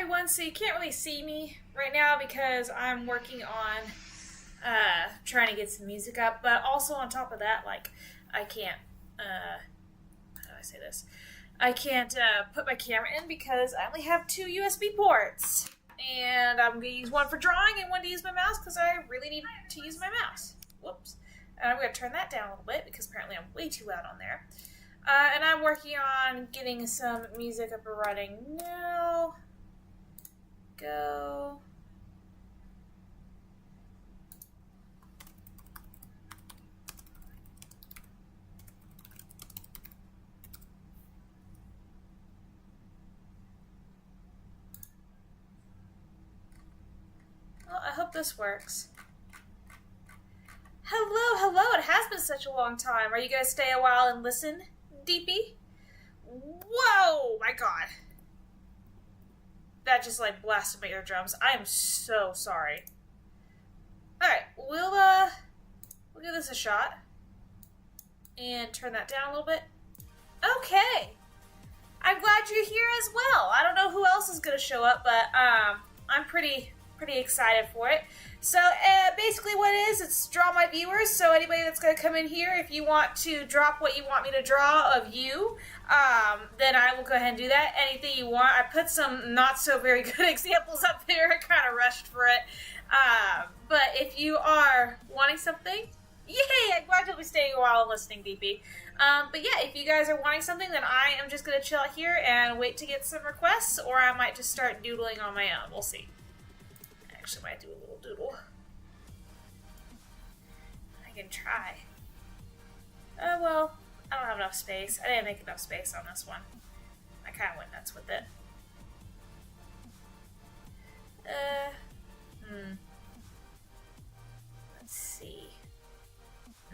everyone. So you can't really see me right now because I'm working on trying to get some music up, but also on top of that, like, I can't, how do I say this? I can't put my camera in because I only have 2 USB ports. And I'm going to use one for drawing and one to use my mouse because I really need to use my mouse. Whoops. And I'm going to turn that down a little bit because apparently I'm way too loud on there. And I'm working on getting some music up and running now. Go. Well, I hope this works. Hello, it has been such a long time. Are you going to stay a while and listen, DP? Whoa, my God. That just, like, blasted my eardrums. I am so sorry. Alright, we'll give this a shot. And turn that down a little bit. Okay. I'm glad you're here as well. I don't know who else is going to show up, but I'm pretty excited for it. So basically what it is, it's draw my viewers. So anybody that's going to come in here, if you want to drop what you want me to draw of you, then I will go ahead and do that. Anything you want. I put some not so very good examples up there. I kind of rushed for it. But if you are wanting something, yay! I'm glad you'll be staying a while and listening, DP. But yeah, if you guys are wanting something, then I am just going to chill out here and wait to get some requests, or I might just start doodling on my own. We'll see. Actually, might do a little doodle. I can try. Oh, well, I don't have enough space. I didn't make enough space on this one. I kind of went nuts with it. Let's see.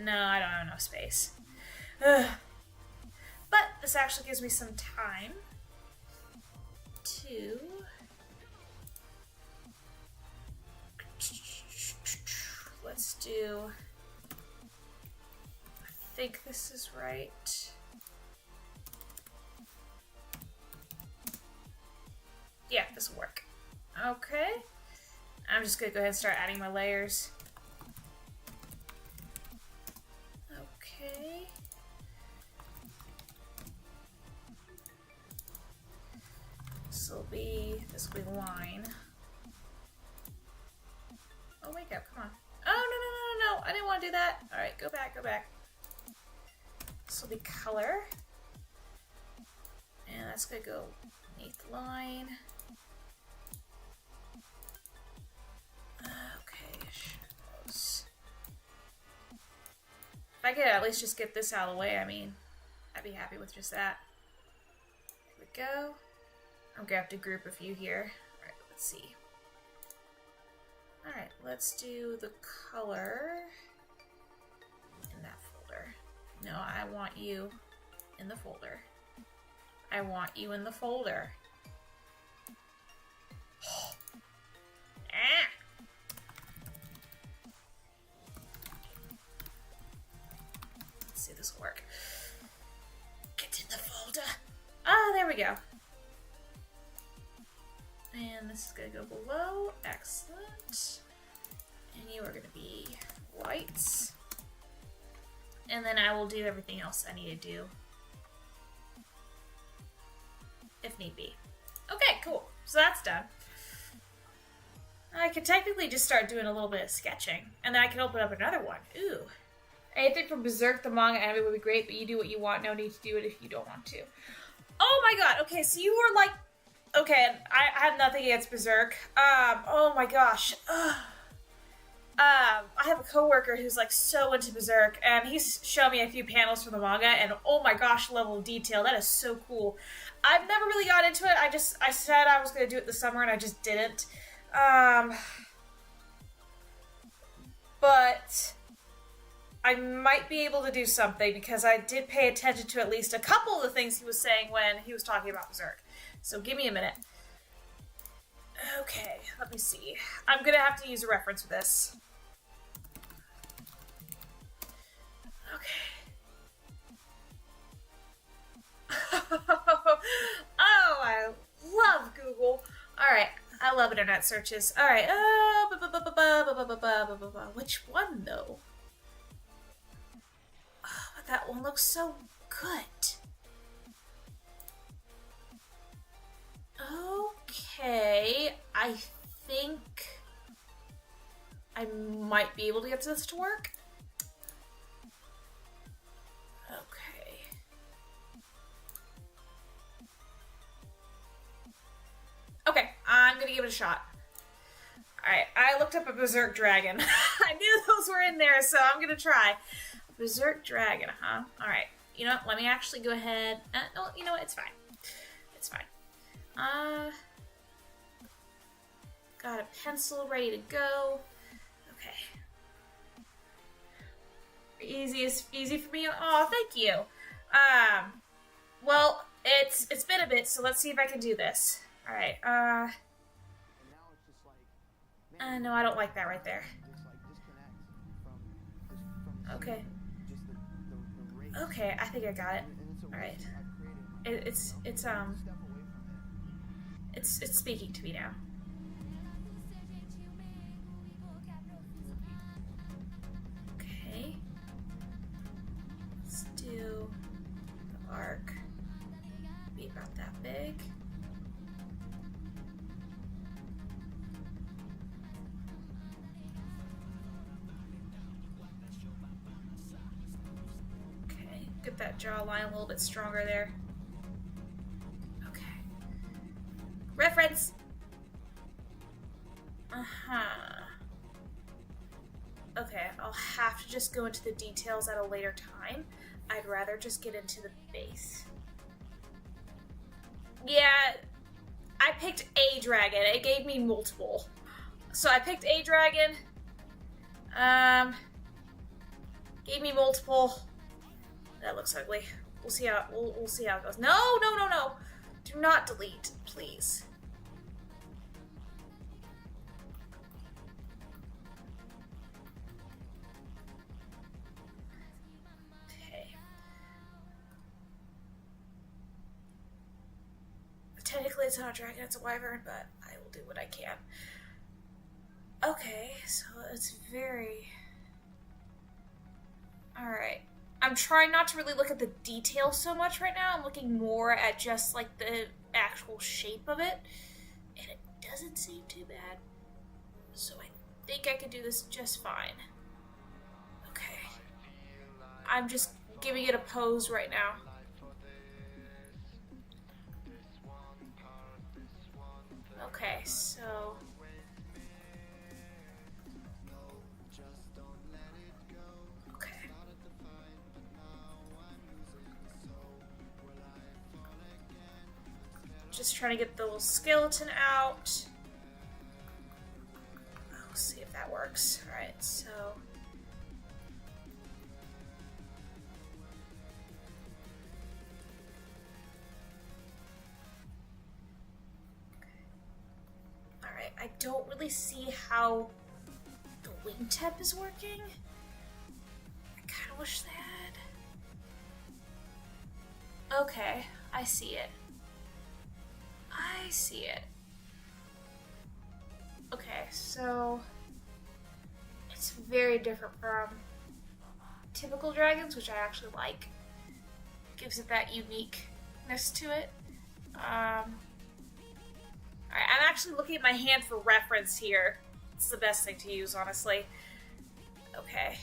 No, I don't have enough space. But this actually gives me some time to... Let's do... I think this is right. Yeah, this will work. Okay. I'm just going to go ahead and start adding my layers. Okay. This will be line. Oh, wake up, come on. Oh, no, I didn't want to do that. All right, go back. This will be color. And that's going to go beneath the line. Okay, shadows. If I could at least just get this out of the way, I mean, I'd be happy with just that. Here we go. I'm going to have to group a few here. All right, let's see. Alright, let's do the color in that folder. No, I want you in the folder. I want you in the folder. Ah! Let's see if this will work. Get in the folder. Ah, there we go. And this is going to go below. Excellent. And you are going to be whites. And then I will do everything else I need to do, if need be. Okay, cool. So that's done. I could technically just start doing a little bit of sketching. And then I can open up another one. Ooh. Anything from Berserk, the manga anime would be great, but you do what you want. No need to do it if you don't want to. Oh my god. Okay, so you were like... Okay, I have nothing against Berserk. Oh my gosh. I have a coworker who's like so into Berserk, and he's shown me a few panels from the manga, and oh my gosh, level of detail. That is so cool. I've never really got into it. I said I was going to do it this summer, and I just didn't. But I might be able to do something, because I did pay attention to at least a couple of the things he was saying when he was talking about Berserk. So give me a minute. Okay, let me see. I'm gonna have to use a reference for this. Okay. Oh, I love Google. Alright, love internet searches. All right. Which one though? Oh, but that one looks so good. Okay, I think I might be able to get this to work. Okay. Okay, I'm gonna give it a shot. Alright, I looked up a Berserk Dragon. I knew those were in there, so I'm gonna try. Berserk Dragon, huh? Alright, you know what, let me actually go ahead. No, you know what, it's fine. It's fine. Got a pencil ready to go. Okay. Easy for me. Oh, thank you. Well, it's been a bit, so let's see if I can do this. All right. No, I don't like that right there. Okay. Okay, I think I got it. All right. It's speaking to me now. Okay. Let's do the arc. Be about that big. Okay, get that jawline a little bit stronger there. Reference. Okay, I'll have to just go into the details at a later time. I'd rather just get into the base. Yeah, I picked a dragon. It gave me multiple. So I picked a dragon. Gave me multiple. That looks ugly. We'll see how we'll see how it goes. No. Do not delete, please. Technically it's not a dragon, it's a wyvern, but I will do what I can. Okay, so it's very... Alright. I'm trying not to really look at the detail so much right now. I'm looking more at just, like, the actual shape of it. And it doesn't seem too bad. So I think I could do this just fine. Okay. I'm just giving it a pose right now. Okay, so... Okay. Just trying to get the little skeleton out. We'll see if that works. Alright, so... I don't really see how the wingtip is working. I kind of wish they had. Okay, I see it. I see it. Okay, so it's very different from typical dragons, which I actually like. Gives it that uniqueness to it. Alright, I'm actually looking at my hand for reference here. It's the best thing to use, honestly. Okay.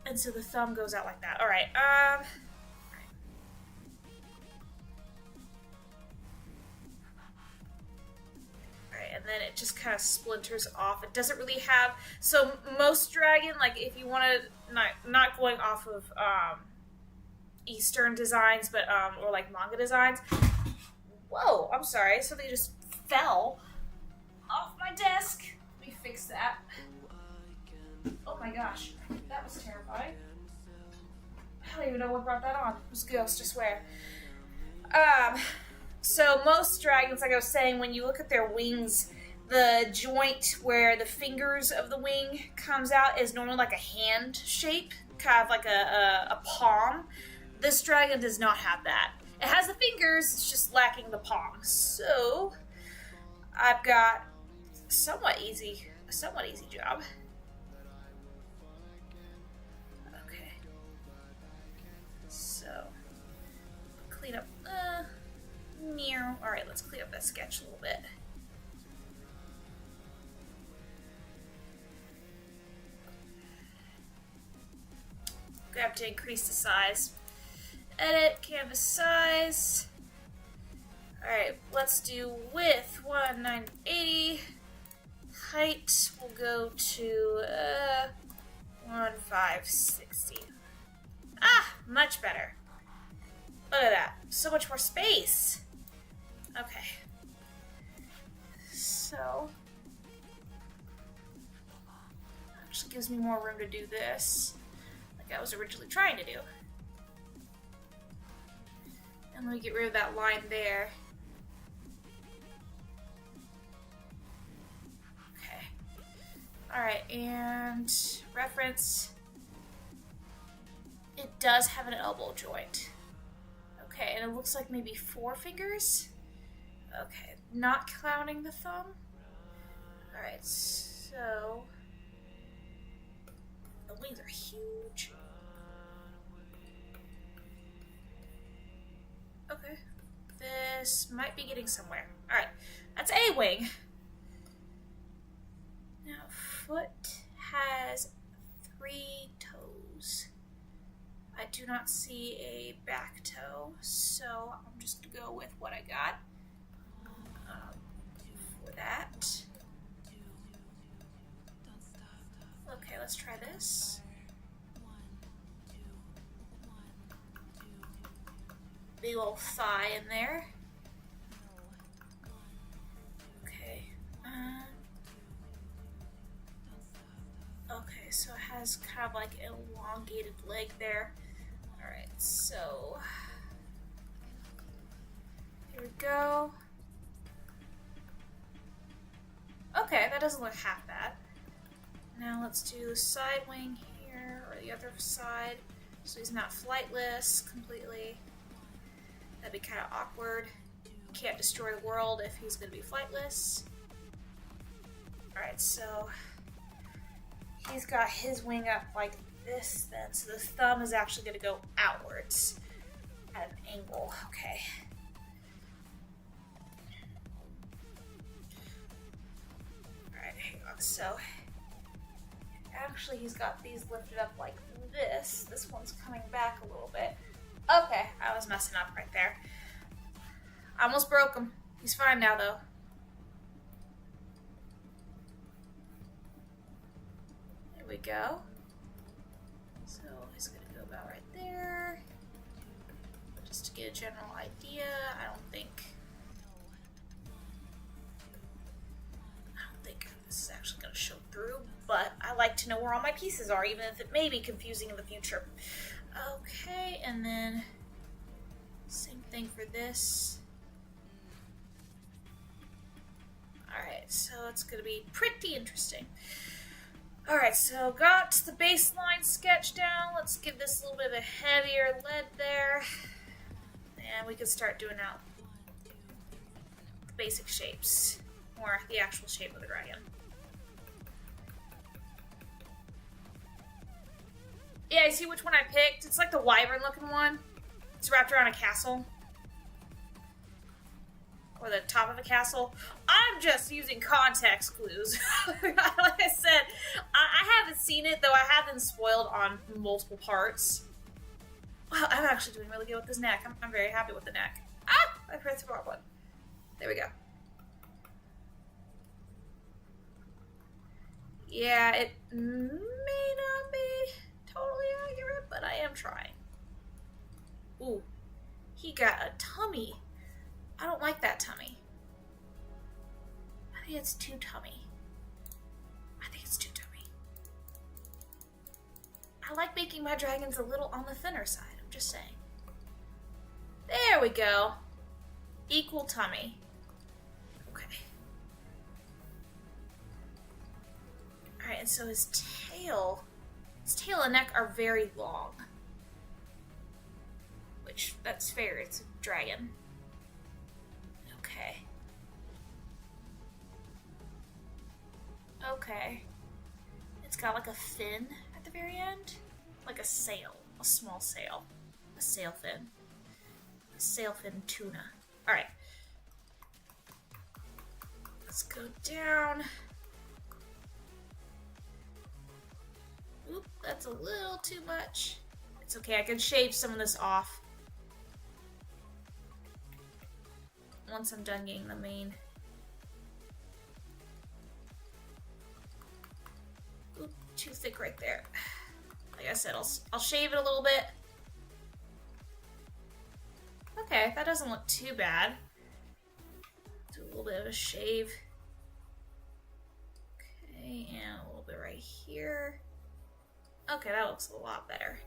And so the thumb goes out like that. Alright, Alright, and then it just kind of splinters off. It doesn't really have... So most dragon, like if you want to... Not going off of Eastern designs, but or like manga designs. Whoa, I'm sorry. Something just fell off my desk. Let me fix that. Oh my gosh, that was terrifying. I don't even know what brought that on. It was a ghost, I swear. So most dragons, like I was saying, when you look at their wings, the joint where the fingers of the wing comes out is normally like a hand shape, kind of like a palm. This dragon does not have that. It has the fingers, it's just lacking the palm. So, I've got a somewhat easy job. Okay. So, clean up, alright, let's clean up that sketch a little bit. We have to increase the size. Edit, canvas size. Alright, let's do width 1980. Height will go to 1560. Ah, much better. Look at that. So much more space. Okay. So actually gives me more room to do this, like I was originally trying to do. And let me get rid of that line there. Okay. Alright, and reference. It does have an elbow joint. Okay, and it looks like maybe 4 fingers. Okay, not counting the thumb. Alright, so the wings are huge. Okay, this might be getting somewhere. Alright, that's a wing. Now, foot has 3 toes. I do not see a back toe, so I'm just gonna go with what I got for that. Okay, let's try this. Big old thigh in there. Okay. Okay, so it has kind of like an elongated leg there. Alright, so here we go. Okay, that doesn't look half bad. Now let's do the side wing here, or the other side, so he's not flightless completely. That'd be kind of awkward. Can't destroy the world if he's going to be flightless. Alright, so he's got his wing up like this then, so the thumb is actually going to go outwards at an angle. Okay. Alright, hang on. So actually he's got these lifted up like this. This one's coming back a little bit. Okay, I was messing up right there. I almost broke him. He's fine now though. There we go. So he's gonna go about right there. Just to get a general idea. I don't think this is actually gonna show through, but I like to know where all my pieces are, even if it may be confusing in the future. Okay, and then same thing for this. Alright, so it's going to be pretty interesting. Alright, so got the baseline sketch down. Let's give this a little bit of a heavier lead there. And we can start doing out the basic shapes, or the actual shape of the dragon. Yeah, I see which one I picked. It's like the wyvern looking one. It's wrapped around a castle. Or the top of a castle. I'm just using context clues. Like I said, I haven't seen it, though I have been spoiled on multiple parts. Wow, I'm actually doing really good with this neck. I'm very happy with the neck. Ah! I pressed the wrong one. There we go. Yeah, it may not be totally accurate, but I am trying. Ooh, he got a tummy. I don't like that tummy. I think it's too tummy. I like making my dragons a little on the thinner side, I'm just saying. There we go. Equal tummy. Okay. Alright, and so his tail and neck are very long. Which, that's fair, it's a dragon. Okay. Okay. It's got like a fin at the very end. Like a sail. A small sail. A sail fin. A sail fin tuna. Alright. Let's go down. Oop, that's a little too much. It's okay, I can shave some of this off once I'm done getting the main. Oop, too thick right there. Like I said, I'll shave it a little bit. Okay, that doesn't look too bad. Do a little bit of a shave. Okay, and a little bit right here. Okay, that looks a lot better.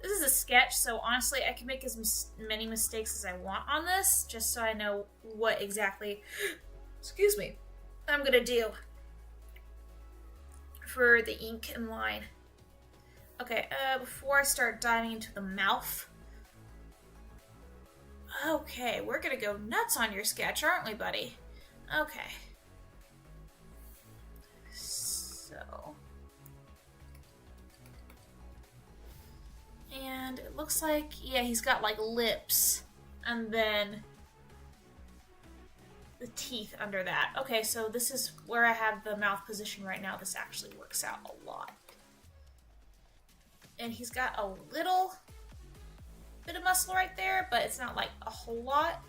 This is a sketch, so honestly, I can make as many mistakes as I want on this, just so I know what exactly, excuse me, I'm gonna do for the ink and line. Okay, before I start diving into the mouth. Okay, we're gonna go nuts on your sketch, aren't we, buddy? Okay. So. And it looks like, yeah, he's got like lips. And then the teeth under that. Okay, so this is where I have the mouth position right now. This actually works out a lot. And he's got a little bit of muscle right there, but it's not like a whole lot.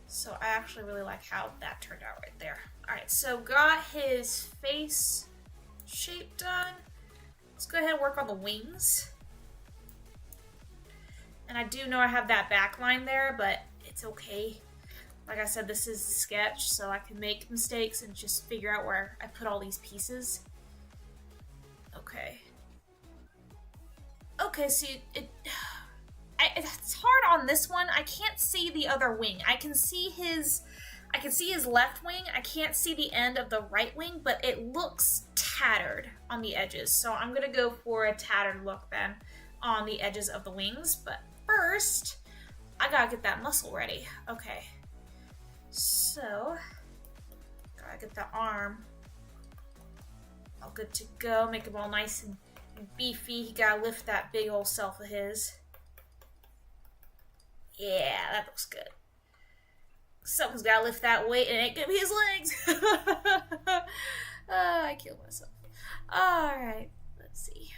So I actually really like how that turned out right there. Alright, so got his face shape done. Let's go ahead and work on the wings. And I do know I have that back line there, but it's okay. Like I said, this is a sketch, so I can make mistakes and just figure out where I put all these pieces. Okay. Okay, so it's hard on this one. I can't see the other wing. I can see his left wing. I can't see the end of the right wing, but it looks tattered on the edges. So I'm gonna go for a tattered look then on the edges of the wings. But first, I gotta get that muscle ready. Okay. So, gotta get the arm all good to go. Make him all nice and beefy. He gotta lift that big old self of his. Yeah, that looks good. Someone's gotta lift that weight and it ain't gonna be his legs. I killed myself. Alright, let's see.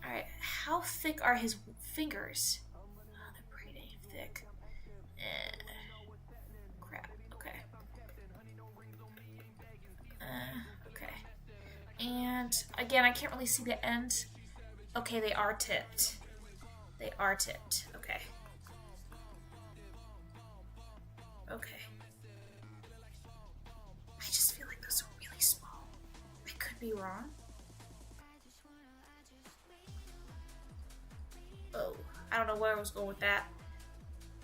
Alright, how thick are his fingers? Oh, they're pretty dang thick. Crap, okay. Okay. And, again, I can't really see the end. Okay, they are tipped. They are tipped. Okay. Okay. I just feel like those are really small. I could be wrong. Oh, I don't know where I was going with that.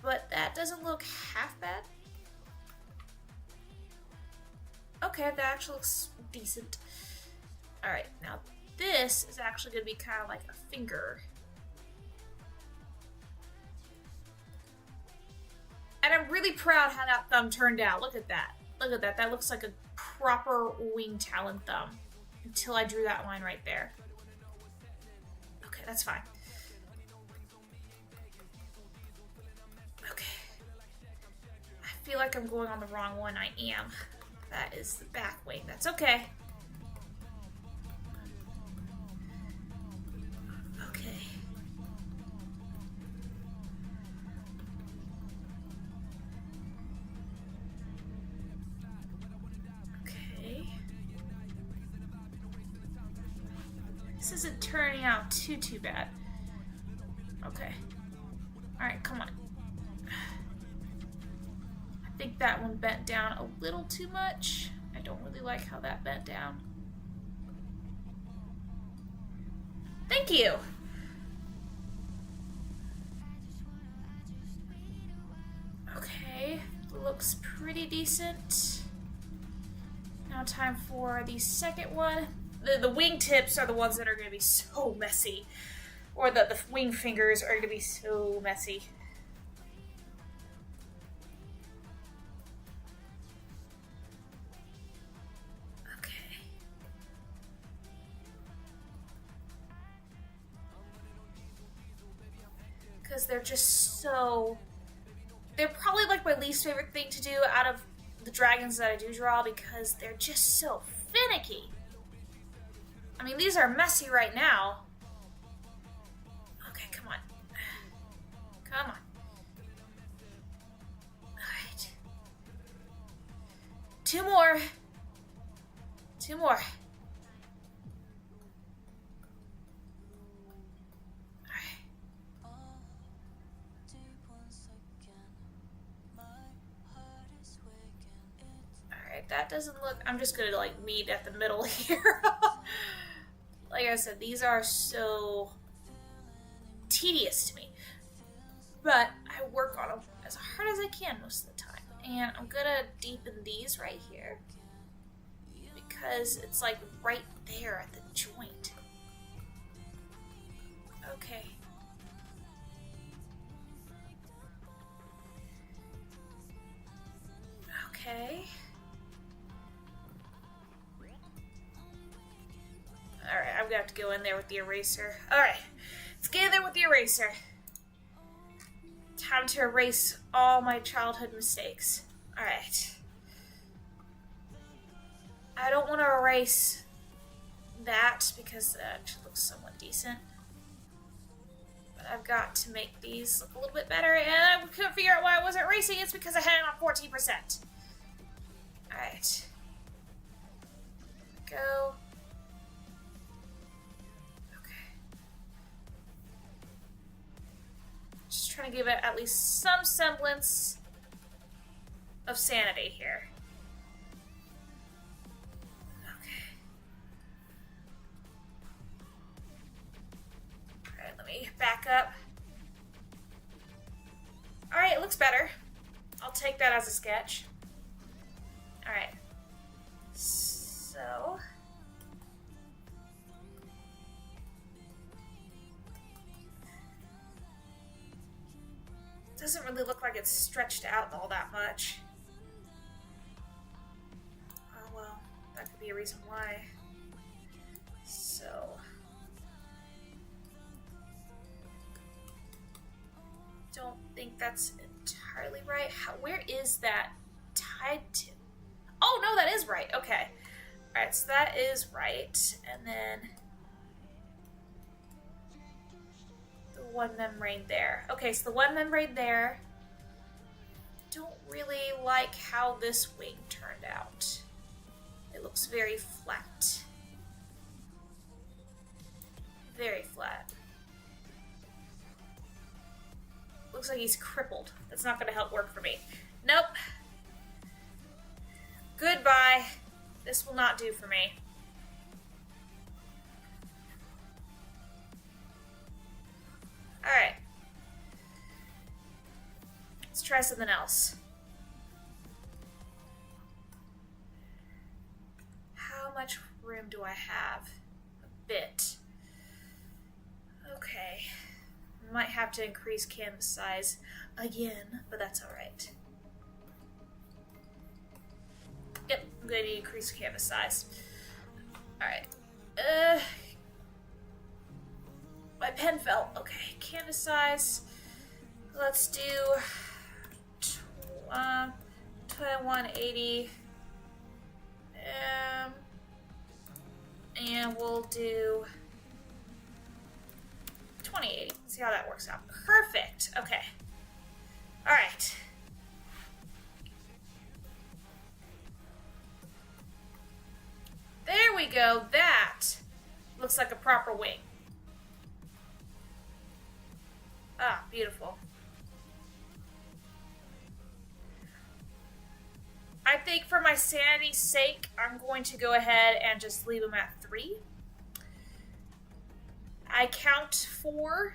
But that doesn't look half bad. Okay, that actually looks decent. Alright, now this is actually going to be kind of like a finger. And I'm really proud how that thumb turned out. Look at that. Look at that. That looks like a proper wing talon thumb. Until I drew that line right there. Okay, that's fine. Okay. I feel like I'm going on the wrong one. I am. That is the back wing. That's okay. Okay. This isn't turning out too bad. Okay. Alright, come on. I think that one bent down a little too much. I don't really like how that bent down. Thank you! Okay, looks pretty decent. Now time for the second one. The wing tips are the ones that are going to be so messy. Or the wing fingers are going to be so messy. because they're just so... They're probably like my least favorite thing to do out of the dragons that I do draw because they're just so finicky. I mean, these are messy right now. Okay, come on. Come on. Alright. 2 more. 2 more. That doesn't look... I'm just gonna like meet at the middle here. Like I said, these are so tedious to me. But I work on them as hard as I can most of the time. And I'm gonna deepen these right here. Because it's like right there at the joint. Okay. Okay. Alright, I'm gonna have to go in there with the eraser. Alright, let's get in there with the eraser. Time to erase all my childhood mistakes. Alright. I don't want to erase that because that actually looks somewhat decent. But I've got to make these look a little bit better, and I couldn't figure out why I wasn't erasing. It's because I had it on 14%. Alright. Go. Just trying to give it at least some semblance of sanity here. Okay. Alright, let me back up. Alright, it looks better. I'll take that as a sketch. Alright. So... doesn't really look like it's stretched out all that much. Oh well, that could be a reason why. So... don't think that's entirely right. Where is that tied to? Oh no, that is right. Okay. Alright, so that is right. And then... one membrane there. Okay, so the one membrane there. Don't really like how this wing turned out. It looks very flat. Very flat. Looks like he's crippled. That's not going to help work for me. Nope. Goodbye. This will not do for me. Alright. Let's try something else. How much room do I have? A bit. Okay. Might have to increase canvas size again, but that's alright. Yep, I'm going to increase canvas size. Alright. My pen fell. Okay, canvas size. Let's do 2180. And we'll do 2080. See how that works out. Perfect. Okay. All right. There we go. That looks like a proper wing. Ah, beautiful. I think for my sanity's sake, I'm going to go ahead and just leave them at 3. I count 4,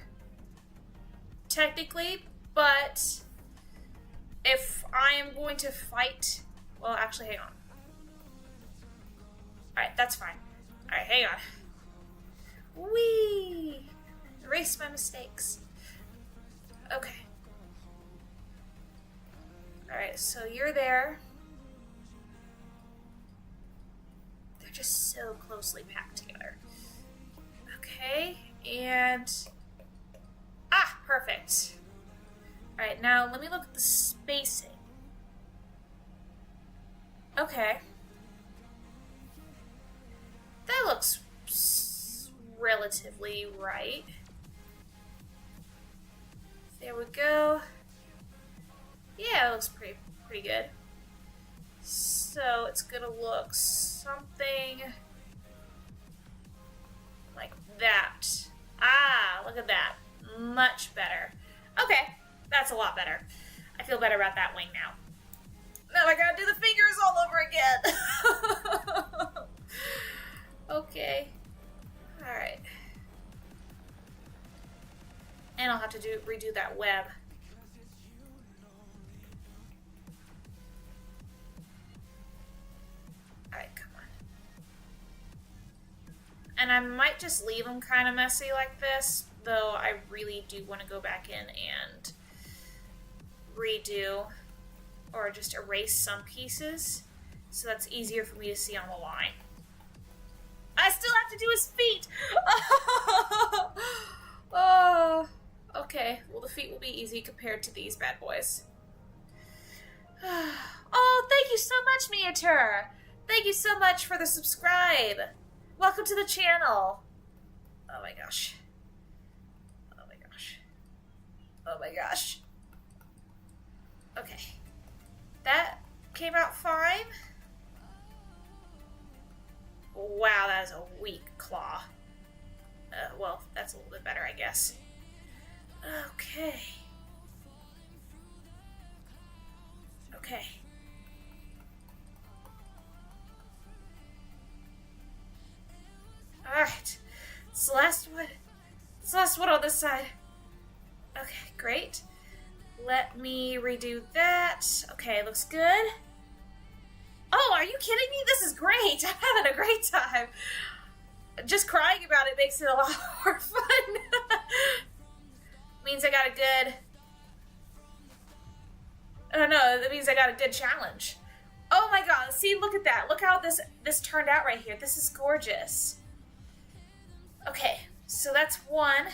technically, but if I am going to fight... Well, actually, hang on. Alright, that's fine. Alright, hang on. Whee! Erase my mistakes. Okay. Alright, so you're there. They're just so closely packed together. Okay, and... Ah, Perfect. Alright, now let me look at the spacing. Okay. That looks relatively right. There we go. Yeah, it looks pretty good. So it's gonna look something like that. Ah, look at that. Much better. Okay, that's a lot better. I feel better about that wing now. Now I gotta do the fingers all over again. Okay. Alright. And I'll have to redo that web. Alright, come on. And I might just leave them kind of messy like this, though I really do want to go back in and redo or just erase some pieces so that's easier for me to see on the line. I still have to do his feet! Oh, okay. Well, the feet will be easy compared to these bad boys. Oh, thank you so much, Meatur! Thank you so much for the subscribe! Welcome to the channel! Oh my gosh. Oh my gosh. Oh my gosh. Okay. That came out fine. Wow, that is a weak claw. Well, that's a little bit better, I guess. Okay. Okay. Alright. It's the last one. It's the last one on this side. Okay, great. Let me redo that. Okay, looks good. Oh, are you kidding me? This is great. I'm having a great time. Just crying about it makes it a lot more fun. Means I got a good... I don't know, that means I got a good challenge. Oh my god, see, look at that. Look how this turned out right here. This is gorgeous. Okay, so that's one.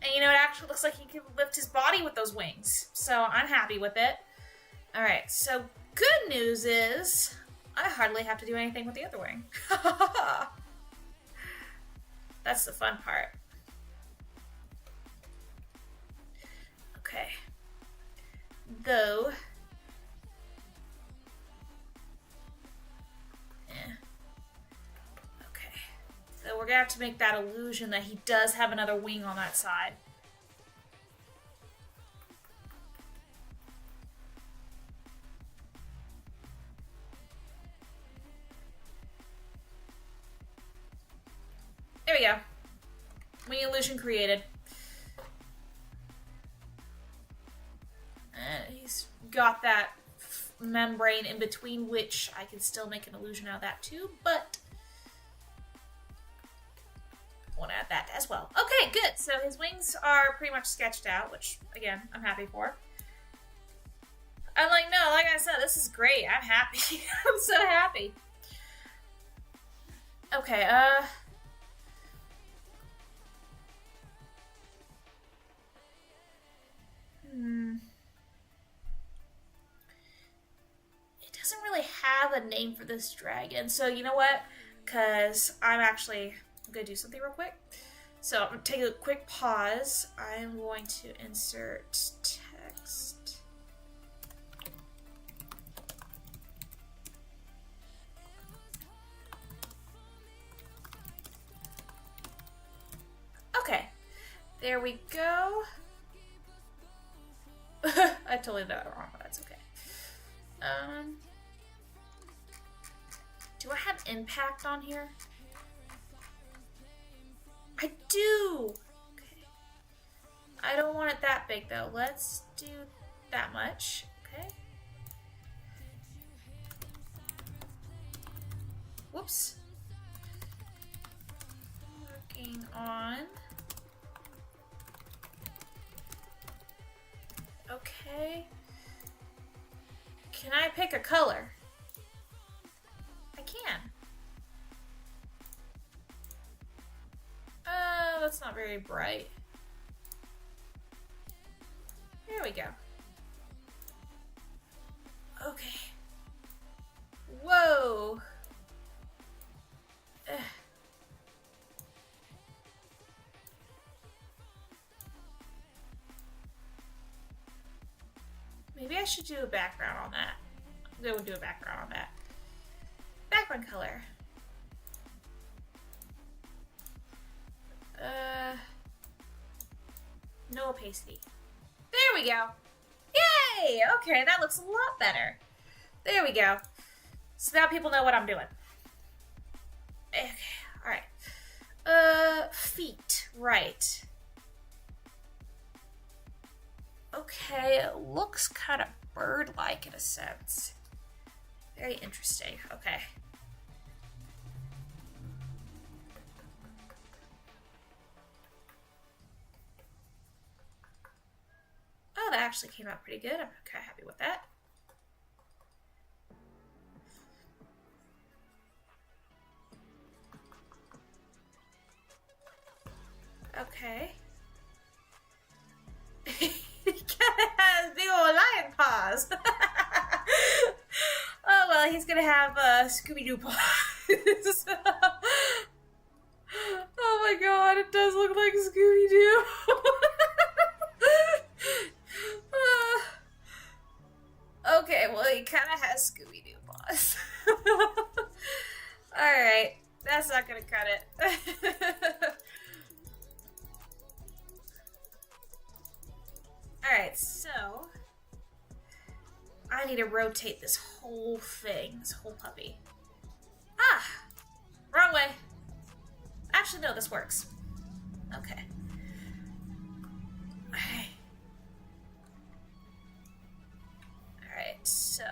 And you know, it actually looks like he can lift his body with those wings. So I'm happy with it. Alright, so good news is I hardly have to do anything with the other wing. That's the fun part. Okay. Though... Okay. So we're gonna have to make that illusion that he does have another wing on that side. There we go. Wing illusion created. And he's got that membrane in between, which I can still make an illusion out of that too, but I want to add that as well. Okay, good. So his wings are pretty much sketched out, which, again, I'm happy for. I'm like, no, like I said, this is great. I'm happy. I'm so happy. Okay, It doesn't really have a name for this dragon. So you know what? Because I'm going to do something real quick. So I'm going to take a quick pause. I'm going to insert text. Okay. There we go. I totally did that wrong, but that's okay. Do I have impact on here? I do! Okay. I don't want it that big though. Let's do that much. Okay. Whoops. Working on... Okay. Can I pick a color? I can. That's not very bright. There we go. Okay. Whoa. Ugh. Maybe I should do a background on that. I'm going to do a background on that. Background color. No opacity. There we go. Yay! Okay, that looks a lot better. There we go. So now people know what I'm doing. Okay, alright. Feet. Right. Okay, it looks kind of bird-like in a sense. Very interesting. Okay. Oh, that actually came out pretty good. I'm kind of happy with that. Okay. He kind of has big old lion paws. Oh, well, he's gonna have Scooby-Doo paws. Oh my god, it does look like Scooby-Doo. Okay, well, he kind of has Scooby-Doo paws. Alright, that's not gonna cut it. Alright, so I need to rotate this whole thing, this whole puppy. Ah! Wrong way. Actually, no, this works. Okay. Okay. Alright, so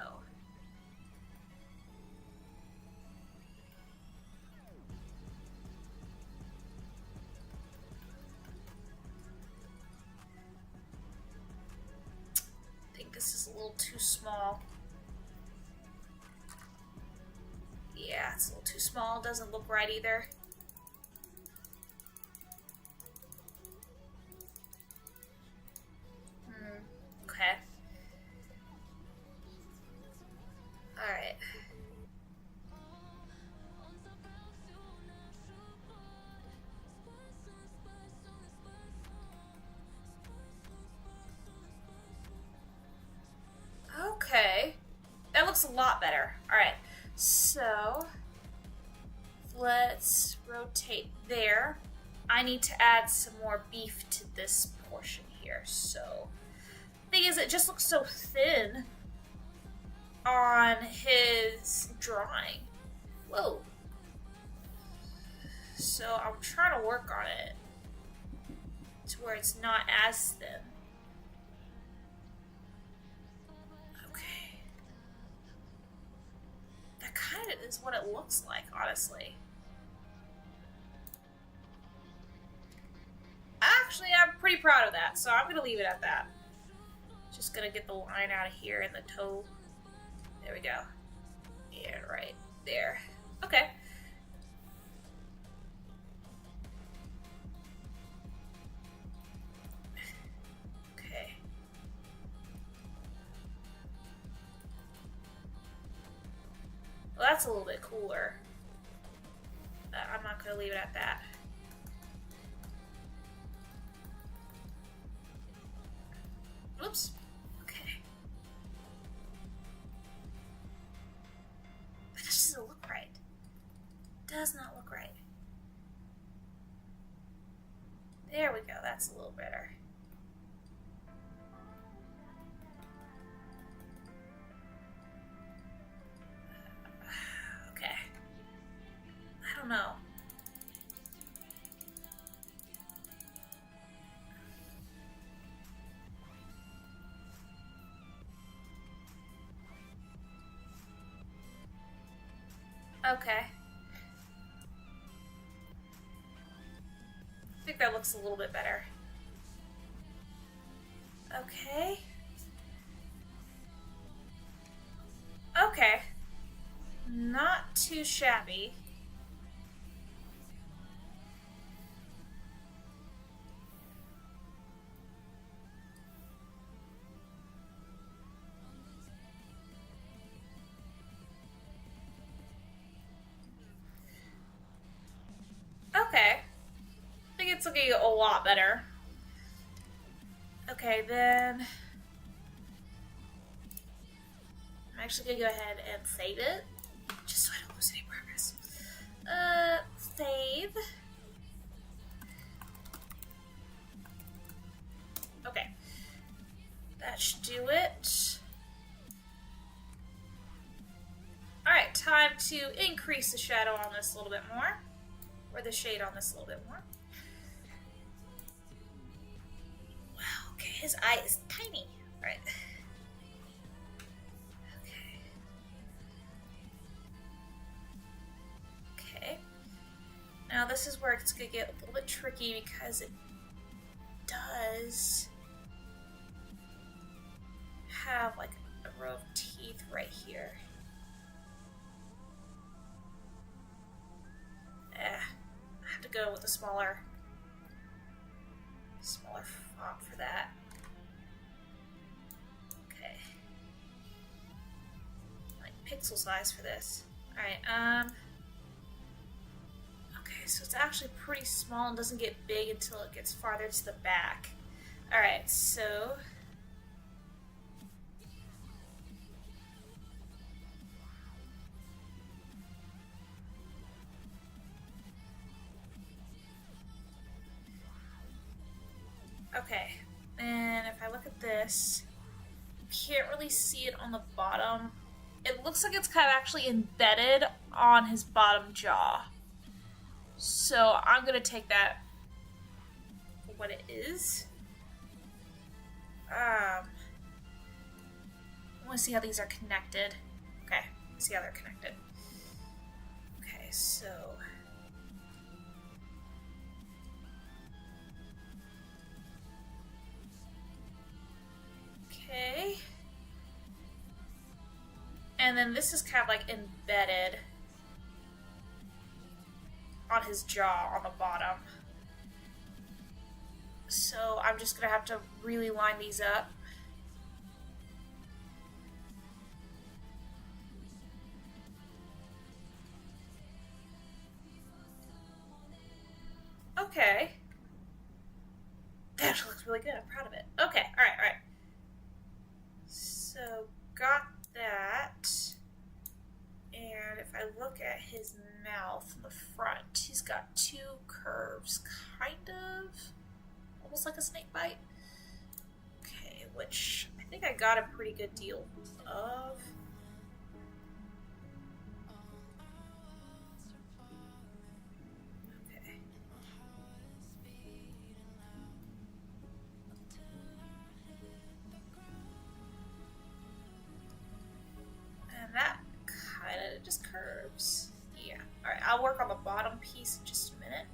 I think this is a little too small. Yeah, it's a little too small. Doesn't look right either. Okay. Alright. Okay. That looks a lot better. Alright. So let's rotate there. I need to add some more beef to this portion here. So thing is, it just looks so thin on his drawing. Whoa. So I'm trying to work on it to where it's not as thin. Okay. That kind of is what it looks like, honestly. Actually, I'm pretty proud of that, so I'm going to leave it at that. Just going to get the line out of here and the toe. There we go. And right there. Okay. Okay. Well, that's a little bit cooler. I'm not going to leave it at that. Oops. Okay. That just doesn't look right. Does not look right. There we go. That's a little better. Okay. I don't know. Okay. I think that looks a little bit better. Okay. Okay. Not too shabby. Okay. I think it's looking a lot better. Okay, then I'm actually gonna go ahead and save it, just so I don't lose any progress. Save. Okay. That should do it. Alright, time to increase the shadow on this a little bit more. Or the shade on this a little bit more. Wow, okay, his eye is tiny. Alright. Okay. Now this is where it's going to get a little bit tricky because it does have like a row of teeth right here. I have to go with a smaller font for that. Okay. Like pixel size for this. Alright, okay, so it's actually pretty small and doesn't get big until it gets farther to the back. Alright, so okay, and if I look at this, you can't really see it on the bottom. It looks like it's kind of actually embedded on his bottom jaw. So I'm going to take that for what it is. I want to see how these are connected. Okay, let's see how they're connected. Okay, so okay. And then this is kind of like embedded on his jaw on the bottom. So I'm just gonna have to really line these up. Okay. That actually looks really good. I'm proud of it. Okay, alright. So, got that. And if I look at his mouth in the front, he's got two curves, kind of. Almost like a snake bite. Okay, which I think I got a pretty good deal of. Okay. And that kind of just curves. Yeah. Alright, I'll work on the bottom piece in just a minute.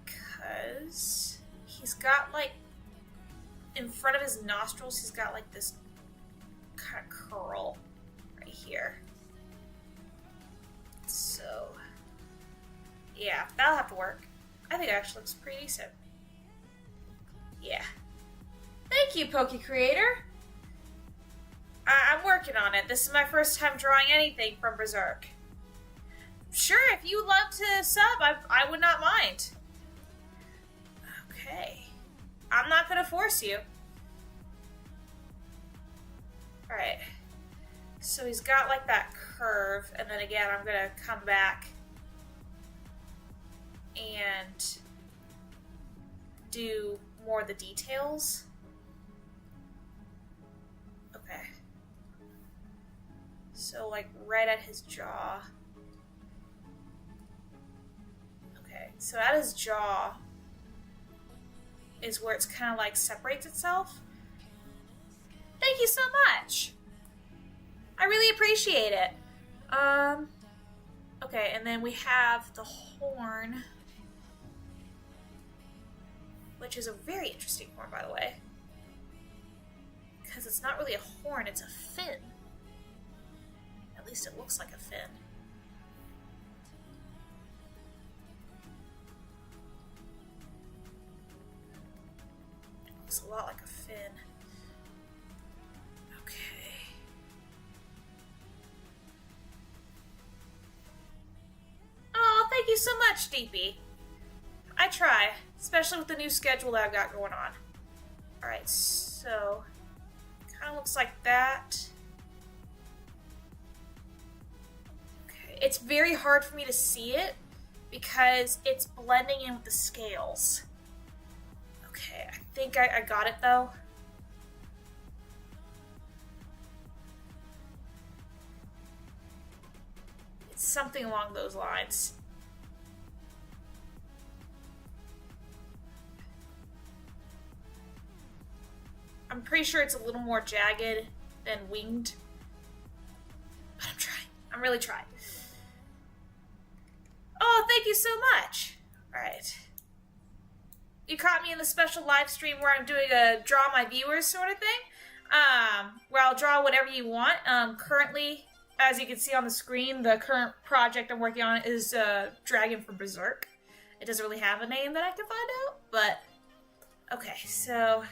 Because he's got like, in front of his nostrils, he's got like this kind of curl right here. So, yeah, that'll have to work. I think it actually looks pretty decent. Yeah. Thank you, Poke Creator. I'm working on it. This is my first time drawing anything from Berserk. Sure, if you would love to sub, I would not mind. Okay. I'm not going to force you. Alright. So he's got like that curve, and then again I'm going to come back and do more of the details. Okay. So like right at his jaw. Okay, so at his jaw is where it's kind of like separates itself. Thank you so much. I really appreciate it. Okay, and then we have the horn, which is a very interesting horn, by the way. Because it's not really a horn, it's a fin. At least it looks like a fin. Looks a lot like a fin. Okay. Oh, thank you you so much, DP. I try, especially with the new schedule that I've got going on. Alright, so kind of looks like that. Okay, it's very hard for me to see it because it's blending in with the scales. Okay, I think I got it though. It's something along those lines. I'm pretty sure it's a little more jagged than winged. But I'm trying. I'm really trying. Oh, thank you so much. Alright. You caught me in the special live stream where I'm doing a draw my viewers sort of thing. Where I'll draw whatever you want. Currently, as you can see on the screen, the current project I'm working on is Dragon from Berserk. It doesn't really have a name that I can find out, but... Okay, so...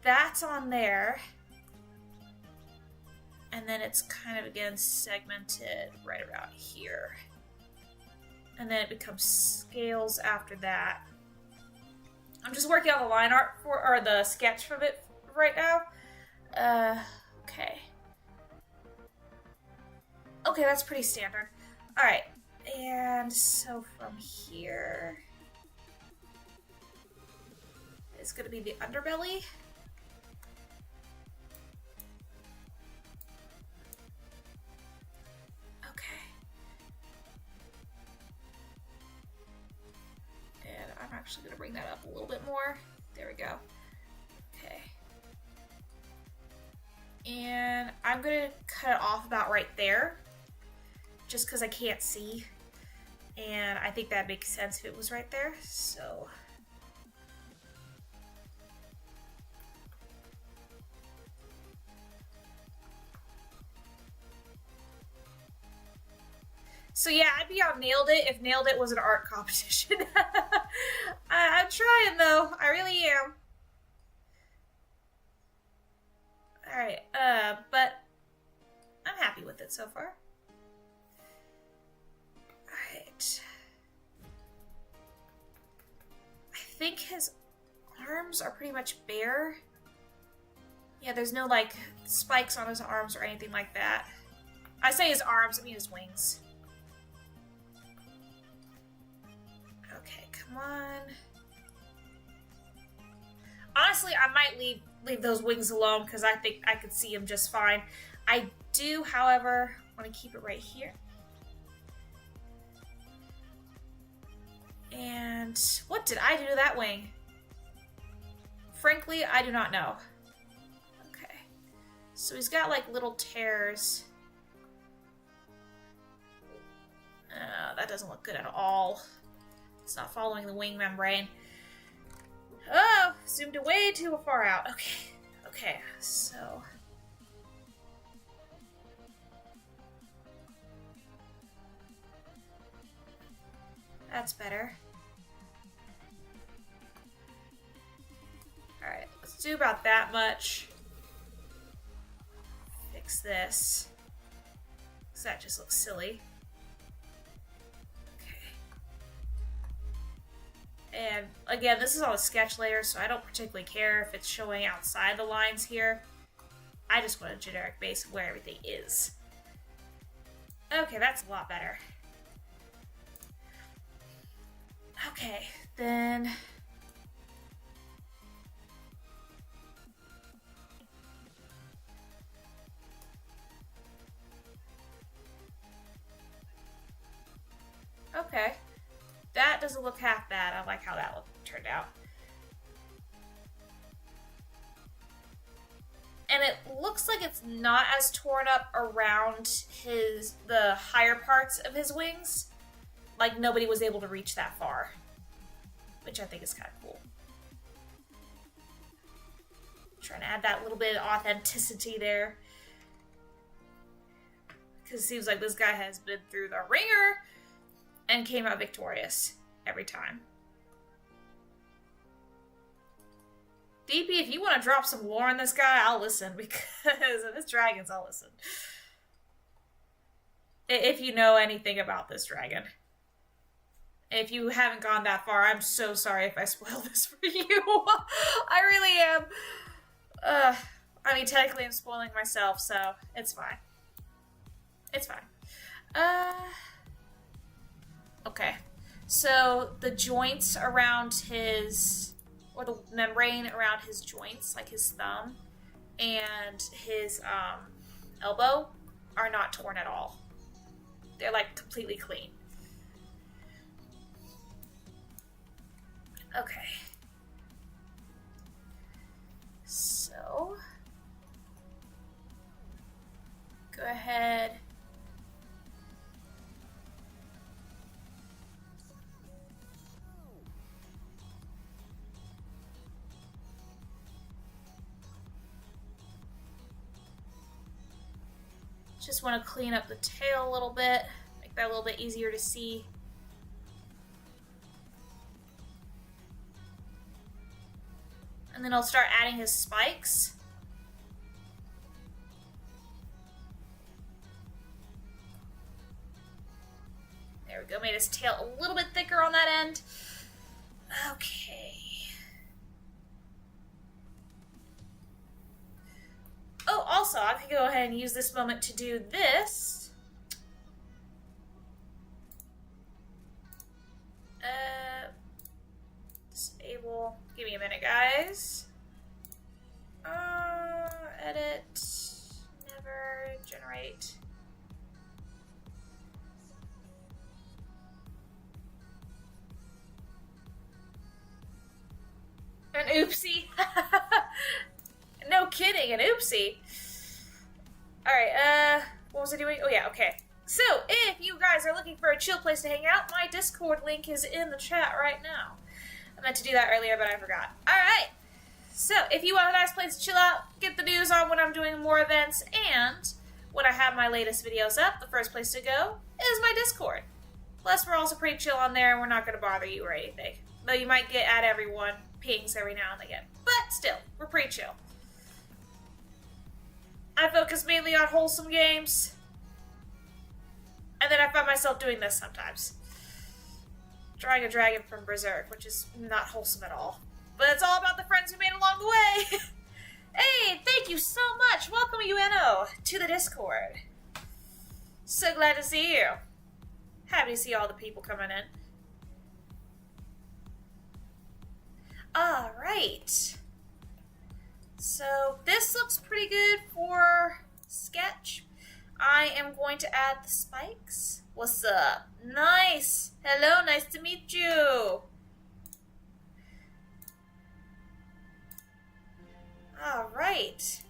That's on there. And then it's kind of, again, segmented right around here. And then it becomes scales after that. I'm just working on the line art for, or the sketch from it right now. Okay. Okay, that's pretty standard. Alright, and so from here... It's gonna be the underbelly. I'm actually going to bring that up a little bit more. There we go. Okay. And I'm going to cut it off about right there. Just because I can't see. And I think that makes sense if it was right there. So... So yeah, I'd be on Nailed It if Nailed It was an art competition. I'm trying though, I really am. Alright, but I'm happy with it so far. Alright. I think his arms are pretty much bare. Yeah, there's no like spikes on his arms or anything like that. I say his arms, I mean his wings. Okay, come on. Honestly, I might leave those wings alone because I think I could see them just fine. I do, however, want to keep it right here. And what did I do to that wing? Frankly, I do not know. Okay. So he's got like little tears. That doesn't look good at all. It's not following the wing membrane. Oh, zoomed way too far out. Okay, okay, so... That's better. Alright, let's do about that much. Fix this. Because that just looks silly. And again, this is on a sketch layer, so I don't particularly care if it's showing outside the lines here. I just want a generic base of where everything is. Okay, that's a lot better. Okay, then... Okay. That doesn't look half bad. I like how that turned out. And it looks like it's not as torn up around the higher parts of his wings. Like nobody was able to reach that far. Which I think is kind of cool. Trying to add that little bit of authenticity there. Because it seems like this guy has been through the ringer and came out victorious every time. DP, if you want to drop some lore on this guy, I'll listen, because if it's dragons, I'll listen. If you know anything about this dragon. If you haven't gone that far, I'm so sorry if I spoil this for you. I really am. I mean, technically I'm spoiling myself, so it's fine. It's fine. Okay. So the joints around his, or the membrane around his joints, like his thumb and his elbow, are not torn at all. They're like completely clean. Okay. So go ahead. Just want to clean up the tail a little bit, make that a little bit easier to see. And then I'll start adding his spikes. There we go, made his tail a little bit thicker on that end. Okay. Oh, also, I can go ahead and use this moment to do this. Disable. Give me a minute, guys. Edit. Never. Generate. An oopsie. No kidding, an oopsie. Alright, what was I doing? Oh yeah, okay. So, if you guys are looking for a chill place to hang out, my Discord link is in the chat right now. I meant to do that earlier, but I forgot. Alright, so if you want a nice place to chill out, get the news on when I'm doing more events, and when I have my latest videos up, the first place to go is my Discord. Plus, we're also pretty chill on there, and we're not going to bother you or anything. Though you might get at everyone pings every now and again. But still, we're pretty chill. I focus mainly on wholesome games. And then I find myself doing this sometimes. Drawing a dragon from Berserk, which is not wholesome at all. But it's all about the friends we made along the way. Hey, thank you so much. Welcome, UNO, to the Discord. So glad to see you. Happy to see all the people coming in. Alright. So this looks pretty good for sketch. I am going to add the spikes. What's up? Nice. Hello, nice to meet you. Alright.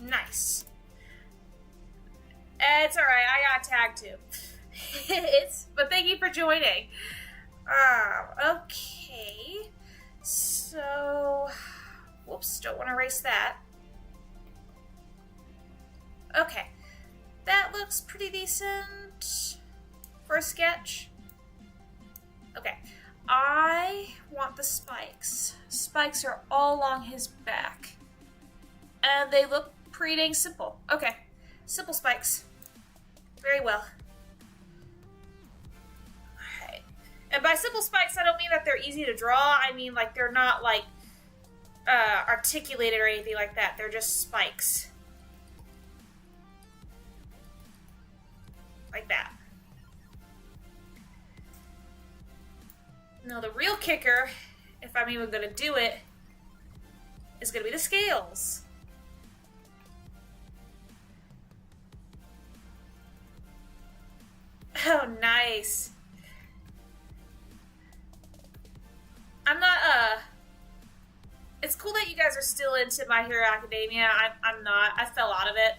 Nice. It's alright, I got tagged too. But thank you for joining. Okay. So, whoops, don't want to erase that. Okay. That looks pretty decent for a sketch. Okay. I want the spikes. Spikes are all along his back. And they look pretty dang simple. Okay. Simple spikes. Very well. Alright. And by simple spikes, I don't mean that they're easy to draw. I mean, like, they're not, like, articulated or anything like that. They're just spikes. Like that. Now, the real kicker, if I'm even going to do it, is going to be the scales. Oh, nice. I'm not, it's cool that you guys are still into My Hero Academia. I'm not. I fell out of it.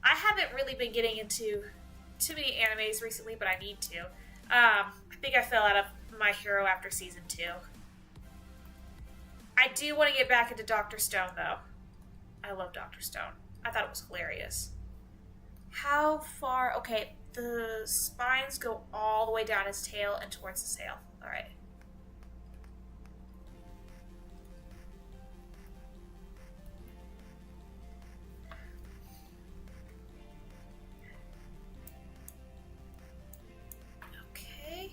I haven't really been getting into too many animes recently, but I need to. I think I fell out of My Hero after season 2. I do want to get back into Dr. Stone, though. I love Dr. Stone. I thought it was hilarious. How far? Okay, the spines go all the way down his tail and towards the sail. All right. Okay.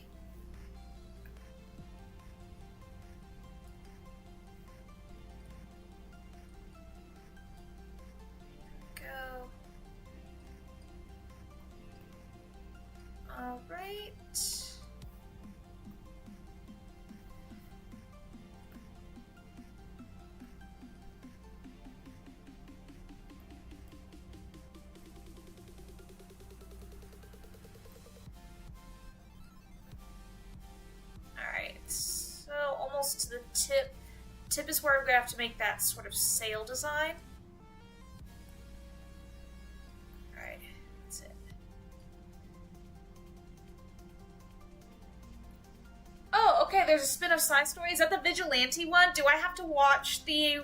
Go. All right. So almost to the tip. Tip is where I'm going to have to make that sort of sail design. Alright, that's it. Oh, okay, there's a spin-off side story. Is that the Vigilante one? Do I have to watch the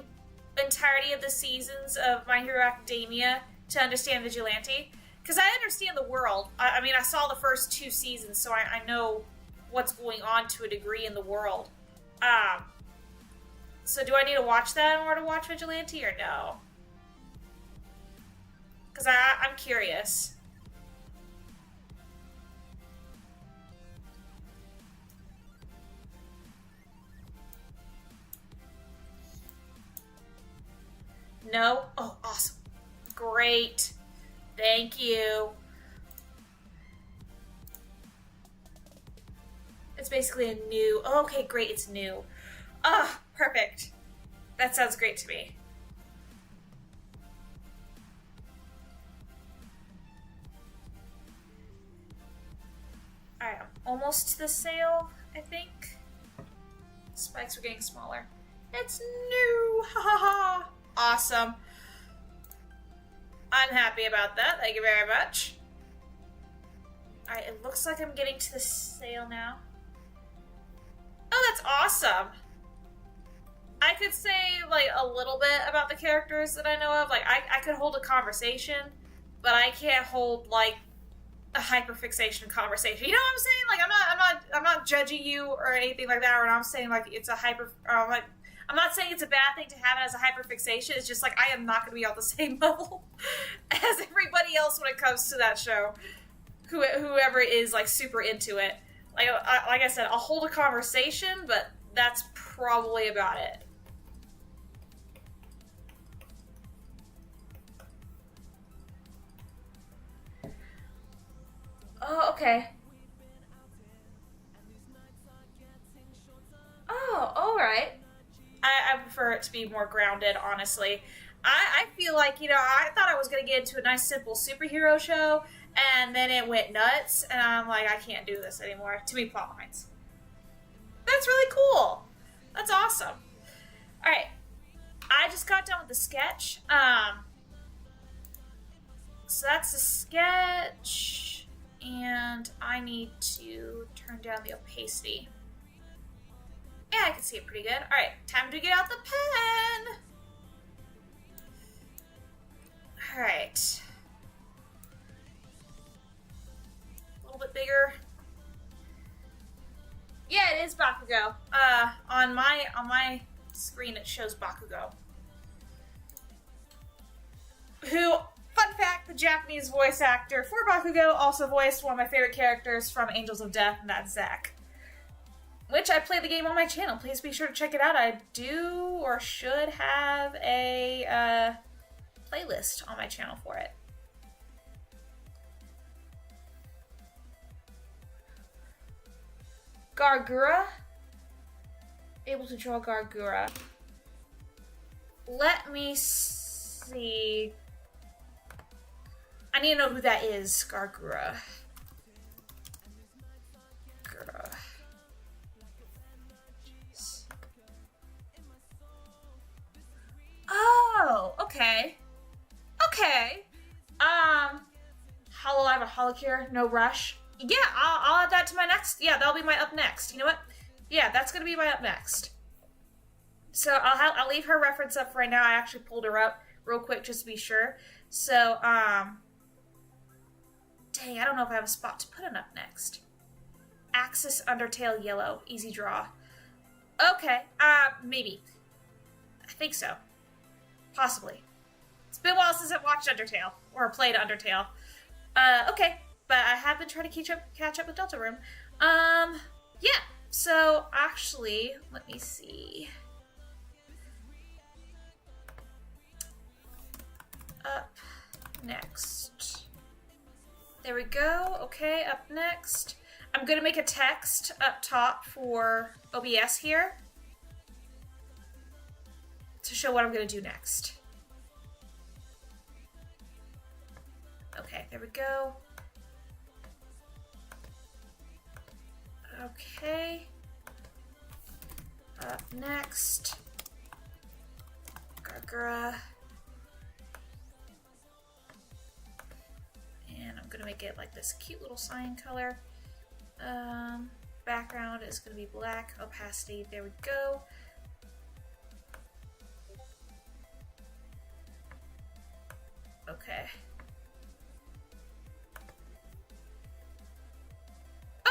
entirety of the seasons of My Hero Academia to understand Vigilante? Because I understand the world. I mean, I saw the first 2 seasons, so I know what's going on to a degree in the world. So do I need to watch that in order to watch Vigilante, or no? Because I'm curious. No? Oh, awesome. Great. Thank you. It's basically a new... Oh, okay, great, it's new. Ah, perfect. That sounds great to me. Alright, I'm almost to the sail, I think. Spikes are getting smaller. It's new! Ha ha ha! Awesome. I'm happy about that. Thank you very much. Alright, it looks like I'm getting to the sail now. Oh, that's awesome. I could say, like, a little bit about the characters that I know of. Like, I could hold a conversation, but I can't hold, like, a hyperfixation conversation. You know what I'm saying? Like, I'm not judging you or anything like that. Or I'm saying, like, it's a I'm not saying it's a bad thing to have it as a hyperfixation. It's just, like, I am not going to be on the same level as everybody else when it comes to that show. Whoever is, like, super into it. Like I said, I'll hold a conversation, but that's probably about it. Oh, okay. Oh, alright. I prefer it to be more grounded, honestly. I feel like, you know, I thought I was going to get into a nice, simple superhero show, and then it went nuts, and I'm like, I can't do this anymore. Too many plot lines. That's really cool. That's awesome. Alright. I just got done with the sketch. So that's the sketch, and I need to turn down the opacity. Yeah, I can see it pretty good. Alright, time to get out the pen! Alright. A little bit bigger. Yeah, it is Bakugo. On my screen it shows Bakugo. Who, fun fact, the Japanese voice actor for Bakugo also voiced one of my favorite characters from Angels of Death, and that's Zack. Which I play the game on my channel. Please be sure to check it out. I do or should have a playlist on my channel for it. Gargura. Able to draw Gargura. Let me see. I need to know who that is, Gargura. Gargura. Oh, okay. Okay. Hololive or Holocure, no rush. Yeah, I'll add that to my next. Yeah, that'll be my up next. You know what? Yeah, that's gonna be my up next. So I'll leave her reference up for right now. I actually pulled her up real quick just to be sure. So Dang, I don't know if I have a spot to put it up next. Axis Undertale yellow. Easy draw. Okay, maybe. I think so. Possibly. It's been a while since I've watched Undertale. Or played Undertale. Okay. But I have been trying to catch up with Deltarune. Yeah. So, actually, let me see. Up next. There we go. Okay, up next. I'm going to make a text up top for OBS here to show what I'm going to do next. Okay, there we go. Okay. Up next. Gargura. And I'm going to make it like this cute little cyan color. Background is going to be black. Opacity, there we go. Okay.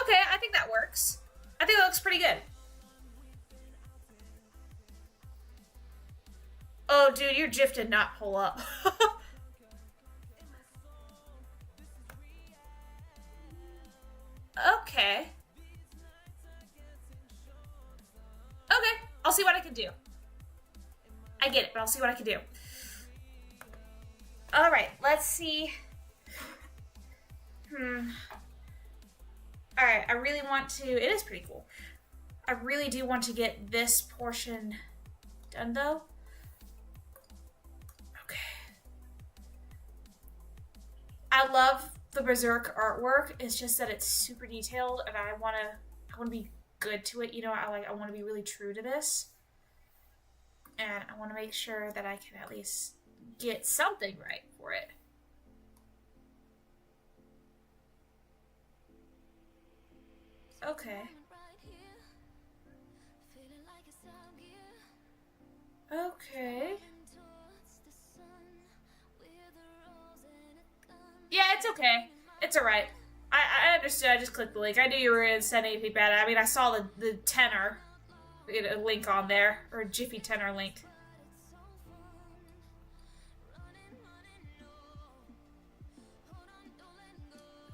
Okay, I think that works. I think that looks pretty good. Oh, dude, your GIF did not pull up. Okay. Okay, I'll see what I can do. I get it, but I'll see what I can do. Alright, let's see. Alright, I really want to... It is pretty cool. I really do want to get this portion done, though. Okay. I love the Berserk artwork. It's just that it's super detailed, and I want to be good to it. You know, I want to be really true to this. And I want to make sure that I can at least get something right for it. Okay. Okay. Yeah, it's okay. It's alright. I understood. I just clicked the link. I knew you were in send anything bad. I mean, I saw the tenor. A link on there. Or a Jiffy tenor link.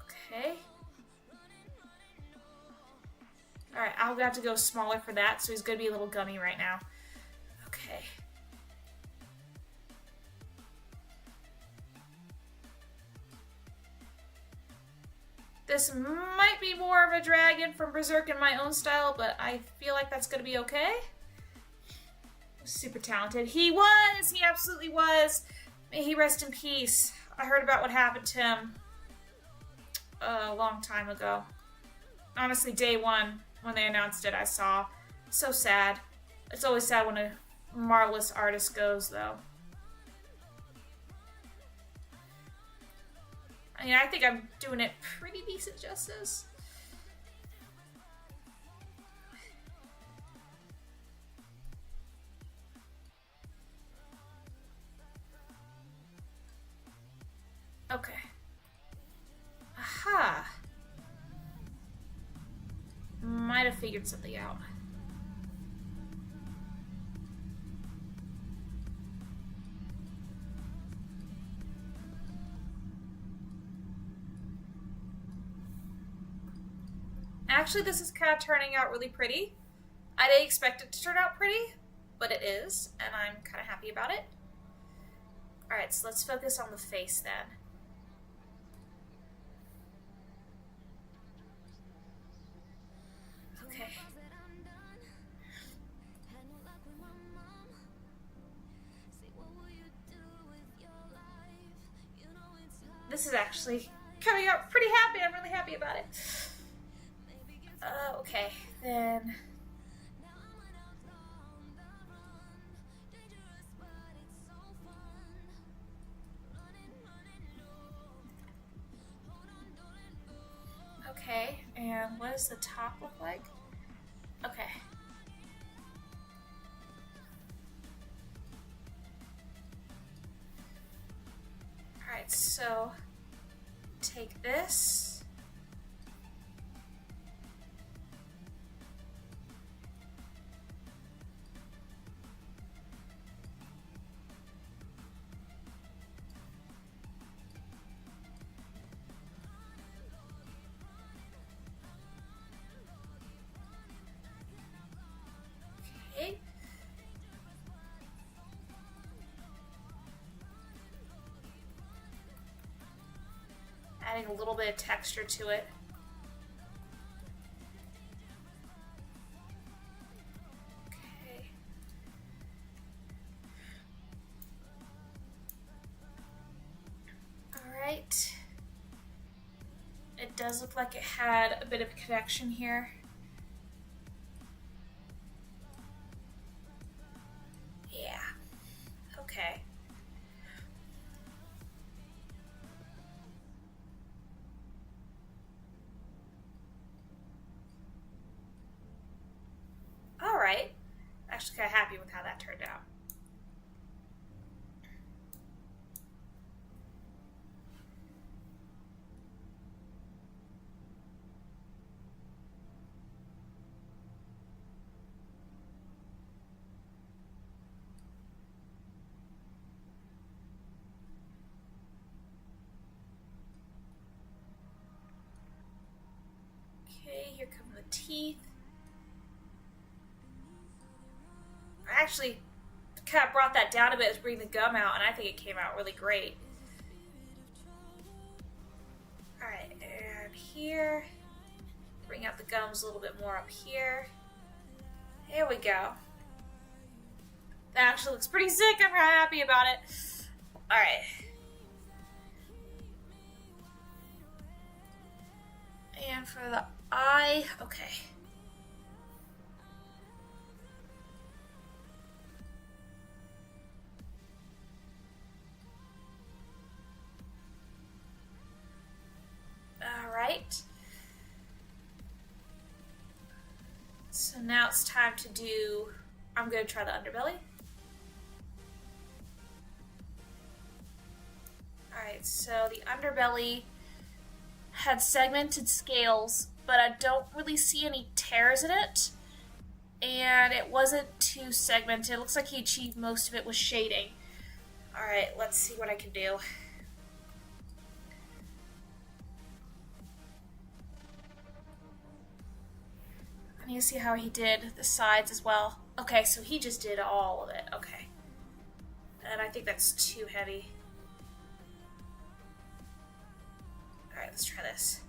Okay. Alright, I'll have to go smaller for that, so he's gonna be a little gummy right now. Okay. This might be more of a dragon from Berserk in my own style, but I feel like that's gonna be okay. Super talented. He was! He absolutely was! May he rest in peace. I heard about what happened to him a long time ago. Honestly, day one, when they announced it, I saw. So sad. It's always sad when a marvelous artist goes, though. I mean, I think I'm doing it pretty decent justice. Okay. Aha! Might have figured something out. Actually, this is kind of turning out really pretty. I didn't expect it to turn out pretty, but it is, and I'm kind of happy about it. Alright, so let's focus on the face then. Okay. This is actually coming out pretty happy. I'm really happy about it. Okay, then... Okay, and what does the top look like? Okay. Alright, so... take this. Okay. Adding a little bit of texture to it. Okay. All right. It does look like it had a bit of a connection here. Yeah. Okay. All right. Actually kind of happy with how that turned out. Okay, here come the teeth. I actually kind of brought that down a bit to bring the gum out, and I think it came out really great. Alright, and here, bring out the gums a little bit more up here. There we go. That actually looks pretty sick. I'm really happy about it. Alright. And for the eye, okay. Alright. So now it's time to do, I'm going to try the underbelly. Alright, so the underbelly had segmented scales, but I don't really see any tears in it. And it wasn't too segmented. It looks like he achieved most of it with shading. Alright, let's see what I can do. I need to see how he did the sides as well. Okay, so he just did all of it. Okay. And I think that's too heavy. Alright, let's try this.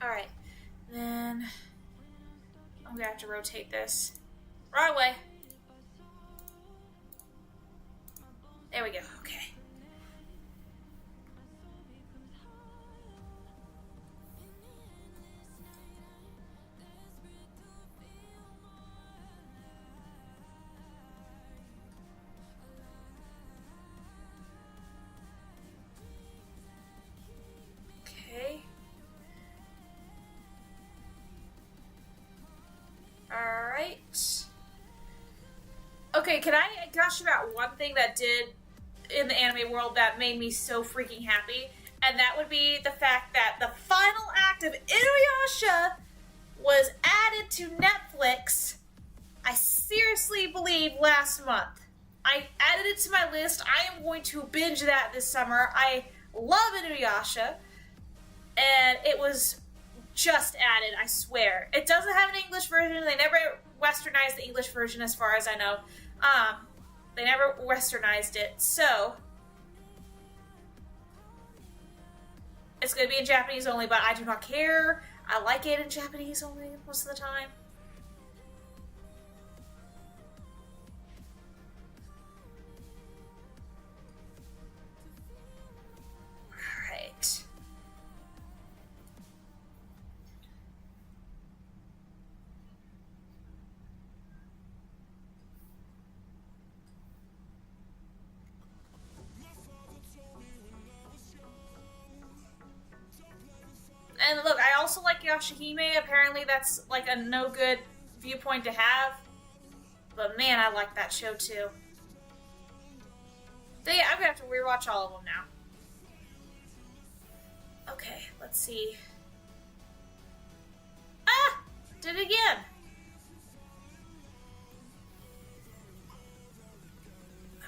Alright, then I'm gonna have to rotate this. Wrong way. There we go, okay. Okay. Alright. Okay, can I gush about one thing that did in the anime world that made me so freaking happy? And that would be the fact that the final act of Inuyasha was added to Netflix, I seriously believe, last month. I added it to my list. I am going to binge that this summer. I love Inuyasha. And it was just added, I swear. It doesn't have an English version. They never westernized the English version as far as I know. They never westernized it. So it's going to be in Japanese only, but I do not care. I like it in Japanese only most of the time. Alright. And look, I also like Yashahime. Apparently that's like a no good viewpoint to have. But man, I like that show too. So yeah, I'm gonna have to rewatch all of them now. Okay, let's see. Ah! Did it again!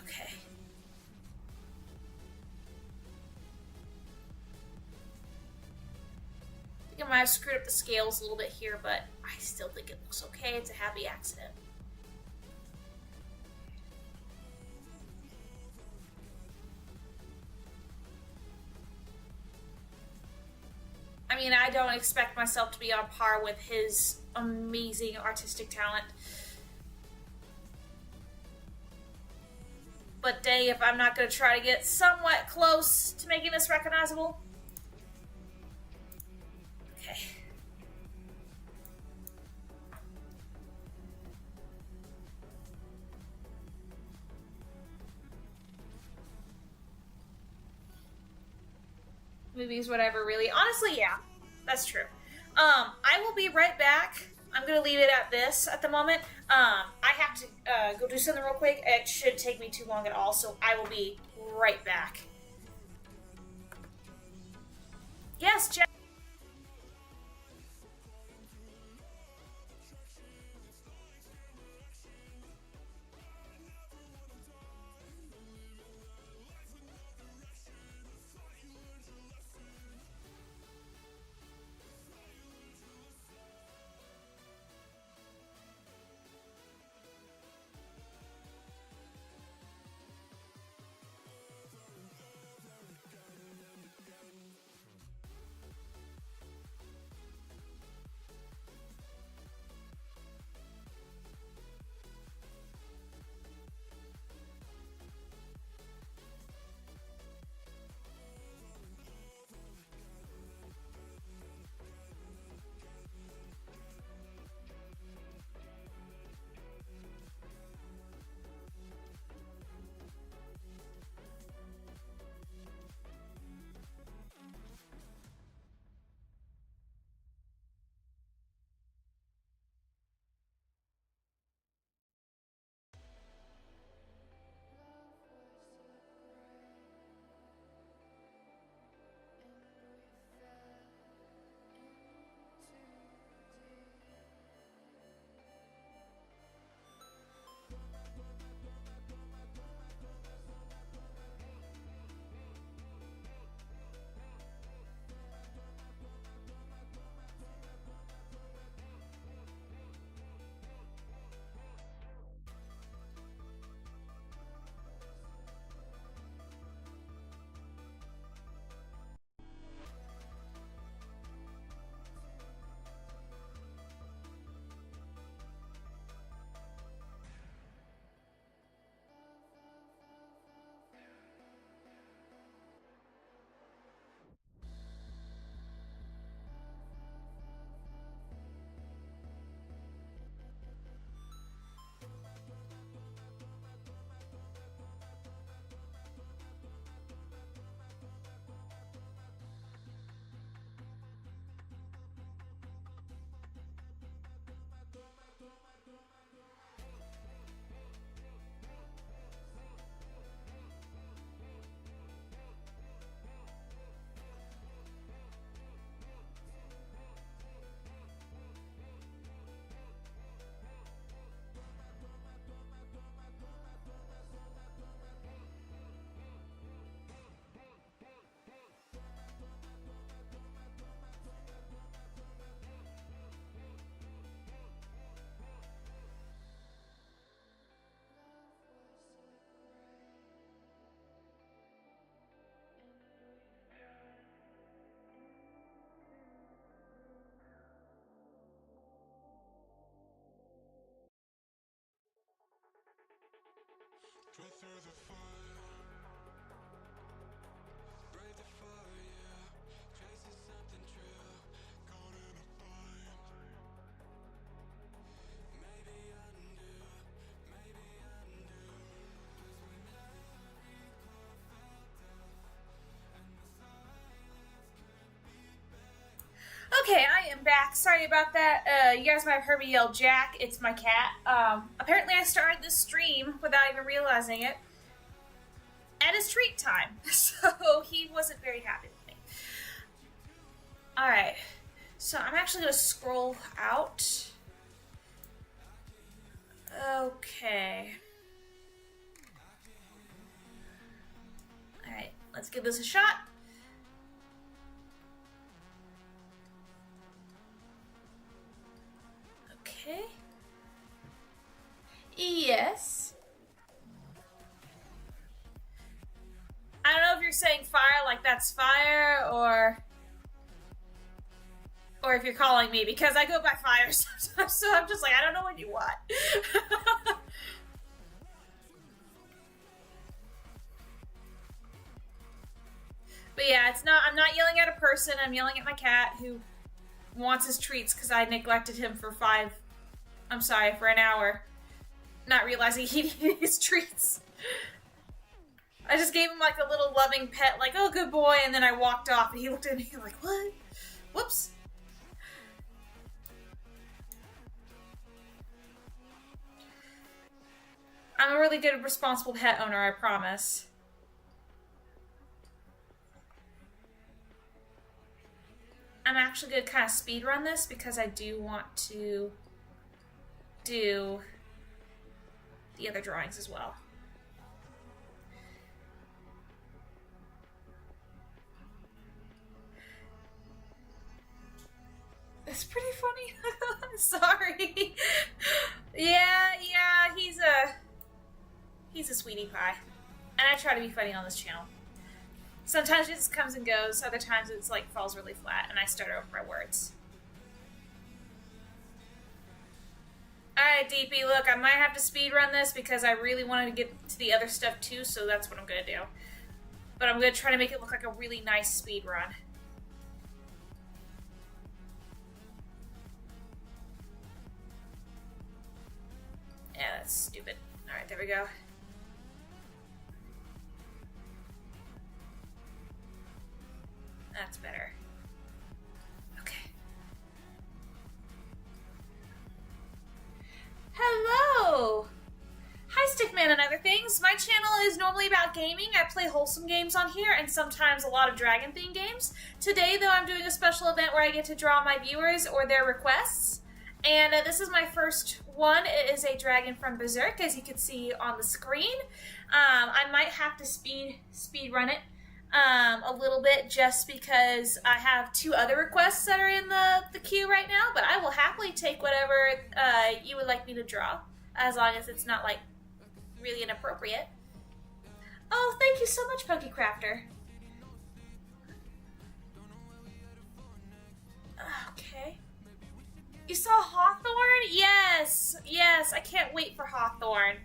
Okay. I think I might have screwed up the scales a little bit here, but I still think it looks okay. It's a happy accident. I mean, I don't expect myself to be on par with his amazing artistic talent. But dang, if I'm not going to try to get somewhat close to making this recognizable. Okay. Movies, whatever, really. Honestly, yeah. That's true. I will be right back. I'm going to leave it at this at the moment. I have to go do something real quick. It should take me too long at all, so I will be right back. Yes, Jack. Okay, I am back. Sorry about that. You guys might have heard me yell Jack. It's my cat. Apparently I started this stream without even realizing it at his treat time. So he wasn't very happy with me. Alright. So I'm actually going to scroll out. Okay. Alright, let's give this a shot. Okay. Yes. I don't know if you're saying fire like that's fire, or if you're calling me, because I go by fire sometimes, so I'm just like, I don't know what you want. But yeah, it's not, I'm not yelling at a person, I'm yelling at my cat who wants his treats because I neglected him for an hour, not realizing he needed his treats. I just gave him like a little loving pet, like, oh, good boy, and then I walked off and he looked at me like, what? Whoops. I'm a really good, responsible pet owner, I promise. I'm actually going to kind of speed run this because I do want to do the other drawings as well. It's pretty funny. Sorry. Yeah, he's a sweetie pie. And I try to be funny on this channel. Sometimes it just comes and goes, other times it's like falls really flat and I start over my words. Alright, DP, look, I might have to speed run this because I really wanted to get to the other stuff too, so that's what I'm gonna do. But I'm gonna try to make it look like a really nice speed run. Yeah, that's stupid. Alright, there we go. That's better. Okay. Hello! Hi, Stickman and other things. My channel is normally about gaming. I play wholesome games on here and sometimes a lot of dragon-themed games. Today, though, I'm doing a special event where I get to draw my viewers or their requests. And this is my first one. It is a dragon from Berserk, as you can see on the screen. I might have to speed run it a little bit just because I have two other requests that are in the queue right now, but I will happily take whatever you would like me to draw, as long as it's not, like, really inappropriate. Oh, thank you so much, PokeCrafter. Okay. You saw Hawthorne? Yes! Yes, I can't wait for Hawthorne.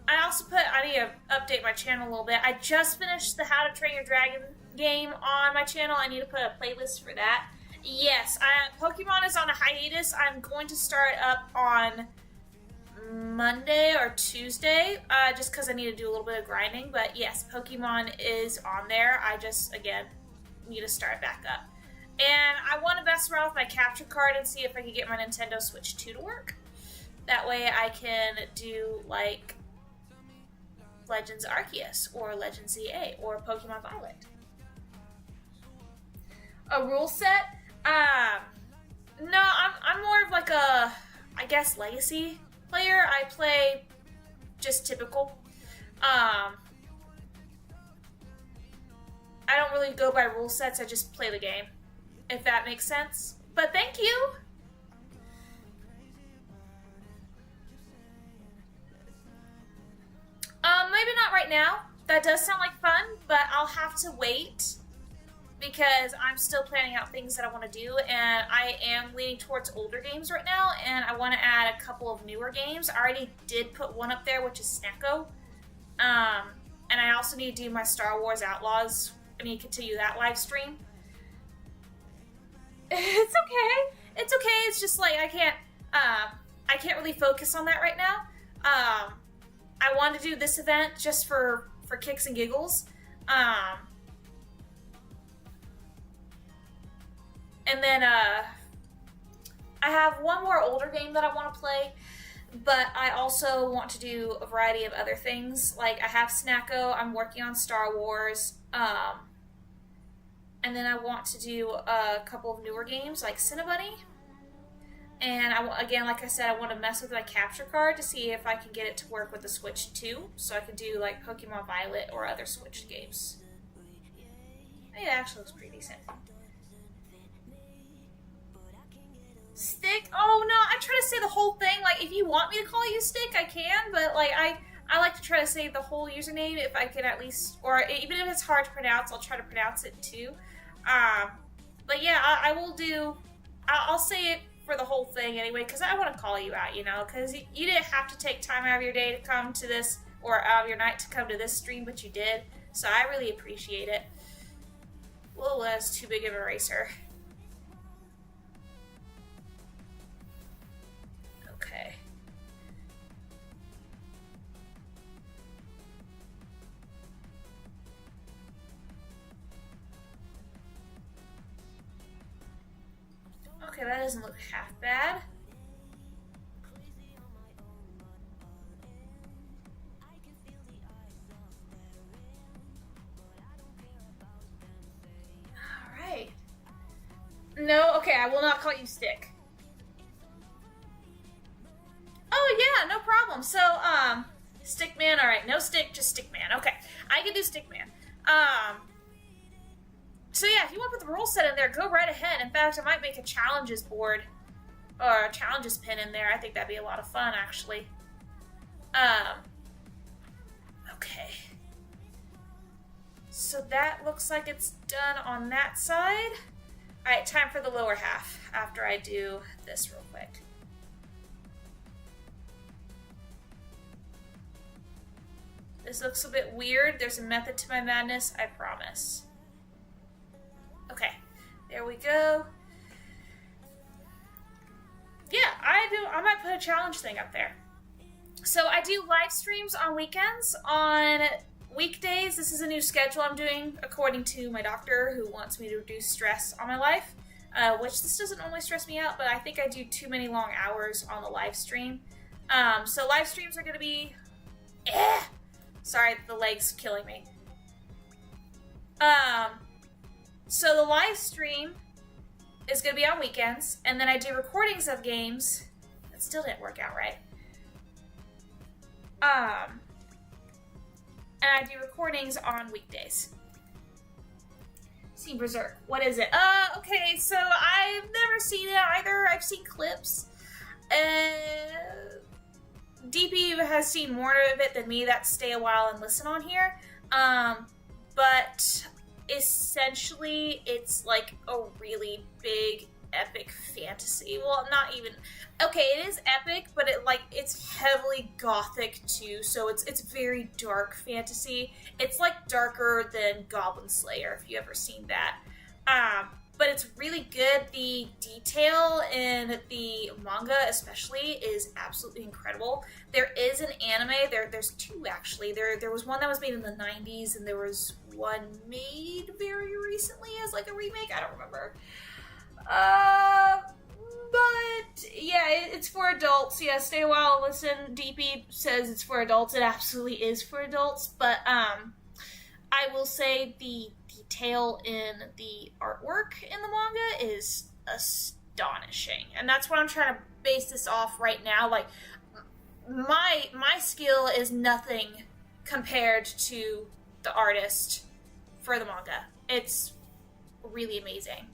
I need to update my channel a little bit. I just finished the How to Train Your Dragon game on my channel. I need to put a playlist for that. Yes, Pokemon is on a hiatus. I'm going to start up on Monday or Tuesday, just because I need to do a little bit of grinding. But yes, Pokemon is on there. I just, again, need to start back up. And I want to mess around with my capture card and see if I can get my Nintendo Switch 2 to work. That way I can do, like, Legends Arceus, or Legends ZA, or Pokemon Violet. A rule set? No, I'm more of like a, I guess, legacy player. I play just typical. I don't really go by rule sets, I just play the game, if that makes sense. But thank you! Maybe not right now. That does sound like fun, but I'll have to wait because I'm still planning out things that I want to do, and I am leaning towards older games right now, and I want to add a couple of newer games. I already did put one up there, which is Snecko. And I also need to do my Star Wars Outlaws. I need to continue that live stream. It's okay. It's okay. It's just like I can't really focus on that right now. I wanted to do this event just for kicks and giggles. And then I have one more older game that I want to play, but I also want to do a variety of other things. Like I have Snacko, I'm working on Star Wars, and then I want to do a couple of newer games like Cinnabunny. And again, like I said, I want to mess with my capture card to see if I can get it to work with the Switch too, so I can do like Pokemon Violet or other Switch games. It actually looks pretty decent. Stick? Oh no, I try to say the whole thing. Like, if you want me to call you Stick, I can, but like I like to try to say the whole username if I can at least, or even if it's hard to pronounce, I'll try to pronounce it too. But yeah, I will do. I'll say it for the whole thing anyway, because I want to call you out, you know, because you didn't have to take time out of your day to come to this, or out of your night to come to this stream, but you did, so I really appreciate it. Whoa, that's too big of a eraser. Okay. Okay, that doesn't look half bad. Alright. No, okay, I will not call you Stick. Oh yeah, no problem. So, Stickman, alright, no Stick, just Stickman. Okay, I can do Stickman. So yeah, if you want to put the rule set in there, go right ahead. In fact, I might make a challenges board, or a challenges pin in there. I think that'd be a lot of fun, actually. Okay. So that looks like it's done on that side. Alright, time for the lower half, after I do this real quick. This looks a bit weird. There's a method to my madness, I promise. Okay, there we go. Yeah, I might put a challenge thing up there. So I do live streams on weekends. On weekdays, this is a new schedule I'm doing according to my doctor, who wants me to reduce stress on my life, which this doesn't normally stress me out, but I think I do too many long hours on the live stream. So live streams are going to be... Sorry, the leg's killing me. So the live stream is going to be on weekends, and then I do recordings of games. That still didn't work out right. And I do recordings on weekdays. Seen Berserk. What is it? Okay, so I've never seen it either. I've seen clips. DP has seen more of it than me. That's stay a while and listen on here. But essentially, it's like a really big, epic fantasy. Well, not even... Okay, it is epic, but it's heavily gothic too, so it's very dark fantasy. It's like darker than Goblin Slayer, if you ever seen that. But it's really good. The detail in the manga, especially, is absolutely incredible. There is an anime. There's two, actually. There was one that was made in the 90s, and there was one made very recently as like a remake. I don't remember. But yeah, it's for adults. Yeah, stay a while, listen. DP says it's for adults. It absolutely is for adults. But I will say the detail in the artwork in the manga is astonishing, and that's what I'm trying to base this off right now. Like my skill is nothing compared to the artist for the manga. It's really amazing.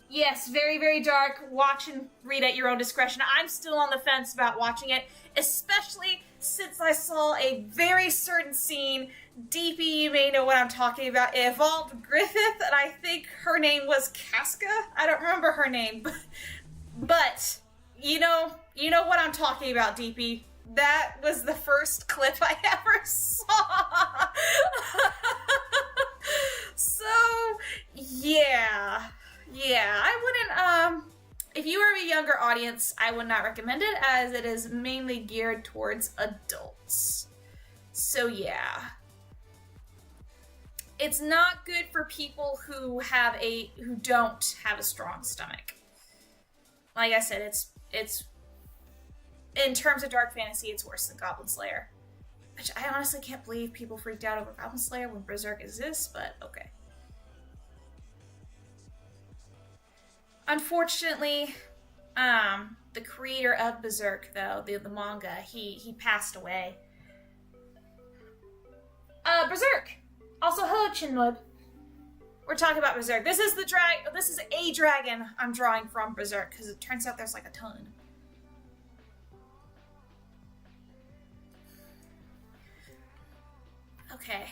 Yes, very, very dark. Watch and read at your own discretion. I'm still on the fence about watching it, especially since I saw a very certain scene. DP, you may know what I'm talking about. It involved Griffith, and I think her name was Casca. I don't remember her name, but you know what I'm talking about, DP. That was the first clip I ever saw. So, yeah, I wouldn't, if you are a younger audience, I would not recommend it, as it is mainly geared towards adults. So, yeah. it's not good for people who don't have a strong stomach. Like I said, it's in terms of dark fantasy, it's worse than Goblin Slayer. Which I honestly can't believe people freaked out over Goblin Slayer when Berserk exists, but okay. Unfortunately, the creator of Berserk, though, the manga, he passed away. Berserk! Also, hello, Chinwood. We're talking about Berserk. This is a dragon I'm drawing from Berserk, because it turns out there's like a ton. Okay.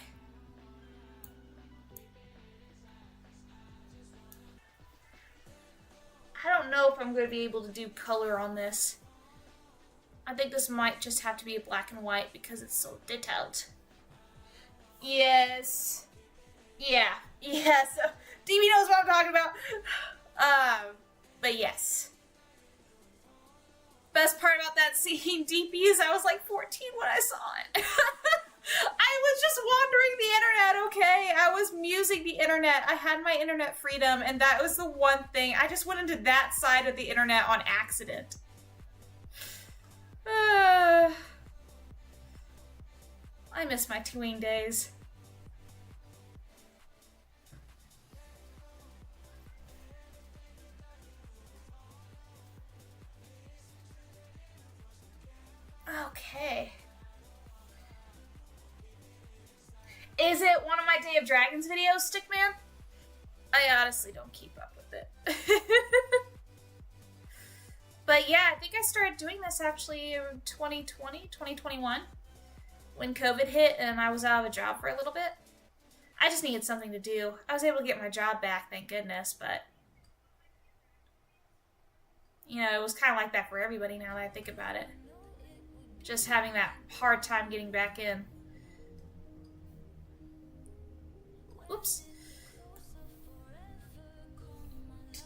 I don't know if I'm going to be able to do color on this. I think this might just have to be a black and white because it's so detailed. Yes. Yeah. Yeah, so DB knows what I'm talking about. But yes. Best part about that scene, DP, is I was like 14 when I saw it. I was just wandering the internet, okay? I was musing the internet. I had my internet freedom, and that was the one thing. I just went into that side of the internet on accident. I miss my tween days. Okay. Is it one of my Day of Dragons videos, Stickman? I honestly don't keep up with it. But yeah, I think I started doing this actually in 2020, 2021, when COVID hit and I was out of a job for a little bit. I just needed something to do. I was able to get my job back, thank goodness, but you know, it was kind of like that for everybody now that I think about it. Just having that hard time getting back in. Oops.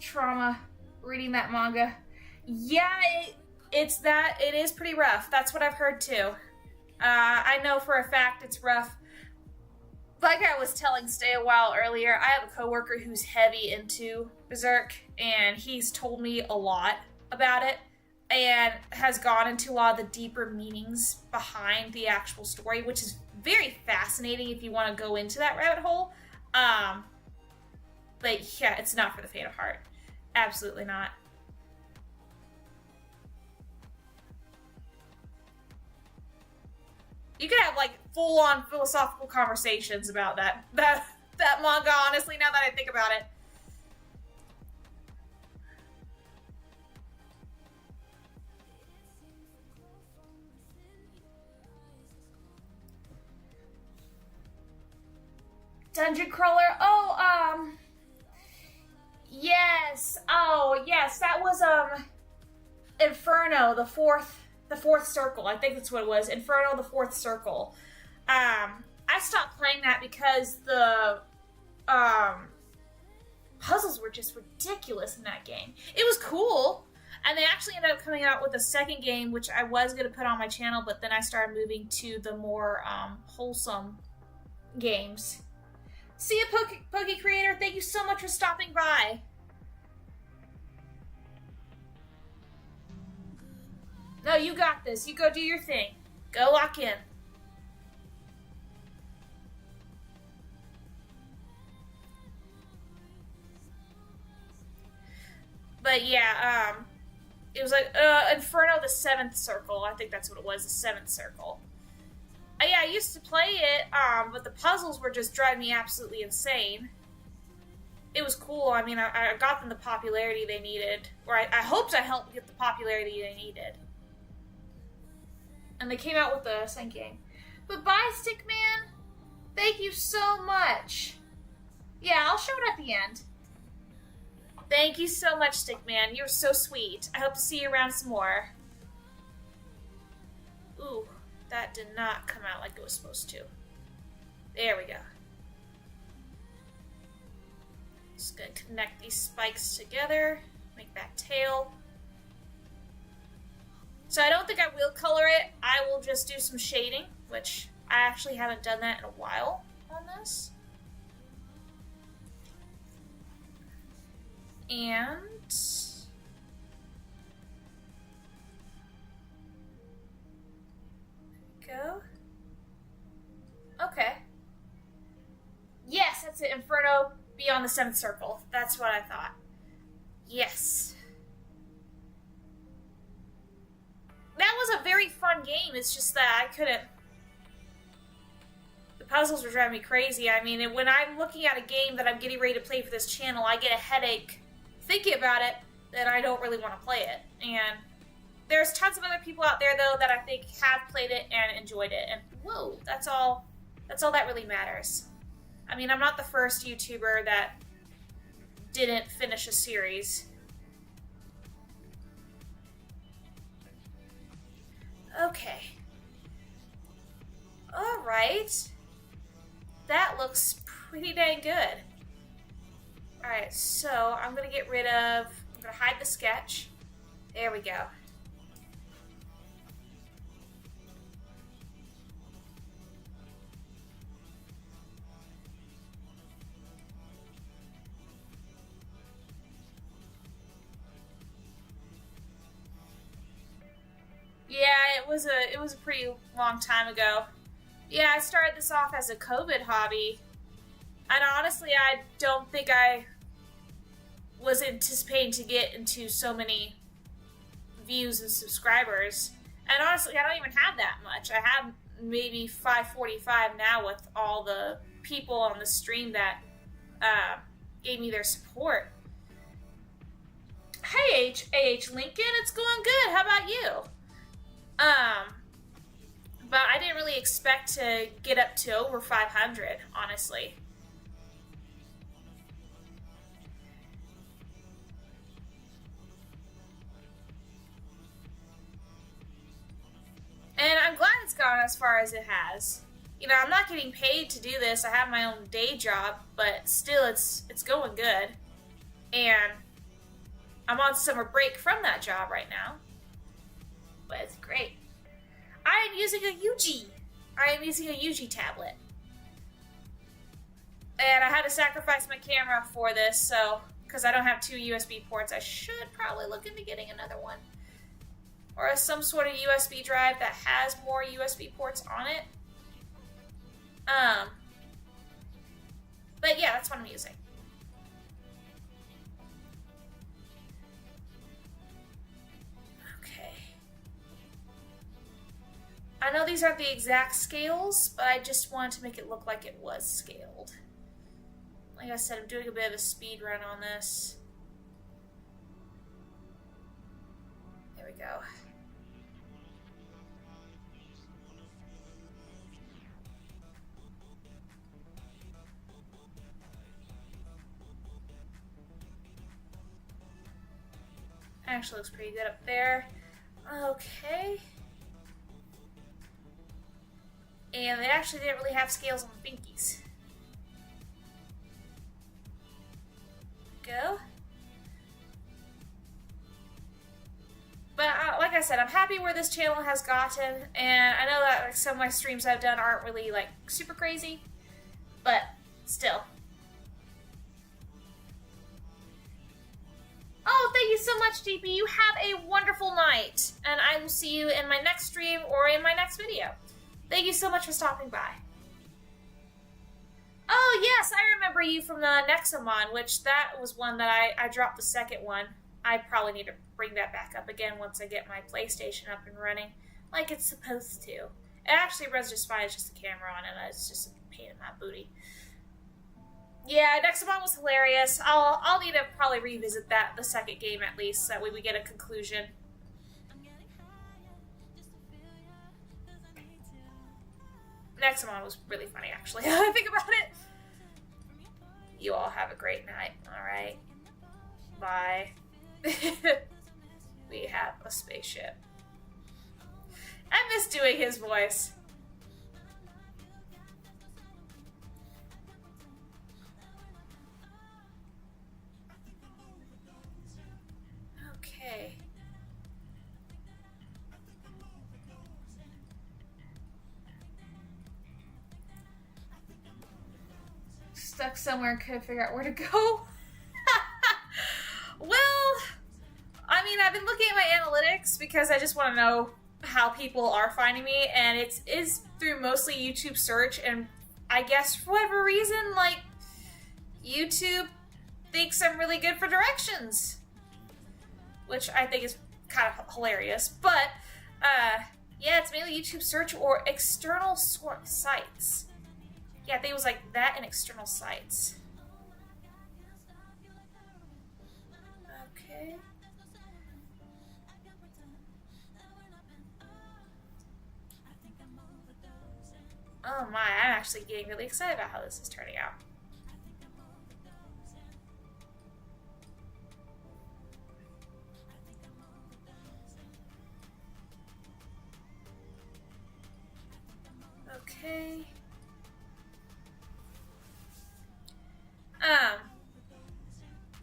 Trauma reading that manga. Yeah, it is pretty rough. That's what I've heard too. I know for a fact it's rough. Like I was telling Stay a while earlier, I have a coworker who's heavy into Berserk, and he's told me a lot about it, and has gone into a lot of the deeper meanings behind the actual story, which is very fascinating if you want to go into that rabbit hole. But yeah, it's not for the faint of heart. Absolutely not. You could have like full-on philosophical conversations about that manga, honestly, now that I think about it. Dungeon crawler. Yes. Oh, yes. That was Inferno, the fourth circle. I think that's what it was. Inferno, the fourth circle. I stopped playing that because the puzzles were just ridiculous in that game. It was cool, and they actually ended up coming out with a second game, which I was going to put on my channel, but then I started moving to the more wholesome games. See ya, Pokey Creator. Thank you so much for stopping by. No, you got this. You go do your thing. Go lock in. But yeah, it was like Inferno, the seventh circle. I think that's what it was, the seventh circle. Yeah, I used to play it, but the puzzles were just driving me absolutely insane. It was cool. I mean, I got them the popularity they needed. Or I hoped I helped get the popularity they needed. And they came out with the second game. But bye, Stickman. Thank you so much. Yeah, I'll show it at the end. Thank you so much, Stickman. You're so sweet. I hope to see you around some more. Ooh. That did not come out like it was supposed to. There we go. Just gonna connect these spikes together, make that tail. So I don't think I will color it. I will just do some shading, which I actually haven't done that in a while on this. And go. Okay. Yes, that's it. Inferno Beyond the Seventh Circle. That's what I thought. Yes. That was a very fun game. It's just that I couldn't... The puzzles were driving me crazy. I mean, when I'm looking at a game that I'm getting ready to play for this channel, I get a headache thinking about it, that I don't really want to play it. And there's tons of other people out there, though, that I think have played it and enjoyed it. And whoa, that's all that really matters. I mean, I'm not the first YouTuber that didn't finish a series. Okay. Alright. That looks pretty dang good. Alright, so I'm gonna get rid of... I'm gonna hide the sketch. There we go. Yeah, it was a pretty long time ago. Yeah, I started this off as a COVID hobby. And honestly, I don't think I was anticipating to get into so many views and subscribers. And honestly, I don't even have that much. I have maybe 545 now with all the people on the stream that gave me their support. Hey, AH Lincoln, it's going good. How about you? But I didn't really expect to get up to over 500, honestly. And I'm glad it's gone as far as it has. You know, I'm not getting paid to do this. I have my own day job, but still it's going good. And I'm on summer break from that job right now. But it's great. I am using a UG. I am using a UG tablet. And I had to sacrifice my camera for this, so because I don't have 2 USB ports, I should probably look into getting another one. Or some sort of USB drive that has more USB ports on it. But yeah, that's what I'm using. Okay. I know these aren't the exact scales, but I just wanted to make it look like it was scaled. Like I said, I'm doing a bit of a speed run on this. There we go. Actually looks pretty good up there. Okay. And they actually didn't really have scales on the pinkies. Go. But like I said, I'm happy where this channel has gotten, and I know that like, some of my streams I've done aren't really like super crazy, but still. Oh, thank you so much, DP. You have a wonderful night, and I will see you in my next stream or in my next video. Thank you so much for stopping by. Oh, yes, I remember you from the Nexamon, which that was one that I dropped the second one. I probably need to bring that back up again once I get my PlayStation up and running like it's supposed to. It actually runs just fine, it's just the camera on it, and it's just a pain in my booty. Yeah, Nexamon was hilarious. I'll need to probably revisit that, the second game at least, so that way we get a conclusion. Nexamon was really funny, actually, now I think about it. You all have a great night, alright? Bye. We have a spaceship. I miss doing his voice. Okay. Stuck somewhere and couldn't figure out where to go. Well, I mean, I've been looking at my analytics because I just want to know how people are finding me, and it is through mostly YouTube search, and I guess for whatever reason, like, YouTube thinks I'm really good for directions, which I think is kind of hilarious, but, yeah, it's mainly YouTube search or external sites. Yeah, I think it was like that and external sites. Okay. Oh my, I'm actually getting really excited about how this is turning out. Okay.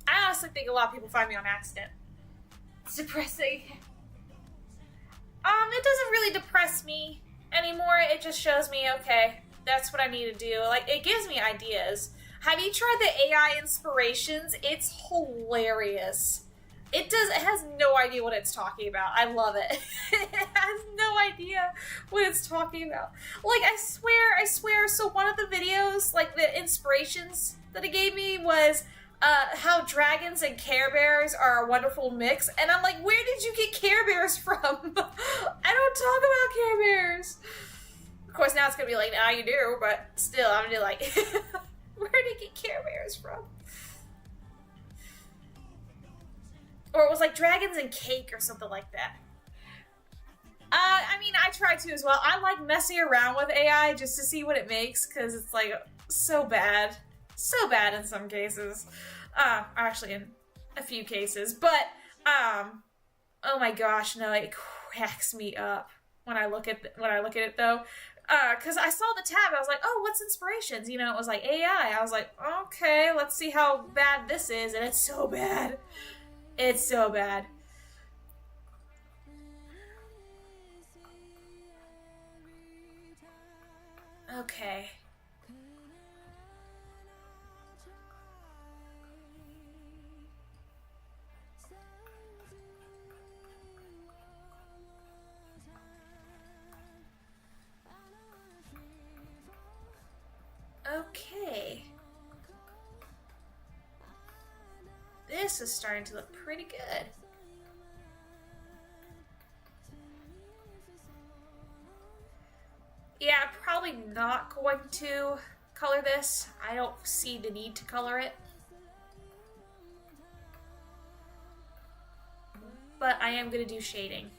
I honestly think a lot of people find me on accident. It's depressing. It doesn't really depress me anymore. It just shows me, okay, that's what I need to do. Like, it gives me ideas. Have you tried the AI inspirations? It's hilarious. It has no idea what it's talking about. I love it. It has no idea what it's talking about. Like, I swear. So one of the videos, like the inspirations that it gave me was how dragons and Care Bears are a wonderful mix. And I'm like, where did you get Care Bears from? I don't talk about Care Bears. Of course, now it's going to be like, now you do. But still, I'm going to be like, where did you get Care Bears from? Or it was like dragons and cake or something like that. I mean, I try to as well. I like messing around with AI just to see what it makes, because it's like so bad. So bad in some cases. Actually in a few cases. But, oh my gosh, no, it cracks me up when I look at it though. Because I saw the tab, I was like, oh, what's inspirations? You know, it was like AI. I was like, okay, let's see how bad this is, and it's so bad. It's so bad. Okay. Okay. This is starting to look pretty good. Yeah, I'm probably not going to color this. I don't see the need to color it. But I am going to do shading.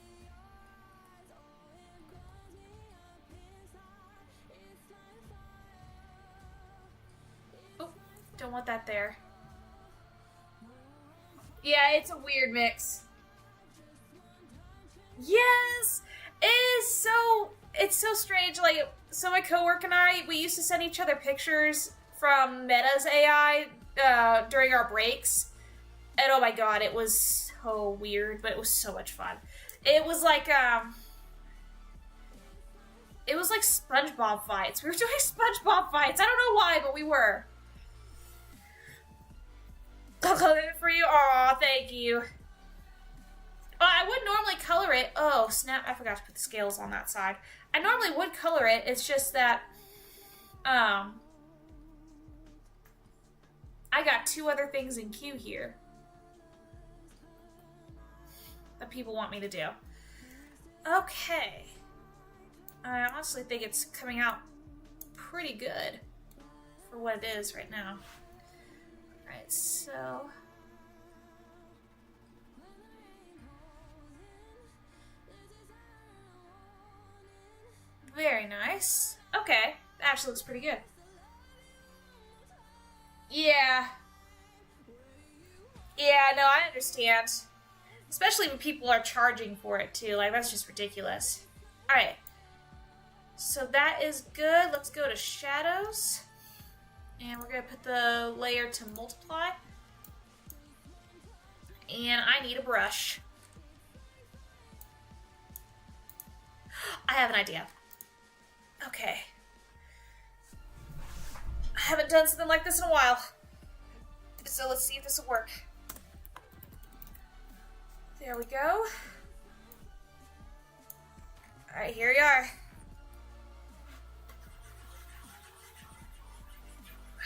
Oh, don't want that there. Yeah, it's a weird mix. Yes! It's so strange. Like, so my coworker and I, we used to send each other pictures from Meta's AI during our breaks. And oh my god, it was so weird, but it was so much fun. It was like SpongeBob fights. We were doing SpongeBob fights. I don't know why, but we were. I'll color it for you. Aw, thank you. Oh, I would normally color it. Oh, snap. I forgot to put the scales on that side. I normally would color it. It's just that, I got two other things in queue here that people want me to do. Okay. I honestly think it's coming out pretty good for what it is right now. Alright, so... Very nice. Okay, that actually looks pretty good. Yeah. Yeah, no, I understand. Especially when people are charging for it, too. Like, that's just ridiculous. Alright. So that is good. Let's go to shadows. And we're going to put the layer to multiply. And I need a brush. I have an idea. Okay. I haven't done something like this in a while. So let's see if this will work. There we go. Alright, here we are.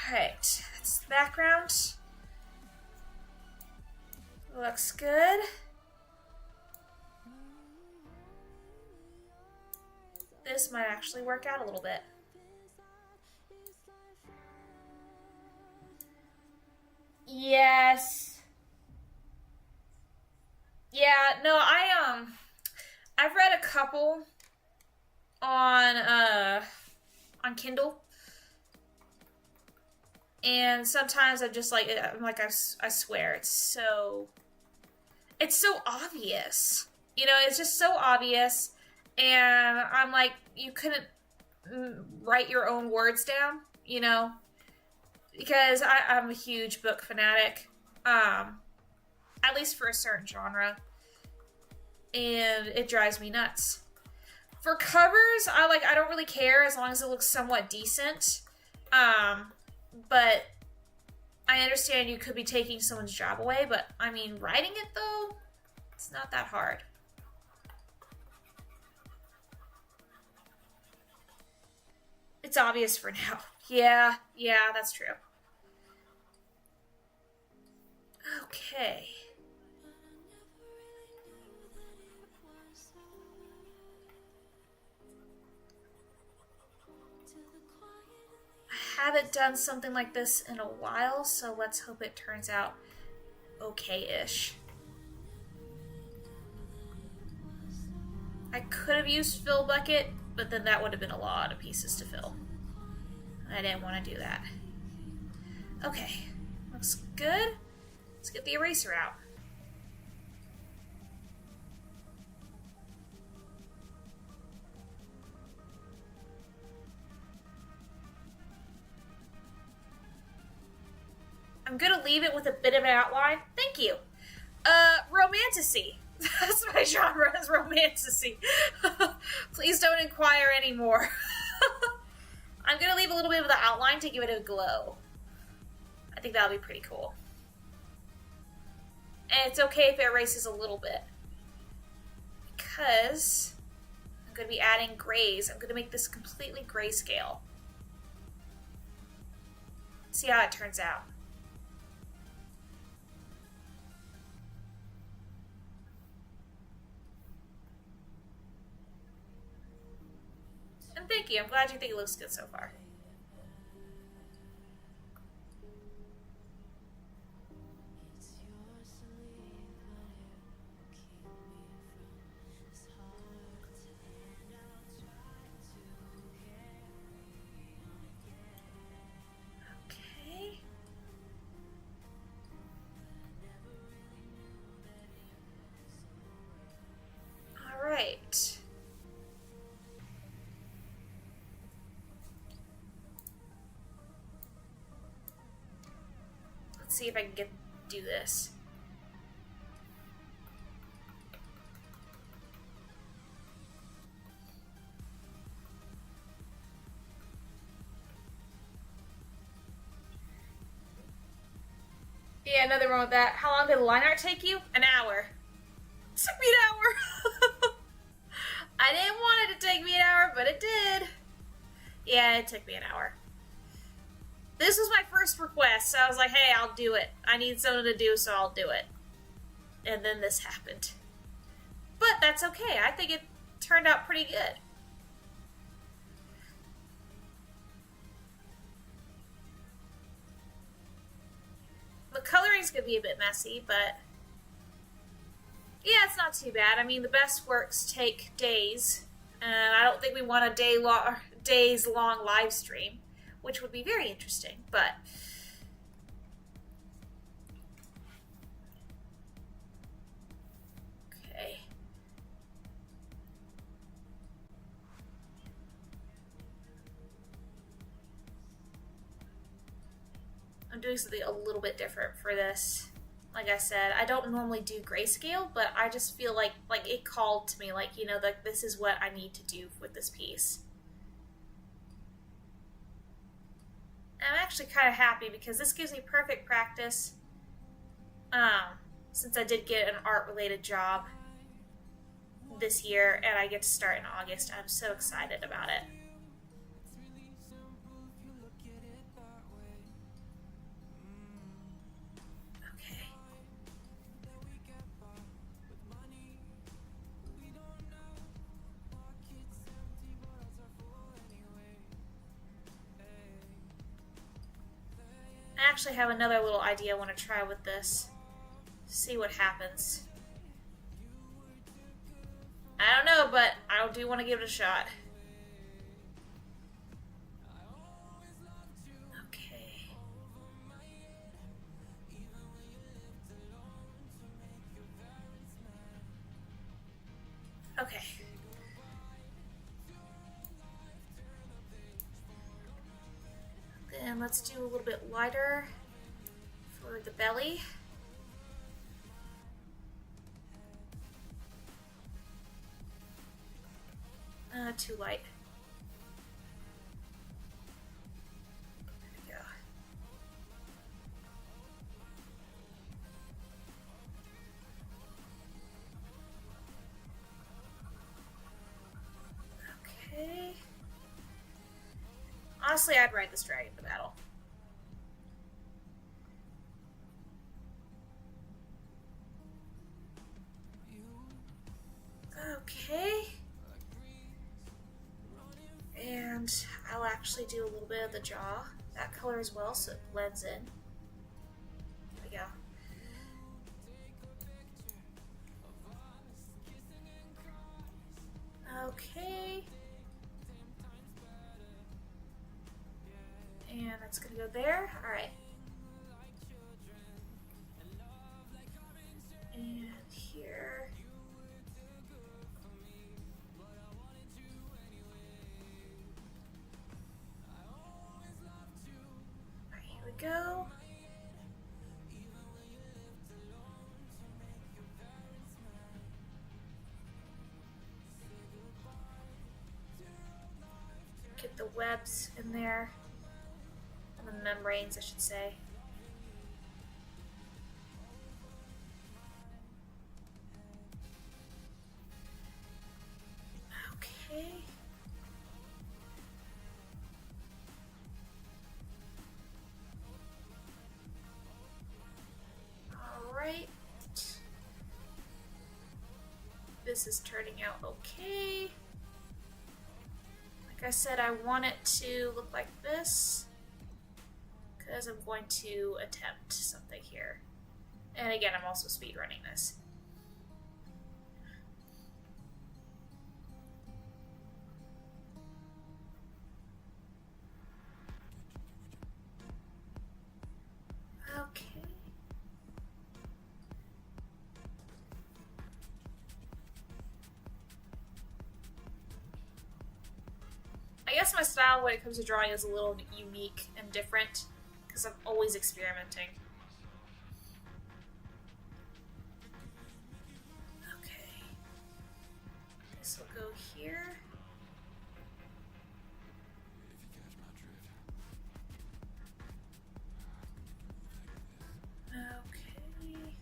Alright, that's the background. Looks good. This might actually work out a little bit. Yes. Yeah, no, I've read a couple on Kindle. And sometimes I'm just like, I swear, it's so obvious. You know, it's just so obvious. And I'm like, you couldn't write your own words down, you know? Because I'm a huge book fanatic. At least for a certain genre. And it drives me nuts. For covers, I don't really care as long as it looks somewhat decent. But I understand you could be taking someone's job away, but I mean, writing it though, it's not that hard. It's obvious for now. Yeah, that's true. Okay. I haven't done something like this in a while, so let's hope it turns out okay-ish. I could have used fill bucket, but then that would have been a lot of pieces to fill. I didn't want to do that. Okay, looks good. Let's get the eraser out. I'm gonna leave it with a bit of an outline. Thank you. Romantasy. That's my genre, is romantasy. Please don't inquire anymore. I'm gonna leave a little bit of the outline to give it a glow. I think that'll be pretty cool. And it's okay if it erases a little bit. Because I'm gonna be adding grays. I'm gonna make this completely grayscale. See how it turns out. And thank you. I'm glad you think it looks good so far. Okay. All right. See if I can do this. Yeah, another one with that. How long did the line art take you? An hour. It took me an hour. I didn't want it to take me an hour, but it did. Yeah, it took me an hour. This was my first request, so I was like, hey, I'll do it. I need something to do, so I'll do it. And then this happened. But that's okay. I think it turned out pretty good. The coloring's gonna be a bit messy, but yeah, it's not too bad. I mean, the best works take days, and I don't think we want a days long live stream, which would be very interesting, but okay. I'm doing something a little bit different for this. Like I said, I don't normally do grayscale, but I just feel like it called to me, like, you know, like this is what I need to do with this piece. And I'm actually kind of happy because this gives me perfect practice since I did get an art-related job this year, and I get to start in August. I'm so excited about it. Okay. I actually have another little idea I want to try with this. See what happens. I don't know, but I do want to give it a shot. Okay. Okay. Then let's do a little bit lighter for the belly. Too light. There we go. Okay. Honestly, I'd ride this dragon to battle. Okay. And I'll actually do a little bit of the jaw, that color as well, so it blends in. There we go. Okay. And that's gonna go there. Alright. And here. Alright, here we go. Get the webs in there. And the membranes, I should say. Okay. Alright. This is turning out okay. Like I said, I want it to look like this, because I'm going to attempt something here. And again, I'm also speedrunning this. Okay. I guess my style when it comes to drawing is a little unique and different, because I'm always experimenting. Okay. This will go here. Okay.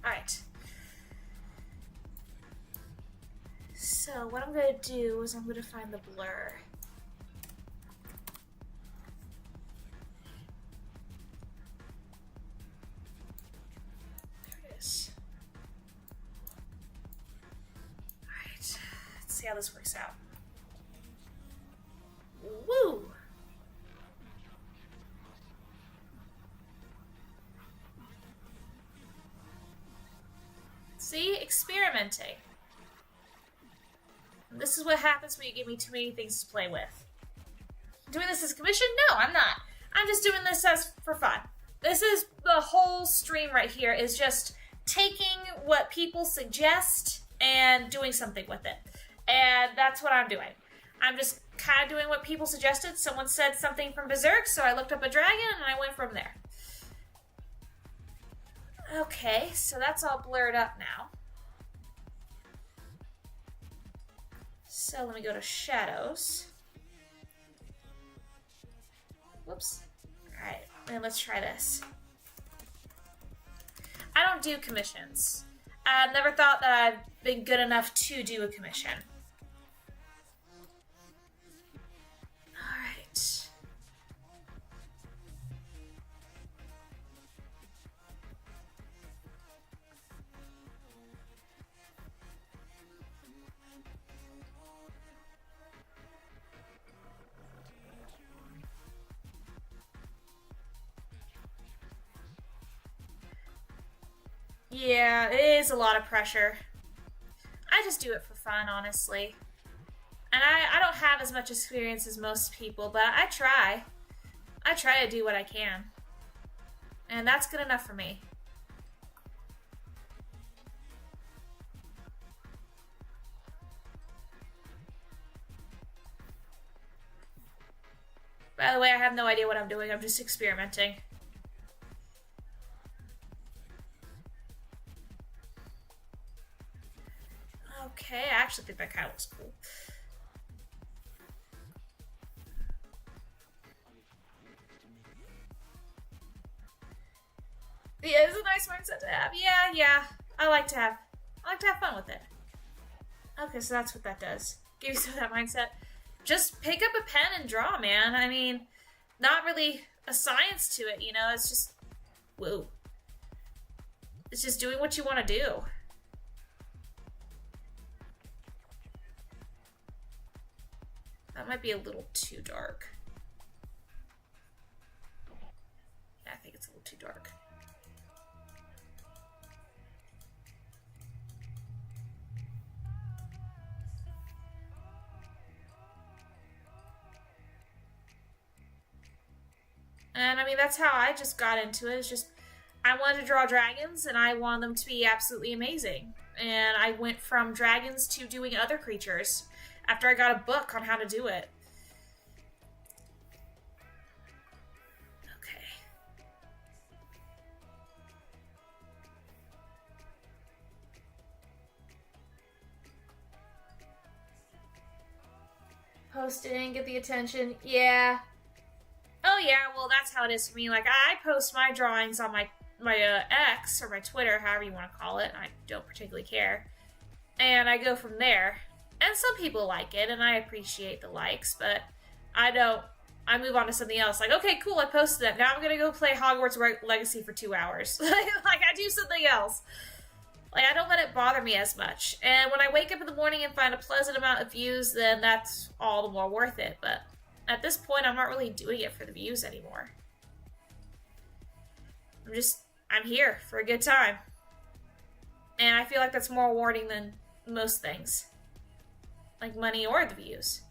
Alright. So what I'm going to do is I'm going to find the blur. There it is. Alright, let's see how this works out. Woo! See? Experimenting. And this is what happens when you give me too many things to play with. Doing this as a commission? No, I'm not. I'm just doing this as for fun. This is the whole stream right here, is just taking what people suggest and doing something with it. And that's what I'm doing. I'm just kind of doing what people suggested. Someone said something from Berserk, so I looked up a dragon and I went from there. Okay, so that's all blurred up now. So let me go to shadows. Whoops. Alright, then let's try this. I don't do commissions. I never thought that I've been good enough to do a commission. Alright. Yeah, it is a lot of pressure. I just do it for fun, honestly. And I don't have as much experience as most people, but I try. I try to do what I can. And that's good enough for me. By the way, I have no idea what I'm doing. I'm just experimenting. Okay, I actually think that kind of looks cool. Yeah, it's a nice mindset to have. Yeah. I like to have fun with it. Okay, so that's what that does. Give you some of that mindset. Just pick up a pen and draw, man. I mean, not really a science to it, you know? It's just, whoa. It's just doing what you want to do. That might be a little too dark. Yeah, I think it's a little too dark. And I mean, that's how I just got into it. It's just, I wanted to draw dragons and I wanted them to be absolutely amazing. And I went from dragons to doing other creatures after I got a book on how to do it. Okay. Post it and get the attention. Yeah. Oh yeah, well that's how it is for me. Like I post my drawings on my X or my Twitter, however you want to call it. I don't particularly care, and I go from there. And some people like it, and I appreciate the likes, but I don't. I move on to something else. Like, okay, cool, I posted that. Now I'm gonna go play Hogwarts Legacy for 2 hours. Like I do something else. Like I don't let it bother me as much. And when I wake up in the morning and find a pleasant amount of views, then that's all the more worth it. But at this point, I'm not really doing it for the views anymore. I'm here for a good time. And I feel like that's more rewarding than most things. Like money or the views.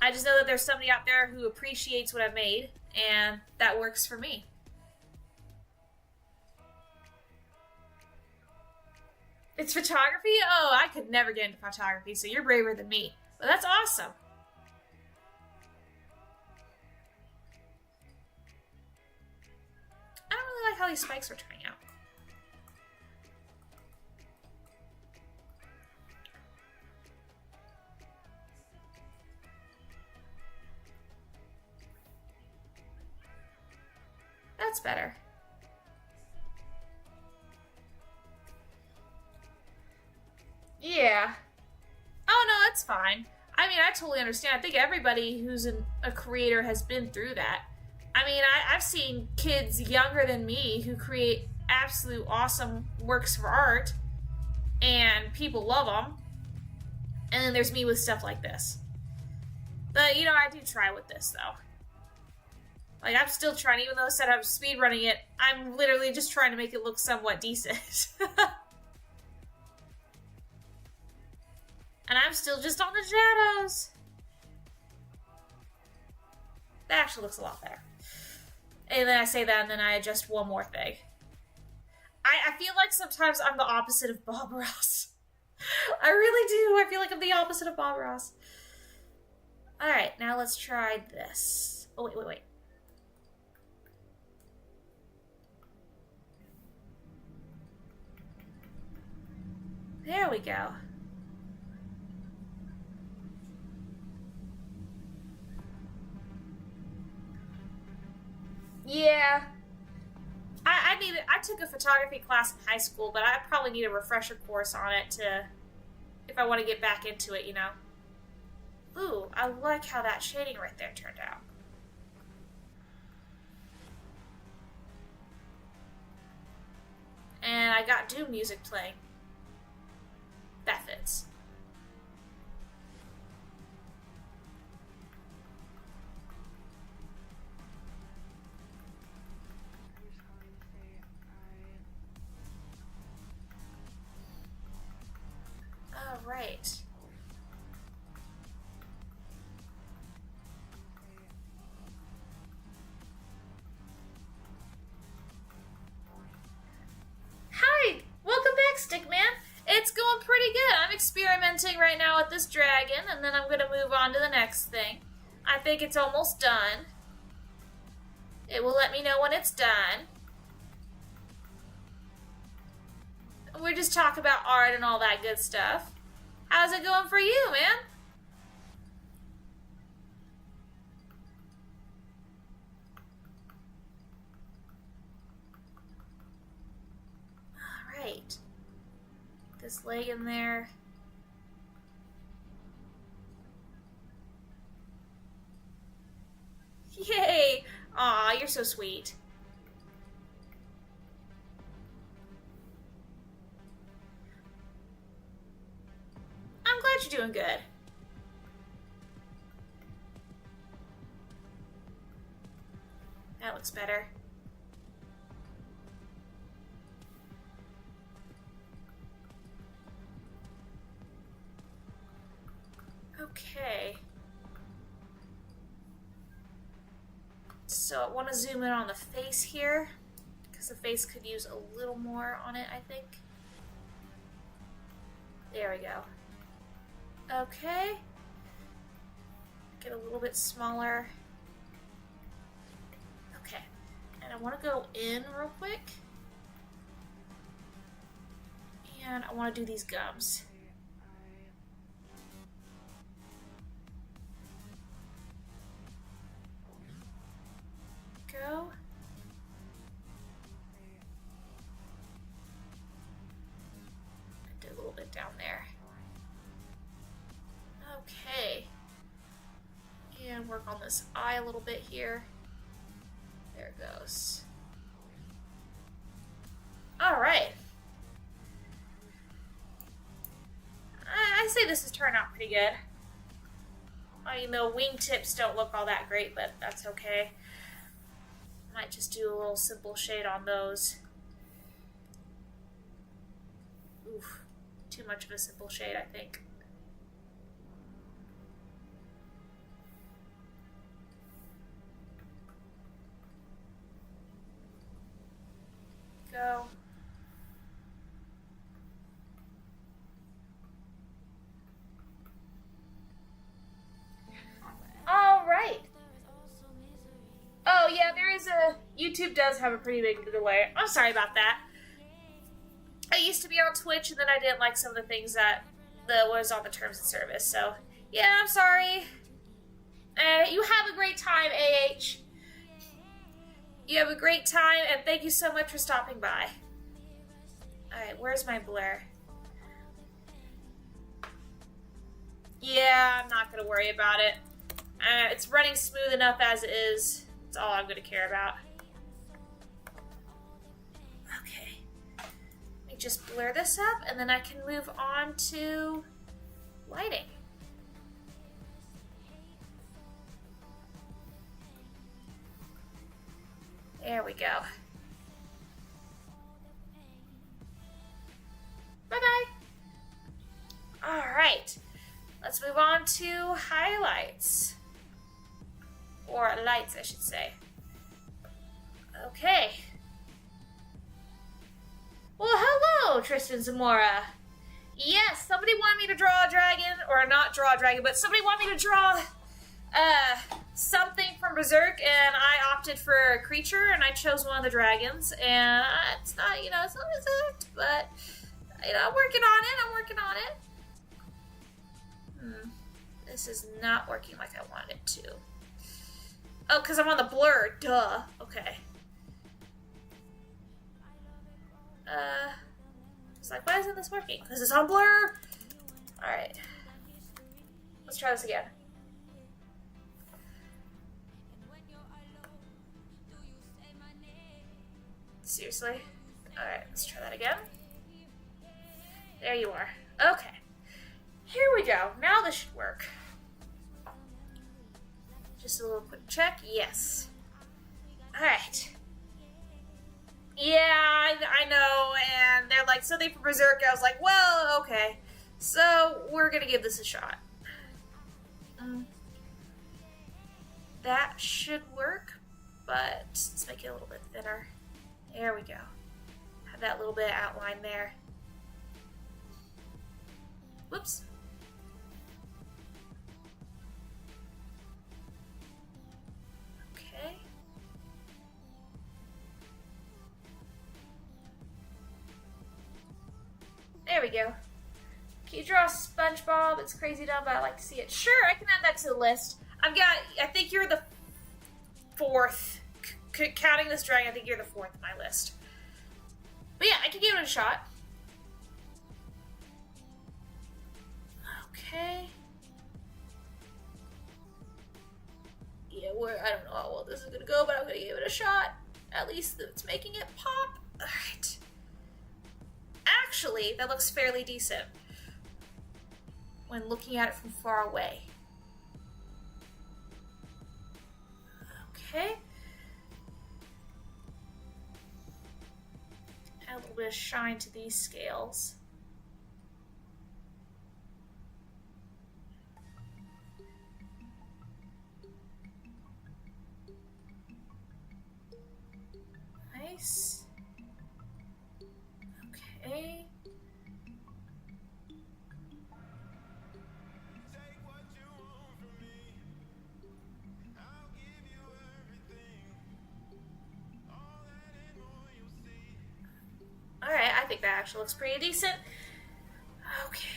I just know that there's somebody out there who appreciates what I've made, and that works for me. It's photography? Oh, I could never get into photography, so you're braver than me. But that's awesome. I don't really like how these spikes are turning out. That's better. Yeah. Oh no, it's fine. I mean, I totally understand. I think everybody who's a creator has been through that. I mean, I've seen kids younger than me who create absolute awesome works for art, and people love them. And then there's me with stuff like this. But, you know, I do try with this, though. Like, I'm still trying, even though I said I'm speedrunning it, I'm literally just trying to make it look somewhat decent. And I'm still just on the shadows. That actually looks a lot better. And then I say that, and then I adjust one more thing. I feel like sometimes I'm the opposite of Bob Ross. I really do. I feel like I'm the opposite of Bob Ross. Alright, now let's try this. Oh, wait. There we go. Yeah. I I took a photography class in high school, but I probably need a refresher course on it if I want to get back into it, you know. Ooh, I like how that shading right there turned out. And I got Doom music playing. That fits. Oh, right. Hi! Welcome back, Stickman. It's going pretty good. I'm experimenting right now with this dragon, and then I'm going to move on to the next thing. I think it's almost done. It will let me know when it's done. We're just talking about art and all that good stuff. How's it going for you, man? Alright. This leg in there. Yay! Aw, you're so sweet. I'm glad you're doing good. That looks better. Okay. So I want to zoom in on the face here, because the face could use a little more on it, I think. There we go. Okay. Get a little bit smaller. Okay. And I want to go in real quick. And I want to do these gums. Go. Do a little bit down there. Okay. And work on this eye a little bit here. There it goes. Alright. I say this has turned out pretty good. I mean, the wingtips don't look all that great, but that's okay. Might just do a little simple shade on those. Oof, too much of a simple shade, I think. Go. All right. Oh yeah, there is YouTube does have a pretty big delay. I'm sorry about that. I used to be on Twitch, and then I didn't like some of the things that was on the terms of service. So yeah, I'm sorry. You have a great time, AH. You have a great time, and thank you so much for stopping by. Alright, where's my blur? Yeah, I'm not going to worry about it. It's running smooth enough as it is. That's all I'm going to care about. Okay. Let me just blur this up, and then I can move on to lighting. There we go. Bye-bye. All right. Let's move on to highlights. Or lights, I should say. Okay. Well, hello, Tristan Zamora. Yes, somebody wanted me to draw a dragon, or not draw a dragon, but somebody wanted me to draw something from Berserk, and I opted for a creature, and I chose one of the dragons, and it's not, you know, it's not exact, but, you know, I'm working on it. This is not working like I wanted it to. Oh, because I'm on the blur, duh. Okay. It's like, why isn't this working? Because it's on blur! Alright. Let's try this again. Seriously? Alright, let's try that again. There you are. Okay. Here we go. Now this should work. Just a little quick check. Yes. Alright. Yeah, I know, and they're like, something for Berserk. I was like, well, okay. So, we're gonna give this a shot. That should work, but let's make it a little bit thinner. There we go. Have that little bit of outline there. Whoops. Okay. There we go. Can you draw SpongeBob? It's crazy dumb, but I like to see it. Sure, I can add that to the list. I think you're the fourth. Counting this drawing, I think you're the fourth on my list. But yeah, I can give it a shot. Okay. Yeah, I don't know how well this is gonna go, but I'm gonna give it a shot. At least it's making it pop. Alright. Actually, that looks fairly decent when looking at it from far away. Okay. Add a little bit of shine to these scales. Nice. Okay. Alright, I think that actually looks pretty decent. Okay.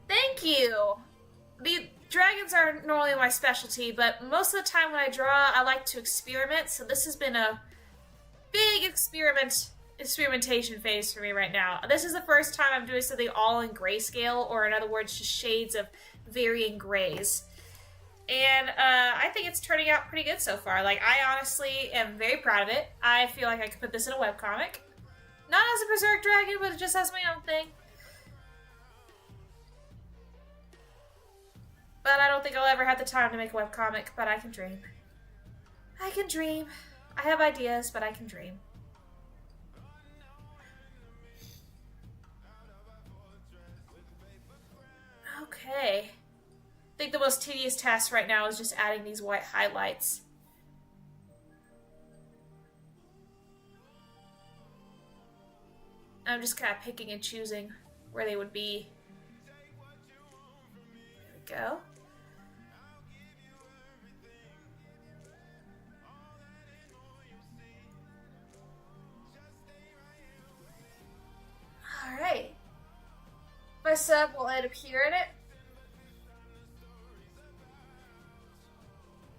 Thank you! The dragons are normally my specialty, but most of the time when I draw, I like to experiment, so this has been a big experimentation phase for me right now. This is the first time I'm doing something all in grayscale, or in other words, just shades of varying grays. And I think it's turning out pretty good so far. Like, I honestly am very proud of it. I feel like I could put this in a webcomic. Not as a Berserk dragon, but just as my own thing. But I don't think I'll ever have the time to make a webcomic, but I can dream. I can dream. I have ideas, but I can dream. Okay. I think the most tedious task right now is just adding these white highlights. I'm just kind of picking and choosing where they would be. There we go. Alright. My sub will end up here in it.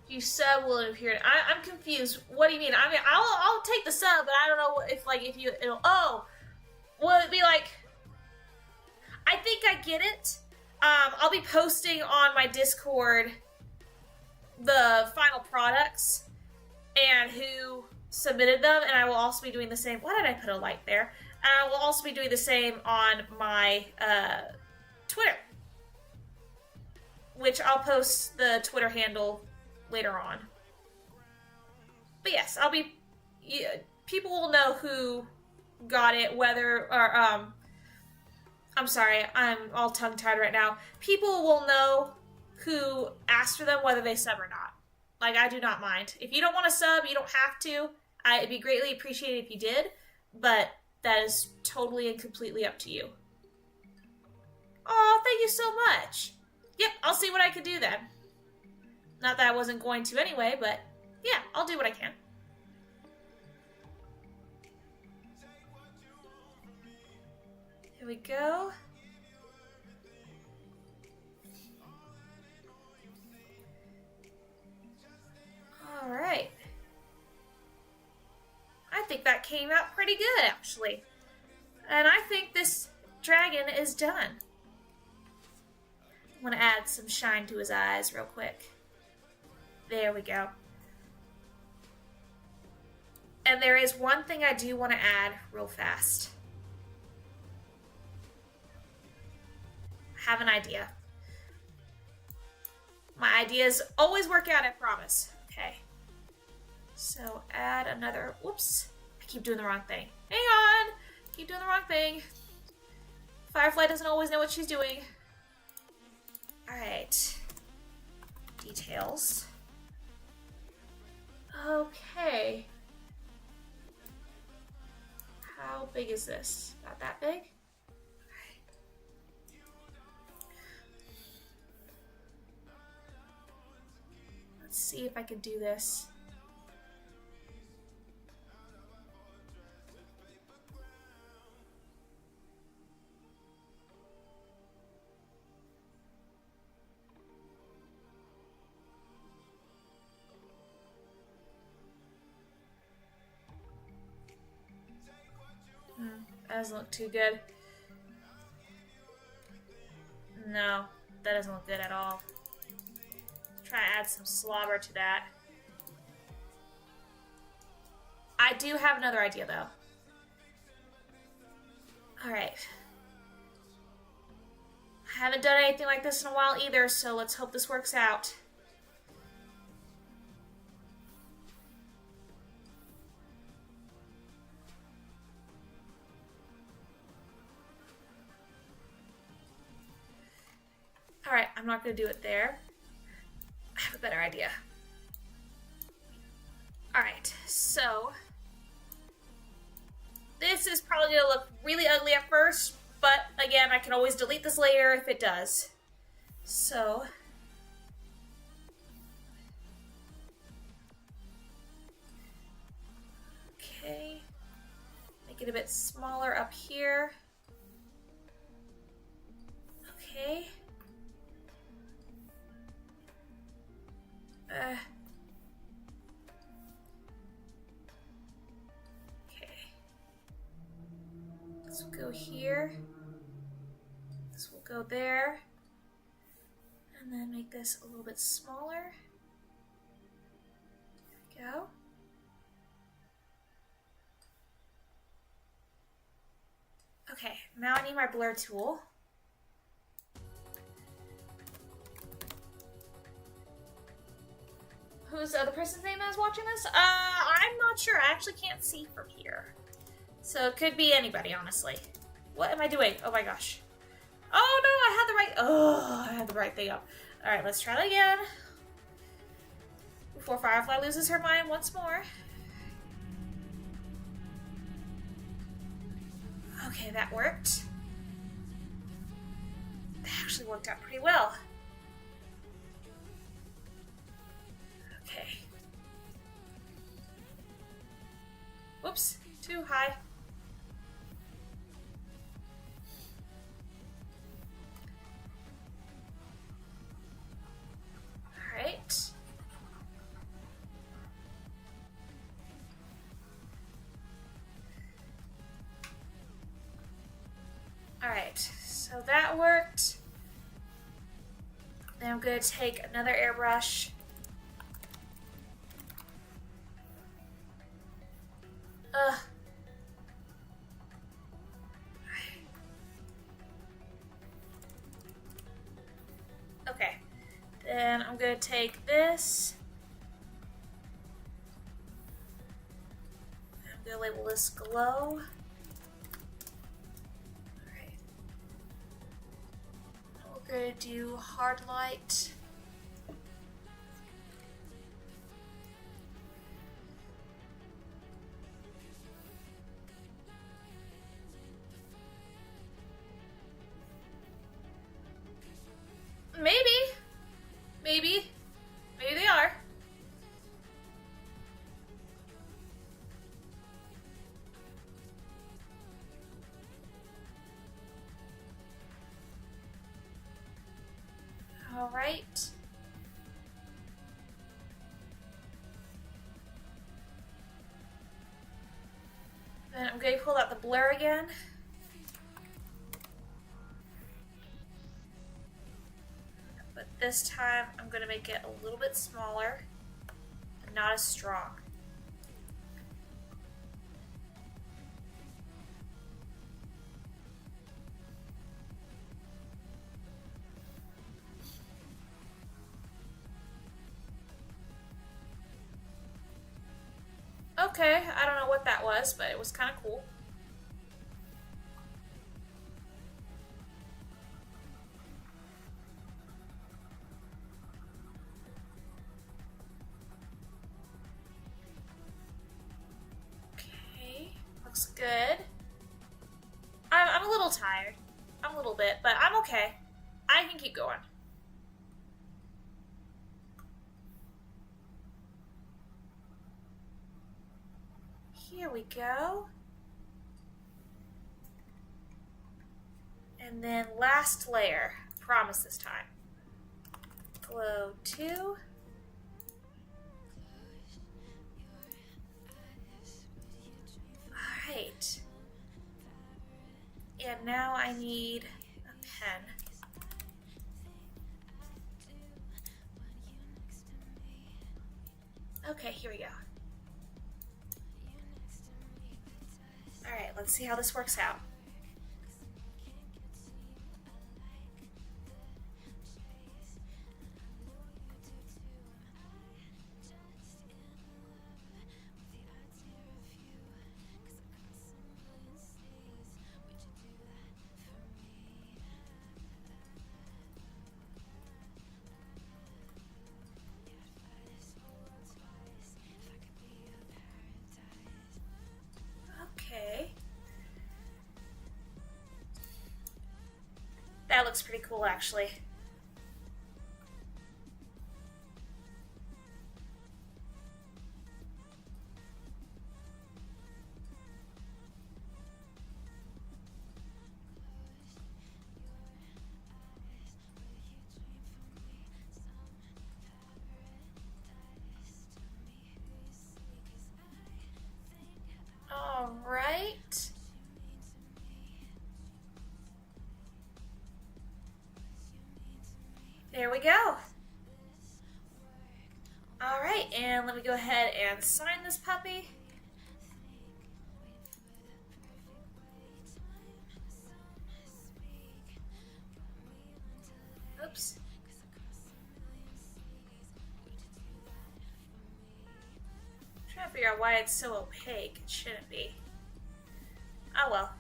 You sub will appear. I'm confused. What do you mean? I mean, I'll take the sub, but I don't know if you will it be like? I think I get it. I'll be posting on my Discord the final products and who submitted them, and I will also be doing the same. Why did I put a light there? I will also be doing the same on my Twitter, which I'll post the Twitter handle later on. But yes, people will know who got it, whether, or, I'm sorry, I'm all tongue-tied right now. People will know who asked for them, whether they sub or not. Like, I do not mind. If you don't want to sub, you don't have to. It'd be greatly appreciated if you did, but that is totally and completely up to you. Oh, thank you so much. Yep, I'll see what I can do then. Not that I wasn't going to anyway, but yeah, I'll do what I can. Here we go. think that came out pretty good, actually. And I think this dragon is done. I'm going to add some shine to his eyes real quick. There we go. And there is one thing I do want to add real fast. I have an idea. My ideas always work out, I promise. Okay. So add another, whoops. I keep doing the wrong thing. Hang on. Keep doing the wrong thing. Firefly doesn't always know what she's doing. Alright. Details. Okay. How big is this? Not that big? Let's see if I can do this. That doesn't look too good. No, that doesn't look good at all. Try to add some slobber to that. I do have another idea though. Alright. I haven't done anything like this in a while either, so let's hope this works out. Alright, I'm not going to do it there. I have a better idea. Alright, so this is probably going to look really ugly at first, but again, I can always delete this layer if it does. So okay, make it a bit smaller up here. Okay. Okay. This will go here. This will go there. And then make this a little bit smaller. There we go. Okay, now I need my blur tool. Who's the other person's name that is watching this? I'm not sure. I actually can't see from here. So it could be anybody, honestly. What am I doing? Oh my gosh. Oh no, I had the right thing up. Alright, let's try that again. Before Firefly loses her mind once more. Okay, that worked. That actually worked out pretty well. Okay. Whoops, too high. Alright. Alright, so that worked. Then I'm going to take another airbrush. Okay, then I'm going to take this. I'm going to label this glow. Alright. We're going to do hard light. Maybe they are. All right. And I'm going to pull out the blur again. But this time I'm going to make it a little bit smaller and not as strong. Okay, I don't know what that was, but it was kind of cool. Okay, looks good. I'm a little tired. I'm a little bit, but I'm okay. I can keep going. Here we go. And then last layer. Promise this time. Glow 2. Alright. And now I need a pen. Okay, here we go. Alright, let's see how this works out. Okay. That looks pretty cool, actually. All right. There we go. All right, and let me go ahead and sign this puppy. Oops. I'm trying to figure out why it's so opaque. It shouldn't be. Oh well.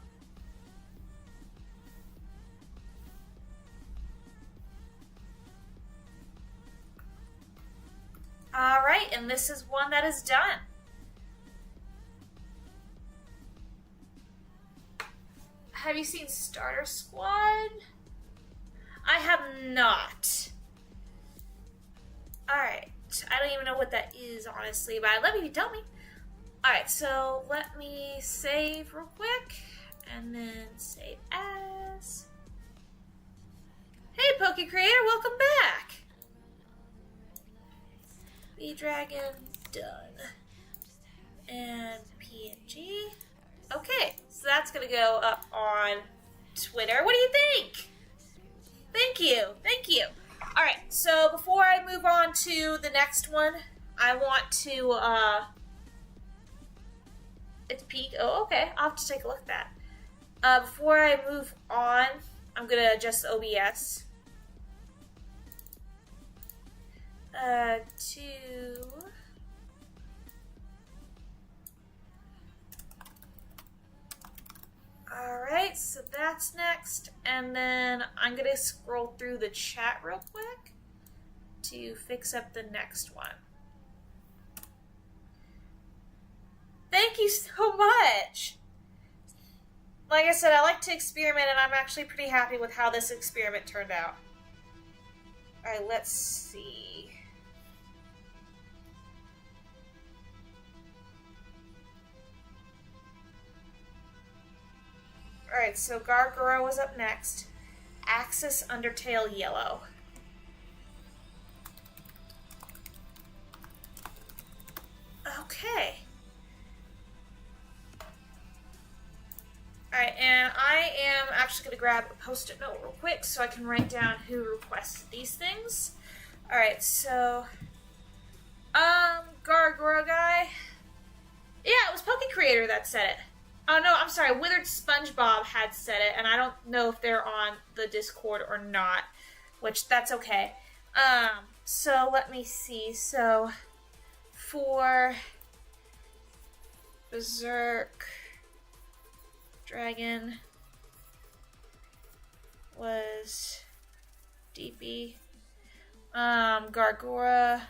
Alright, and this is one that is done. Have you seen Starter Squad? I have not. Alright, I don't even know what that is, honestly, but let me tell me. Alright, so let me save real quick, and then save as. Hey, Poke Creator, welcome back! B-Dragon, done. And PNG. Okay, so that's gonna go up on Twitter. What do you think? Thank you, thank you. Alright, so before I move on to the next one, I want to, it's peak. Oh, okay, I'll have to take a look at that. Before I move on, I'm gonna adjust OBS. Alright, so that's next. And then I'm going to scroll through the chat real quick to fix up the next one. Thank you so much! Like I said, I like to experiment, and I'm actually pretty happy with how this experiment turned out. Alright, let's see. Alright, so Gargoro was up next. Axis Undertale Yellow. Okay. Alright, and I am actually going to grab a post-it note real quick so I can write down who requested these things. Alright, so... Gargora guy. Yeah, it was Poke Creator that said it. Oh, no, I'm sorry. Withered SpongeBob had said it, and I don't know if they're on the Discord or not, which that's okay. So let me see. So, for Berserk Dragon was DP. Gargora.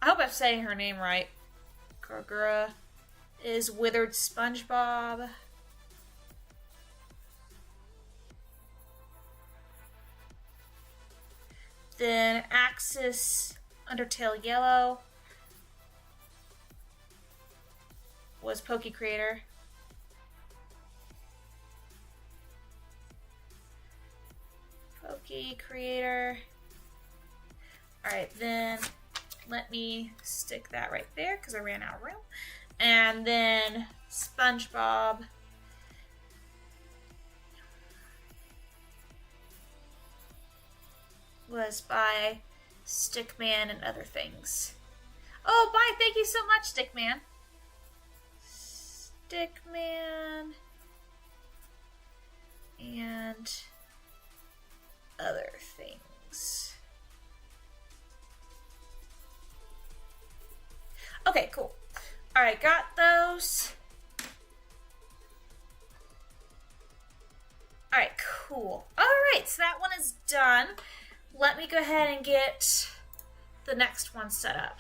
I hope I'm saying her name right. Gargura is Withered SpongeBob. Then Axis Undertale Yellow was Poke Creator. Poke Creator. Alright, then let me stick that right there because I ran out of room. And then SpongeBob was by Stickman and Other Things. Oh, bye! Thank you so much, Stickman. Stickman and Other Things. Okay, cool. Alright, got those. Alright, cool. Alright, so that one is done. Let me go ahead and get the next one set up.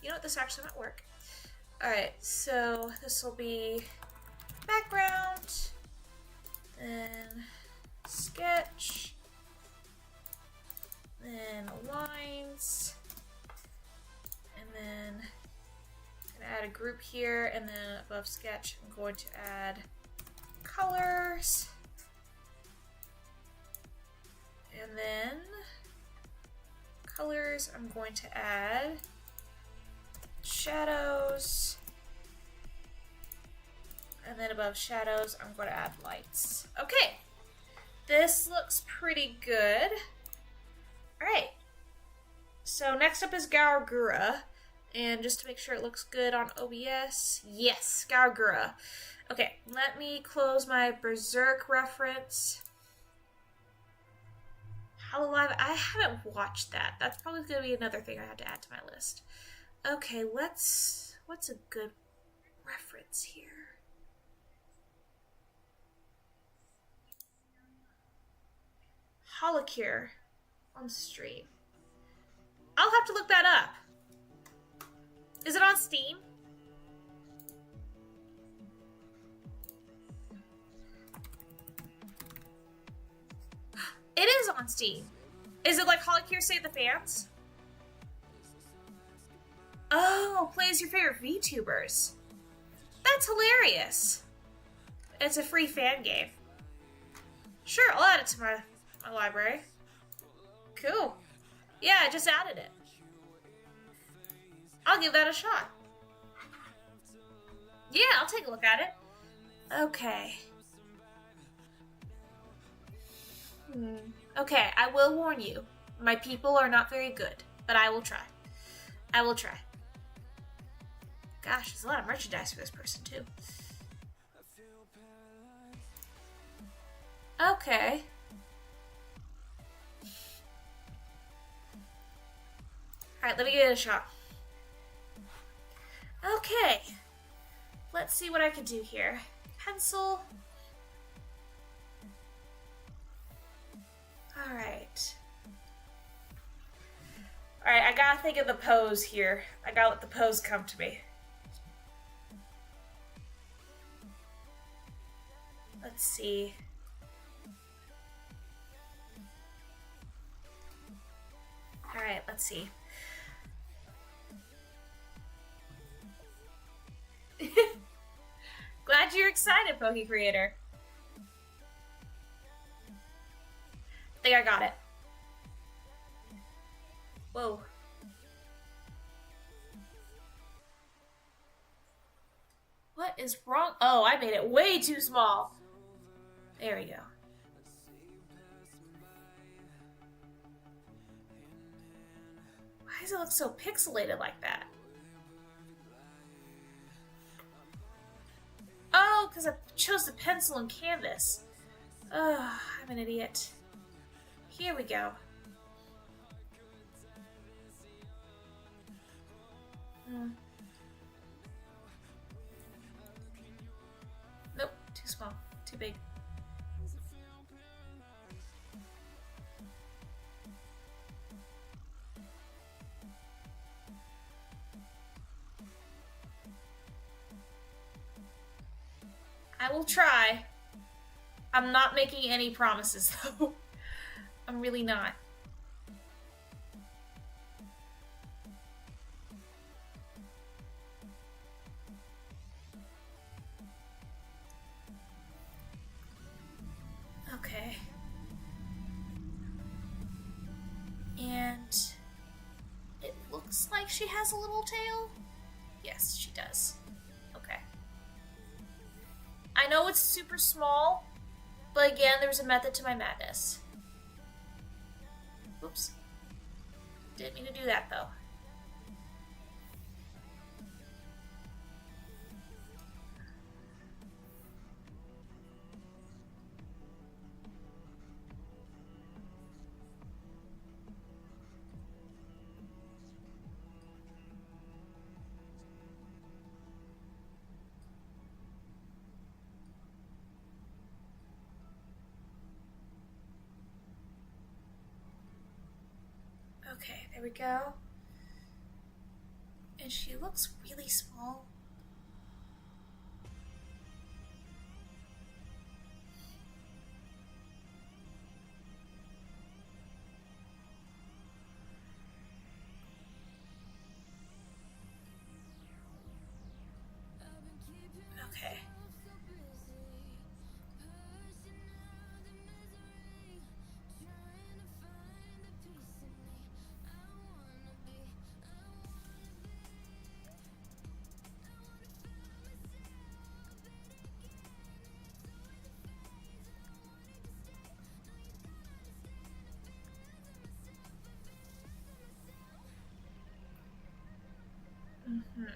You know what? This actually might work. Alright, so this will be background, then sketch, then lines, and then I'm going to add a group here, and then above sketch I'm going to add colors, and then colors I'm going to add shadows, and then above shadows I'm going to add lights. Okay, this looks pretty good. Alright, so next up is Gargura, and just to make sure it looks good on OBS, yes, Gargura. Okay, let me close my Berserk reference. Hololive, I haven't watched that. That's probably going to be another thing I have to add to my list. Okay, what's a good reference here? Holocure on stream. I'll have to look that up. Is it on Steam? It is on Steam. Is it like Holocure Save the Fans? Oh, plays your favorite VTubers. That's hilarious. It's a free fan game. Sure, I'll add it to my library. Cool. Yeah, I just added it. I'll give that a shot. Yeah, I'll take a look at it. Okay. Okay, I will warn you. My people are not very good, but I will try. I will try. Gosh, there's a lot of merchandise for this person, too. Okay. Alright, let me give it a shot. Okay. Let's see what I can do here. Pencil. Alright. Alright, I gotta think of the pose here. I gotta let the pose come to me. Let's see. Alright, let's see. Glad you're excited, Poke Creator. I think I got it. Whoa. What is wrong? Oh, I made it way too small. There we go. Why does it look so pixelated like that? Oh, because I chose the pencil and canvas. Ugh, I'm an idiot. Here we go. Nope, too small, too big. I will try. I'm not making any promises, though. I'm really not. Okay. And it looks like she has a little tail. Yes, she does. Okay. I know it's super small, but again, there's a method to my madness. Oops. Didn't mean to do that, though. Okay, there we go. And she looks really small. Okay. Mm-hmm.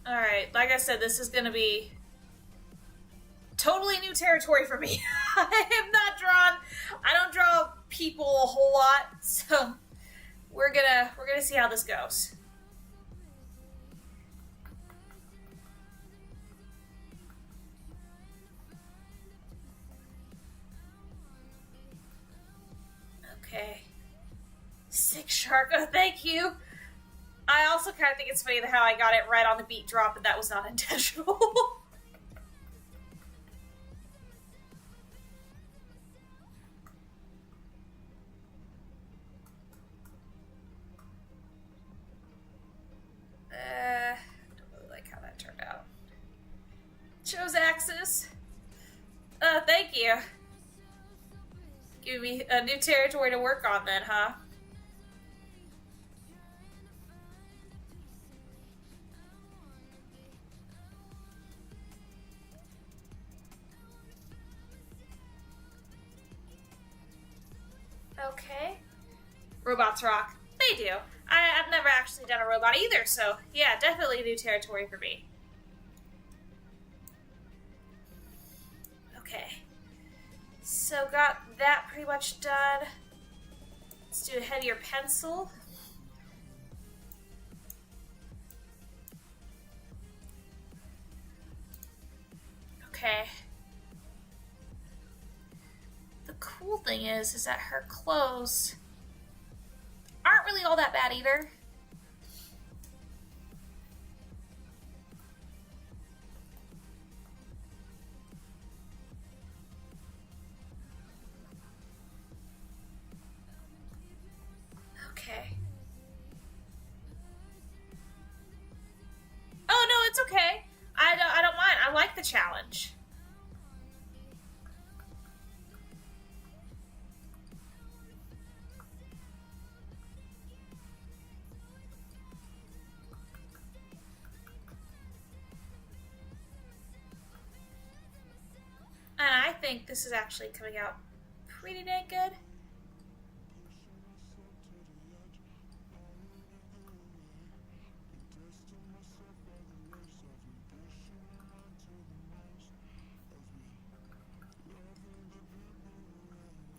Alright, like I said, this is gonna be totally new territory for me. I have not drawn, I don't draw people a whole lot, so we're gonna see how this goes. Okay. Sick shark, oh thank you. I also kind of think it's funny how I got it right on the beat drop, and that was not intentional. Don't really like how that turned out. Chose axis. Thank you. Give me a new territory to work on then, huh? Okay. Robots rock. They do. I've never actually done a robot either, so yeah, definitely new territory for me. Okay. So got that pretty much done. Let's do a heavier pencil. Okay. The cool thing is that her clothes aren't really all that bad either. think this is actually coming out pretty dang good.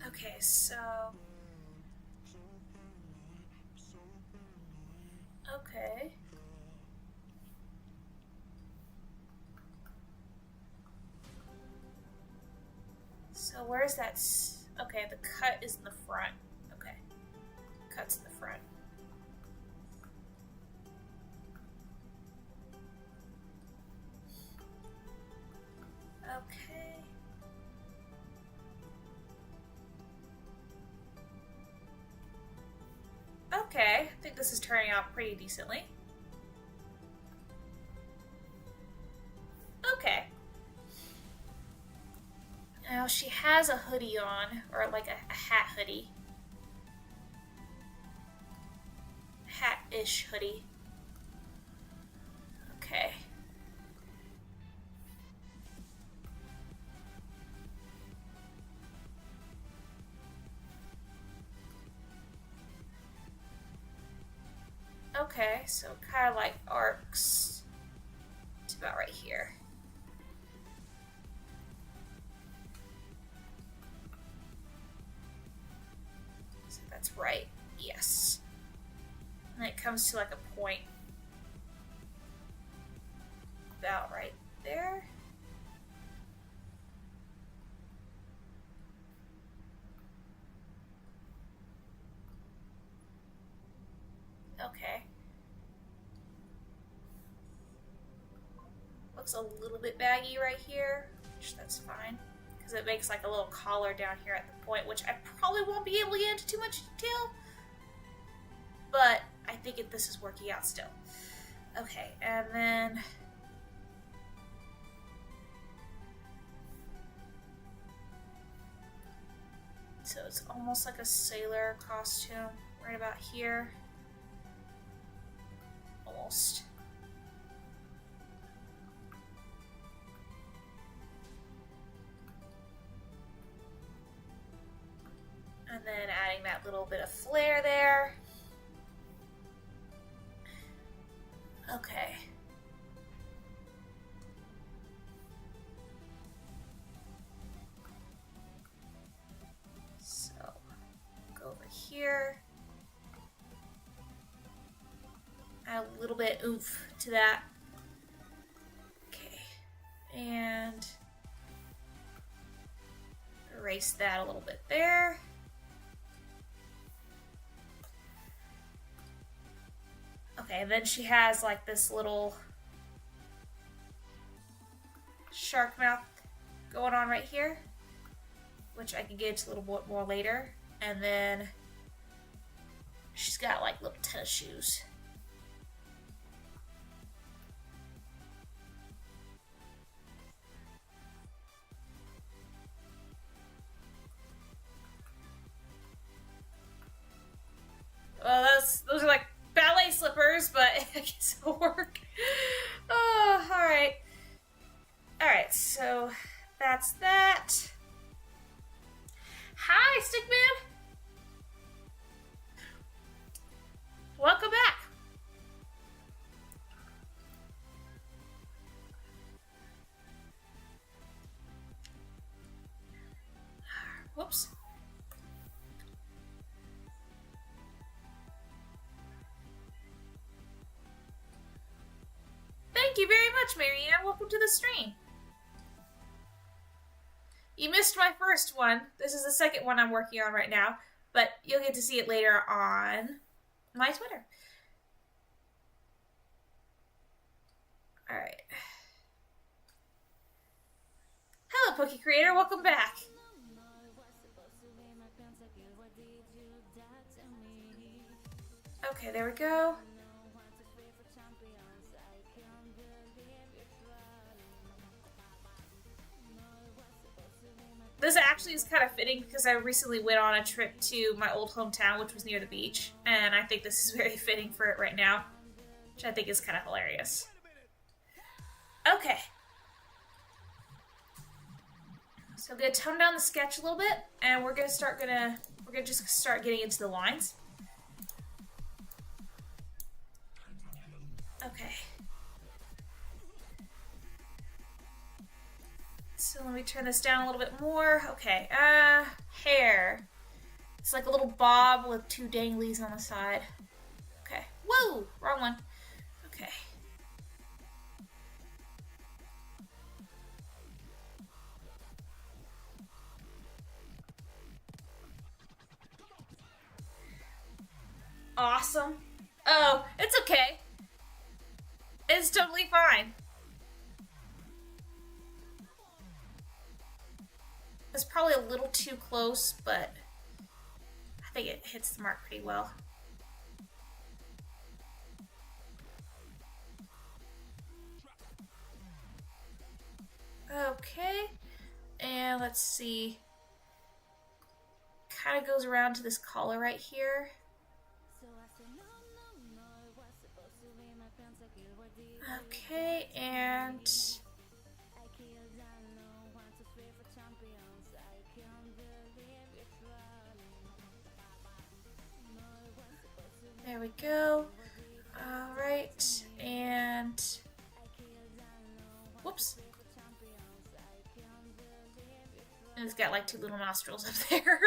Okay, so... Okay. So where's that? Okay, the cut is in the front. Okay. Cut's in the front. Okay. Okay, I think this is turning out pretty decently. Okay. Now she has a hoodie on, or like a hat hoodie. Hat-ish hoodie. Okay. Okay, so kind of like arcs to about right here. So that's right. Yes. And it comes to like a point about right there. Okay. Looks a little bit baggy right here, which that's fine. Because it makes like a little collar down here at the point, which I probably won't be able to get into too much detail. But I think this is working out still. Okay, and then... So it's almost like a sailor costume right about here. Almost. And then adding that little bit of flare there. Okay. So, go over here. Add a little bit oomph to that. Okay. And erase that a little bit there. Okay, and then she has like this little shark mouth going on right here, which I can get into a little bit more later. And then she's got like little tennis shoes. Well, those are like ballet slippers, but I guess it'll work. Oh, alright. Alright, so that's that. Hi, Stickman! Welcome back! Whoops. Thank you very much, Marianne. Welcome to the stream. You missed my first one. This is the second one I'm working on right now, but you'll get to see it later on my Twitter. Alright. Hello, Poke Creator. Welcome back. Okay, there we go. This actually is kind of fitting because I recently went on a trip to my old hometown, which was near the beach, and I think this is very fitting for it right now, which I think is kind of hilarious. Okay. So So I'm gonna tone down the sketch a little bit, and we're gonna just start getting into the lines. Okay. So let me turn this down a little bit more. Okay, hair. It's like a little bob with two danglies on the side. Okay. Whoa! Wrong one. Okay. Awesome. Oh, it's okay. It's totally fine. It's probably a little too close, but I think it hits the mark pretty well. Okay, and let's see. Kind of goes around to this collar right here. Okay, and there we go. All right, and whoops. And it's got like two little nostrils up there.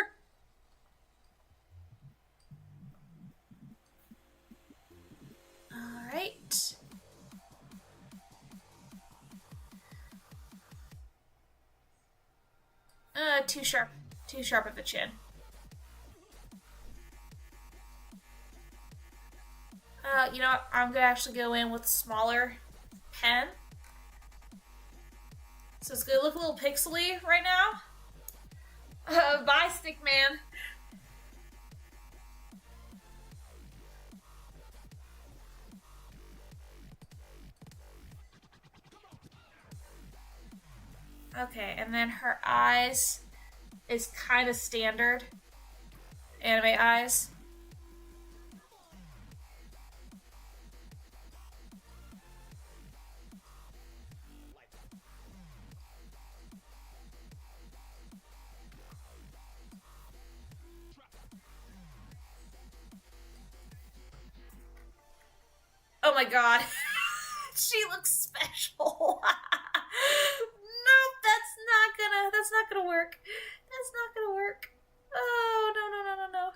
All right. Too sharp. Too sharp of a chin. You know what? I'm gonna actually go in with a smaller pen. So it's gonna look a little pixely right now. Bye, Stickman. Okay, and then her eyes is kind of standard anime eyes. Oh my god. She looks special. Nope, that's not gonna work. That's not gonna work. Oh, no.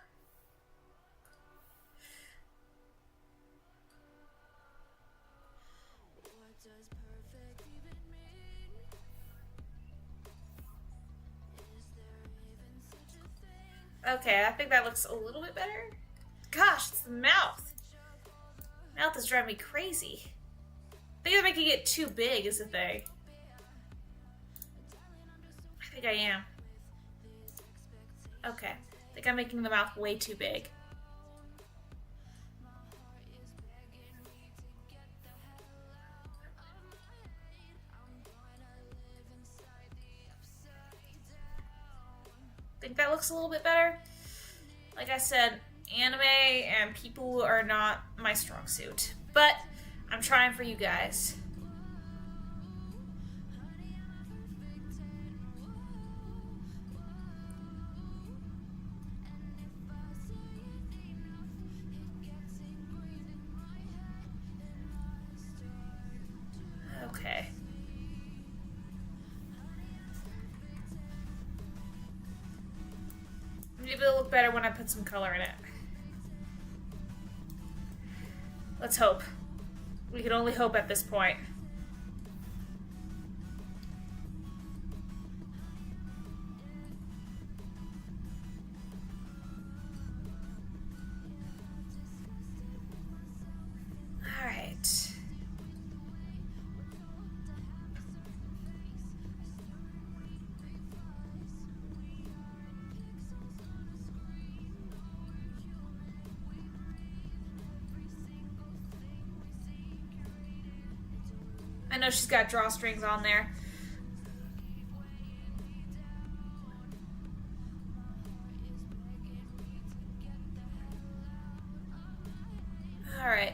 Okay, I think that looks a little bit better. Gosh, it's the mouth. Mouth is driving me crazy. I think I'm making it too big is the thing. I think I am. Okay. I think I'm making the mouth way too big. Think that looks a little bit better. Like I said, anime and people are not my strong suit. But I'm trying for you guys. Okay. Maybe it'll look better when I put some color in it. Let's hope. We can only hope at this point. Alright. I know she's got drawstrings on there. All right.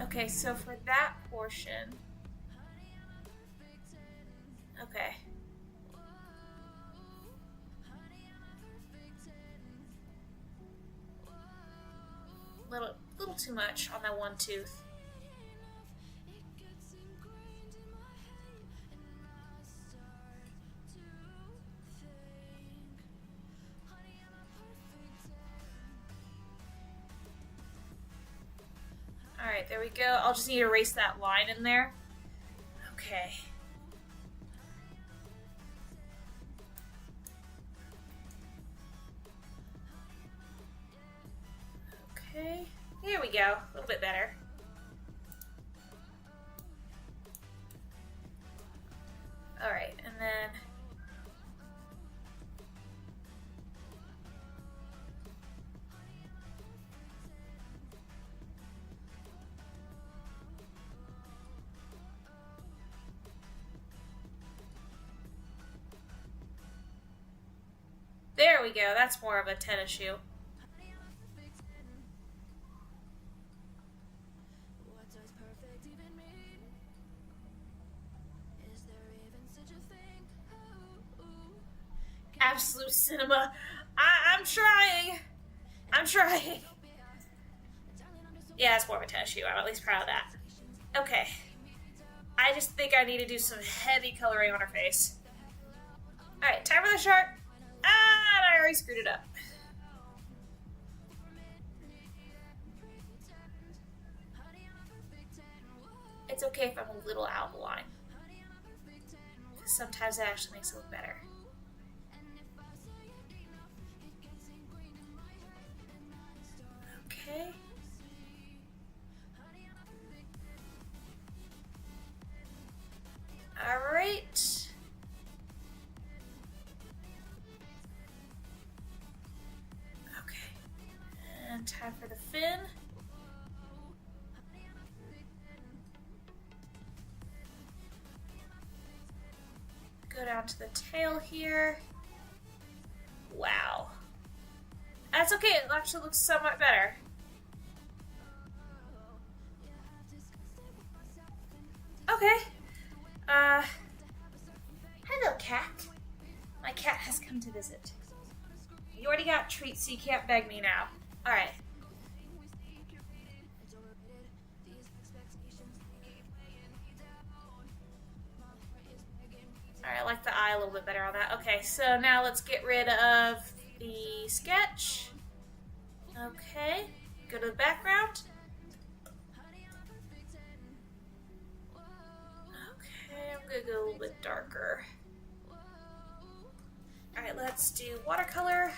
Okay, so for that portion... Okay. Little too much on that one tooth. Alright, there we go. I'll just need to erase that line in there. Okay. Okay. Here we go. A little bit better. Alright, and then... There we go. That's more of a tennis shoe. Absolute cinema. I'm trying. I'm trying. Yeah, it's more of a tennis shoe. I'm at least proud of that. Okay. I just think I need to do some heavy coloring on her face. Alright, time for the shark. Ah, I already screwed it up. It's okay if I'm a little out of the line. Because sometimes it actually makes it look better. Okay. Alright. Okay. And time for the fin. Go down to the tail here. Wow. That's okay, it actually looks somewhat better. Okay. Hello, cat. My cat has come to visit. You already got treats, so you can't beg me now. Alright. Alright, I like the eye a little bit better on that. Okay, so now let's get rid of the sketch. Okay, go to the background. Okay, I'm gonna go a little bit darker. Alright, let's do watercolor.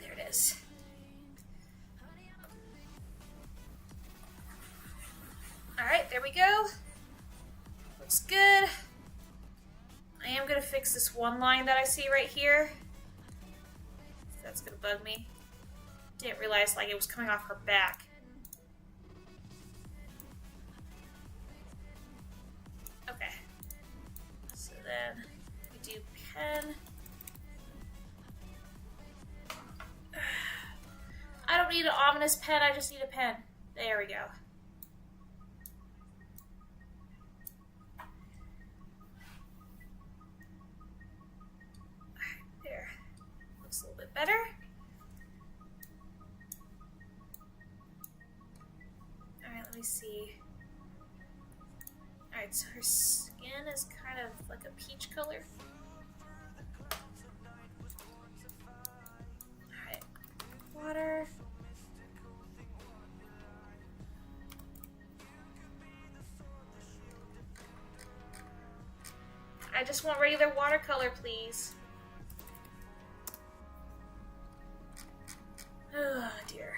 There it is. Alright, there we go. Looks good. I am gonna fix this one line that I see right here. That's gonna bug me. Didn't realize like it was coming off her back. Okay. So then we do pen. I don't need an ominous pen, I just need a pen. There we go. There. Looks a little bit better. Alright, let me see. Alright, so her skin is kind of like a peach color. Alright, water. I just want regular watercolor, please. Oh dear.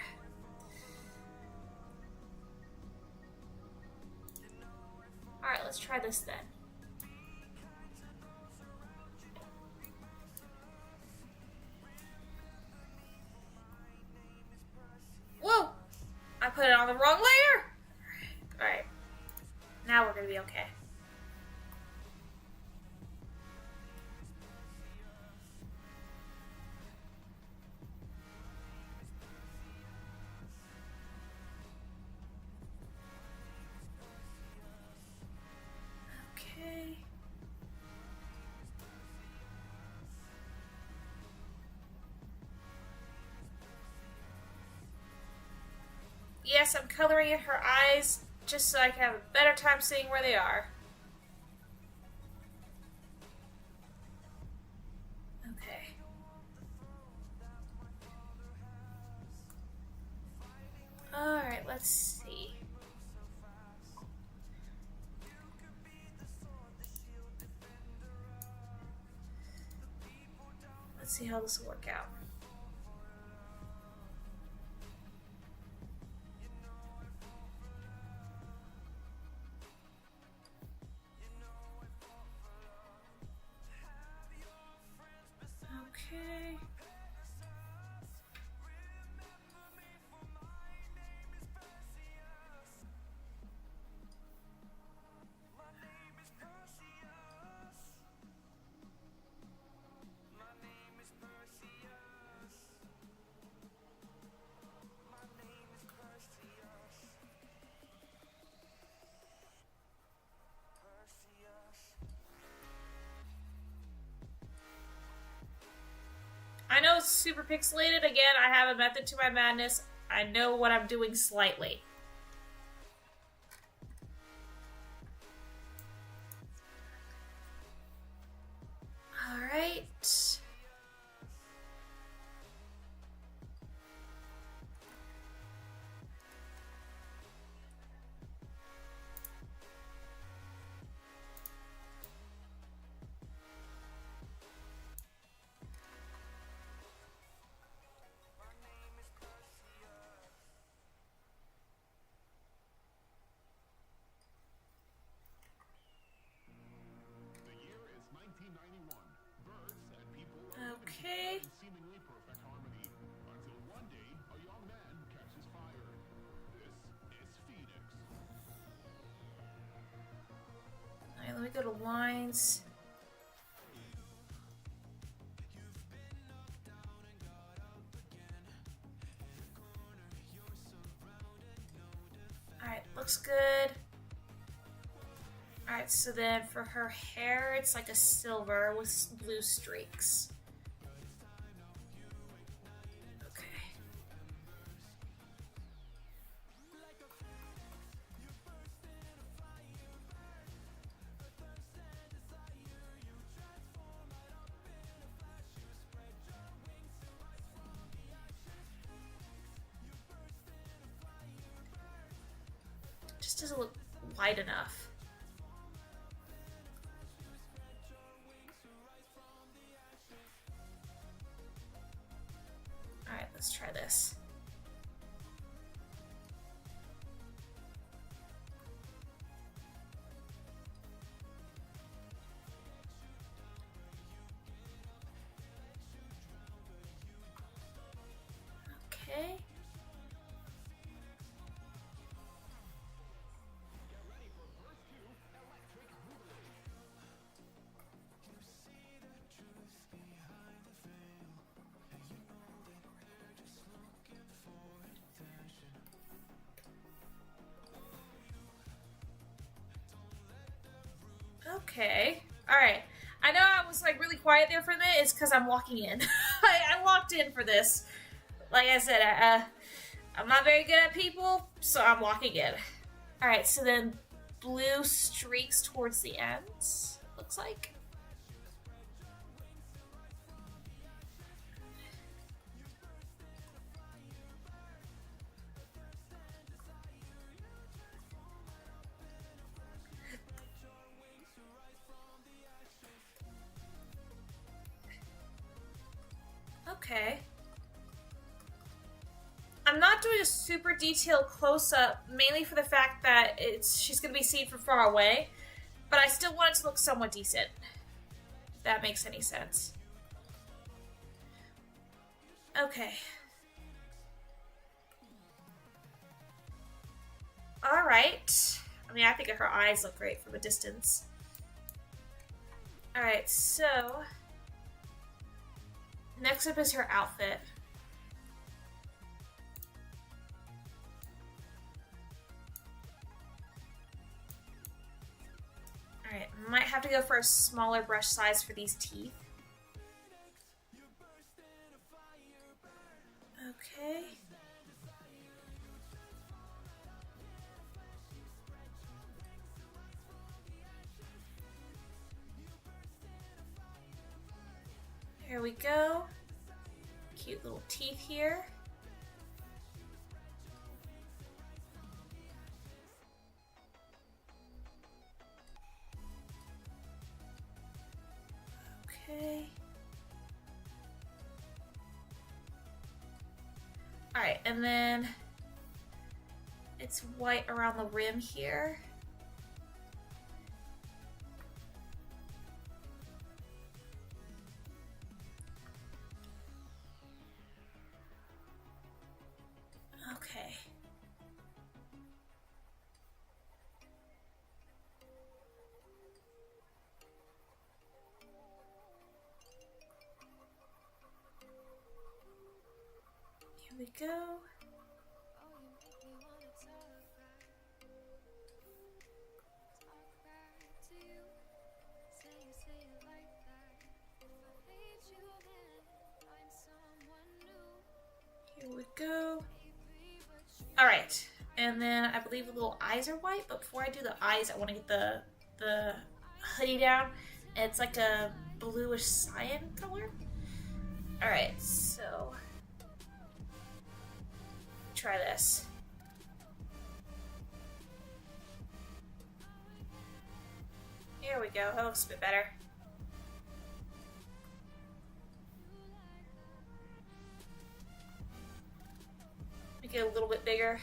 Alright, let's try this then. Whoa! I put it on the wrong layer! Alright. Now we're gonna be okay. yes, I'm coloring in her eyes just so I can have a better time seeing where they are. Okay. Alright, let's see. Let's see how this will work out. Okay. I know it's super pixelated. Again, I have a method to my madness. I know what I'm doing slightly. Alright. Okay. Alright, let me go to lines. Alright, looks good. Alright, so then for her hair, it's like a silver with blue streaks. Okay. Just doesn't look wide enough. Alright, let's try this. Okay. Okay. Alright. I know I was like really quiet there for a minute. It's because I'm walking in. I walked in for this. Like I said, I'm not very good at people, so I'm walking in. Alright, so then blue streaks towards the end, looks like. Okay. I'm not doing a super detailed close-up, mainly for the fact that she's going to be seen from far away, but I still want it to look somewhat decent, if that makes any sense. Okay. Alright. I mean, I think her eyes look great from a distance. Alright, so... next up is her outfit. Alright, might have to go for a smaller brush size for these teeth. Okay. There we go. Cute little teeth here. Okay. Alright, and then it's white around the rim here. Okay. Here we go. Here we go. Alright, and then I believe the little eyes are white, but before I do the eyes, I want to get the hoodie down. It's like a bluish cyan color. Alright, so try this. Here we go, that looks a bit better. Make it a little bit bigger.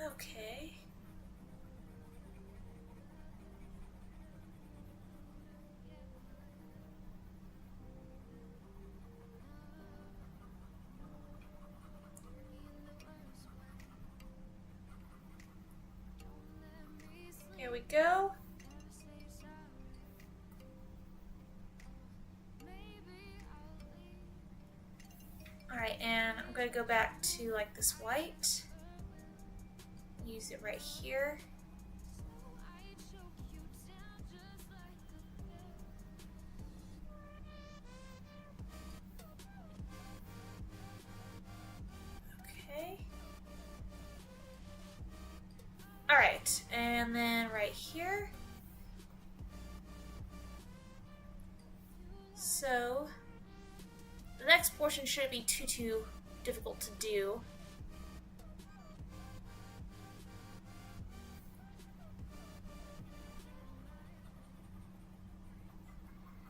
Okay. Here we go. Alright, and I'm going to go back to like this white. Use it right here. Okay. Alright, and then right here. So the next portion shouldn't be too difficult to do.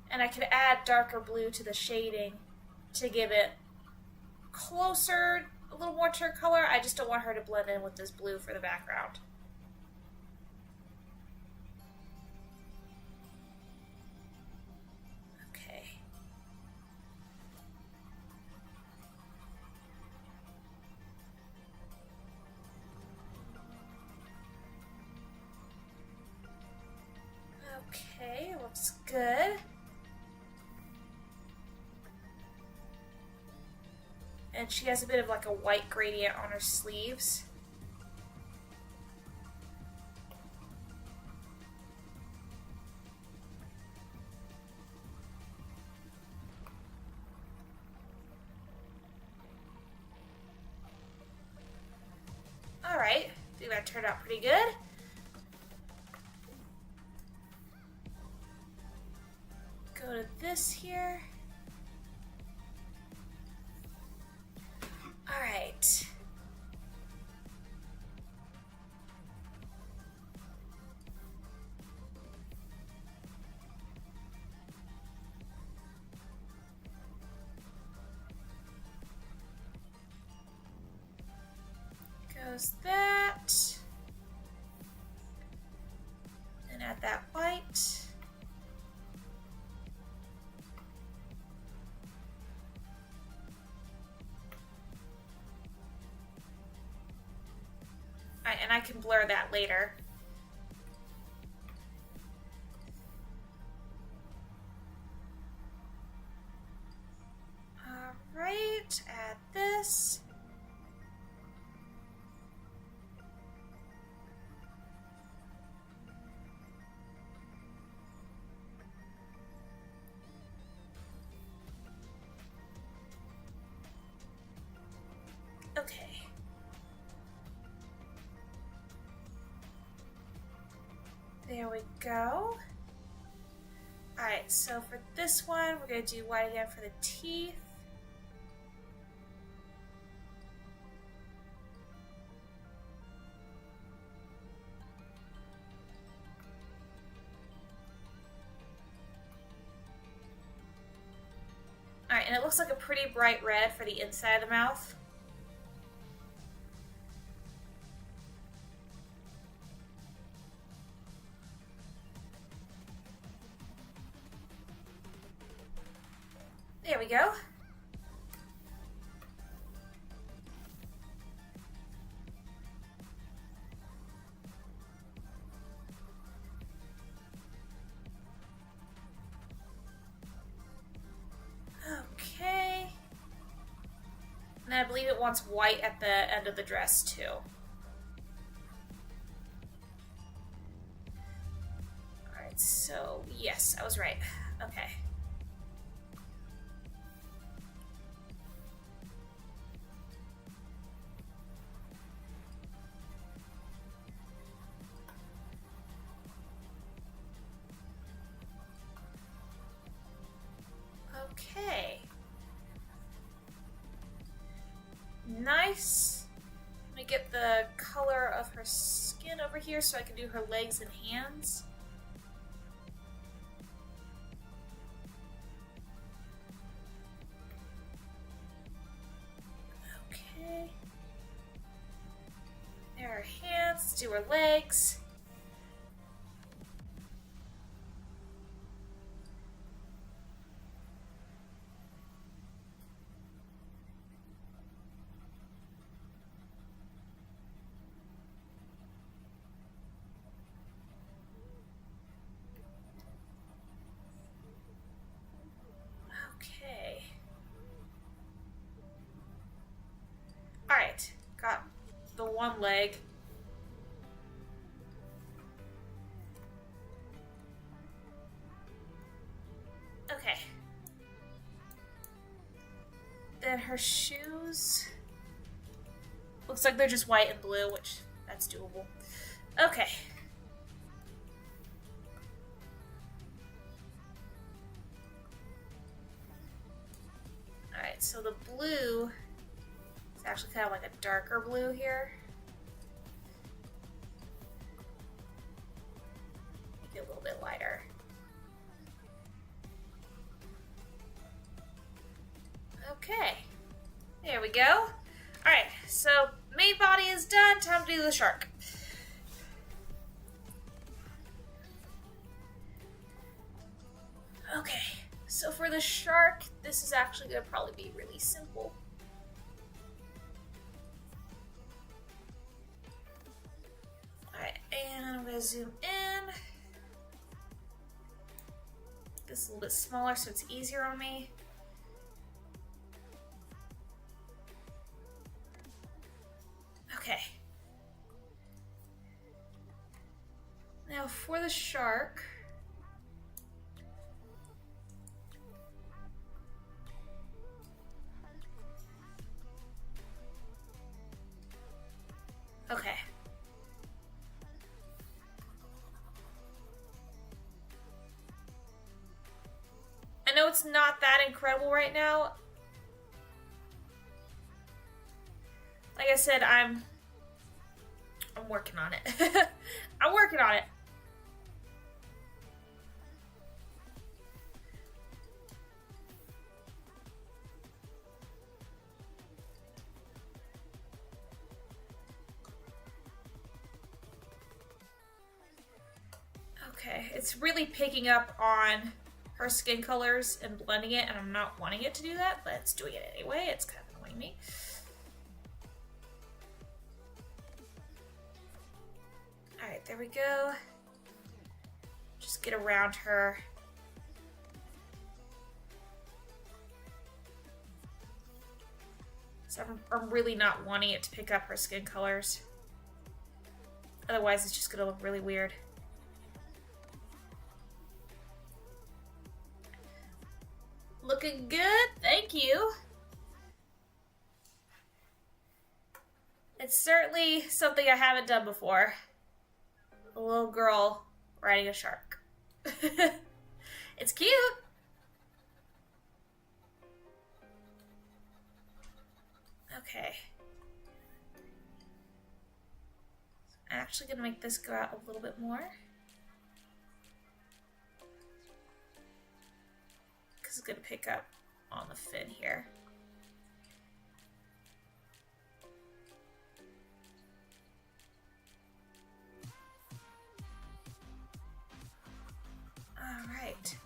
And I could add darker blue to the shading to give it closer, a little more to her color. I just don't want her to blend in with this blue for the background. Okay. Okay, looks good. And she has a bit of like a white gradient on her sleeves. Alright, I think that turned out pretty good. Go to this here. Alright. Goes that. And add that white. And I can blur that later. Alright, add this. Okay. we go. Alright, so for this one, we're going to do white again for the teeth. Alright, and it looks like a pretty bright red for the inside of the mouth. There we go. Okay. And I believe it wants white at the end of the dress too. Alright, so yes, I was right. Okay. Okay. Nice. Let me get the color of her skin over here so I can do her legs and hands. Okay. There are her hands. Let's do her legs. Okay. Alright, got the one leg. Okay. Then her shoes. Looks like they're just white and blue, which that's doable. Okay. Alright, so the blue is actually kind of like a darker blue here. Make it a little bit lighter. Okay. There we go. Alright, so main body is done. Time to do the shark. Okay, so for the shark, this is actually going to probably be really simple. Alright, and I'm going to zoom in. This a little bit smaller so it's easier on me. Okay. Now for the shark. Okay. I know it's not that incredible right now. Like I said, I'm working on it. I'm working on it. Okay, it's really picking up on her skin colors and blending it, and I'm not wanting it to do that, but it's doing it anyway. It's kind of annoying me. Alright, there we go. Just get around her. So I'm really not wanting it to pick up her skin colors. Otherwise, it's just going to look really weird. Looking good, thank you. It's certainly something I haven't done before. A little girl riding a shark. It's cute. Okay. I'm actually going to make this go out a little bit more. Because it's going to pick up on the fin here. All right.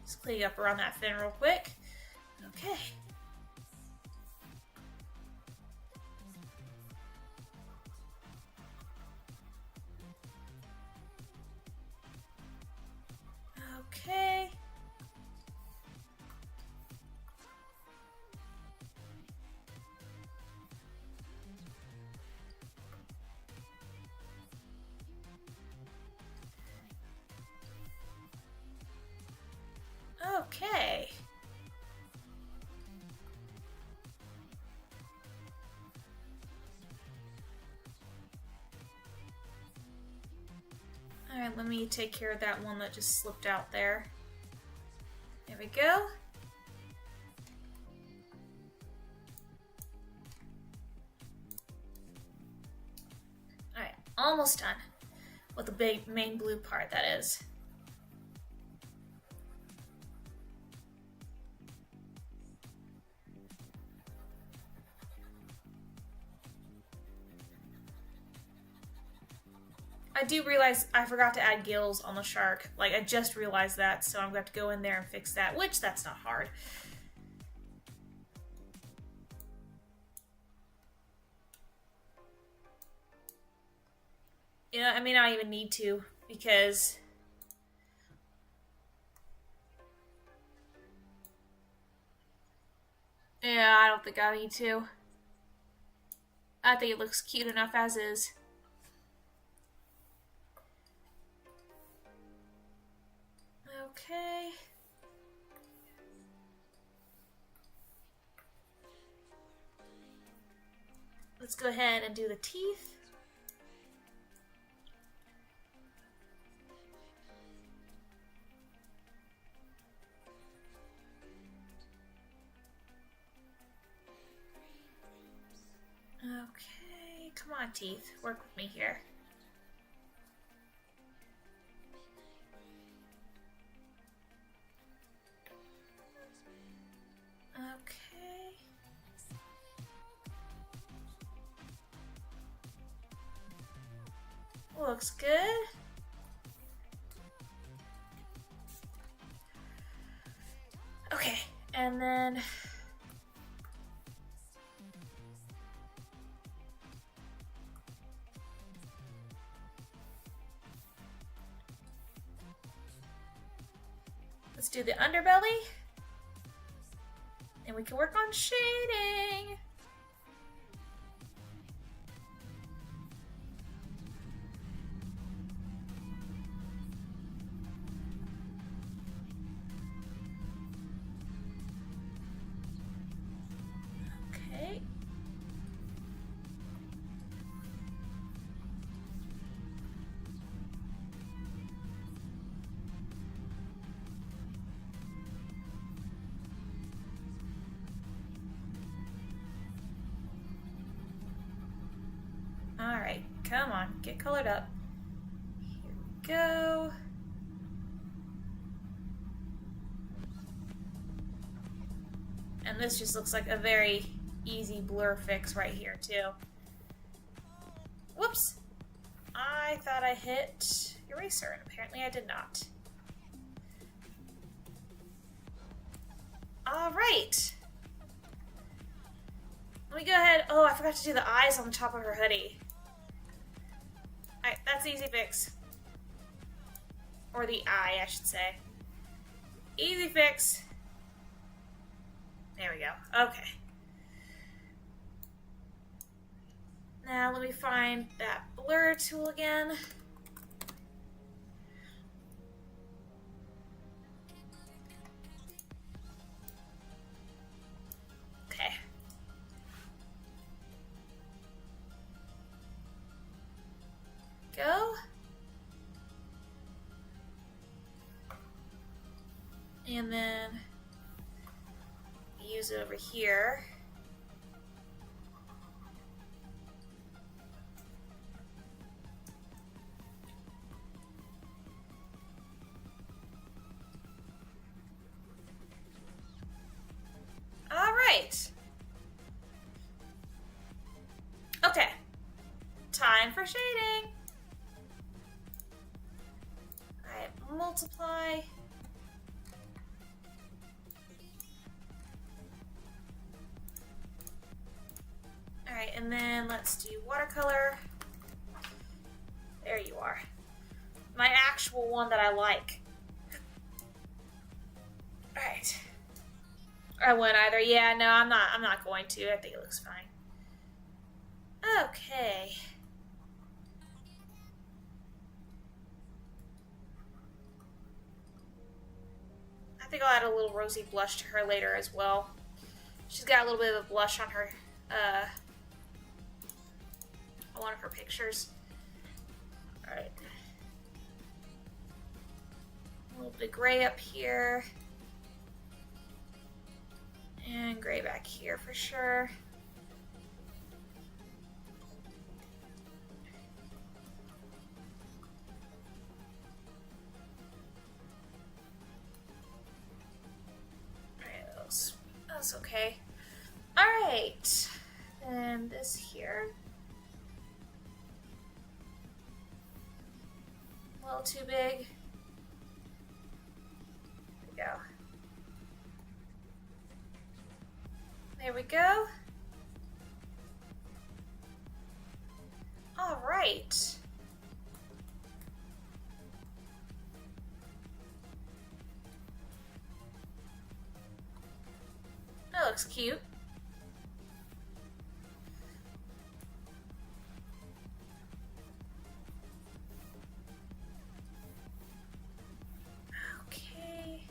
Just clean up around that fin real quick. Okay. Okay. Okay. All right, let me take care of that one that just slipped out there. There we go. All right, almost done with the big main blue part, that is. I do realize I forgot to add gills on the shark. Like, I just realized that, so I'm going to go in there and fix that, which that's not hard. You know, I may not even need to, because yeah, I don't think I need to. I think it looks cute enough as is. Okay. Let's go ahead and do the teeth. Okay, come on, teeth. Work with me here. Okay. Looks good. Okay, and then let's do the underbelly. And we can work on shading. Okay. Alright, come on, get colored up. Here we go. And this just looks like a very easy blur fix right here, too. Whoops! I thought I hit eraser, and apparently I did not. Alright. Let me go ahead. Oh, I forgot to do the eyes on the top of her hoodie. Alright, that's easy fix. Or the eye, I should say. Easy fix. There we go. Okay. Now let me find that blur tool again. Okay. And then use it over here. All right. Okay. Time for shading. All right, multiply. All right, and then let's do watercolor. There you are. My actual one that I like. All right. I wouldn't either. Yeah, no, I'm not going to. I think it looks fine. Okay. I think I'll add a little rosy blush to her later as well. She's got a little bit of a blush on her, on one of her pictures. Alright. A little bit of gray up here. And gray back here for sure. Alright, that's okay. Alright. And this here. A little too big. There we go. There we go. All right. That looks cute. Okay.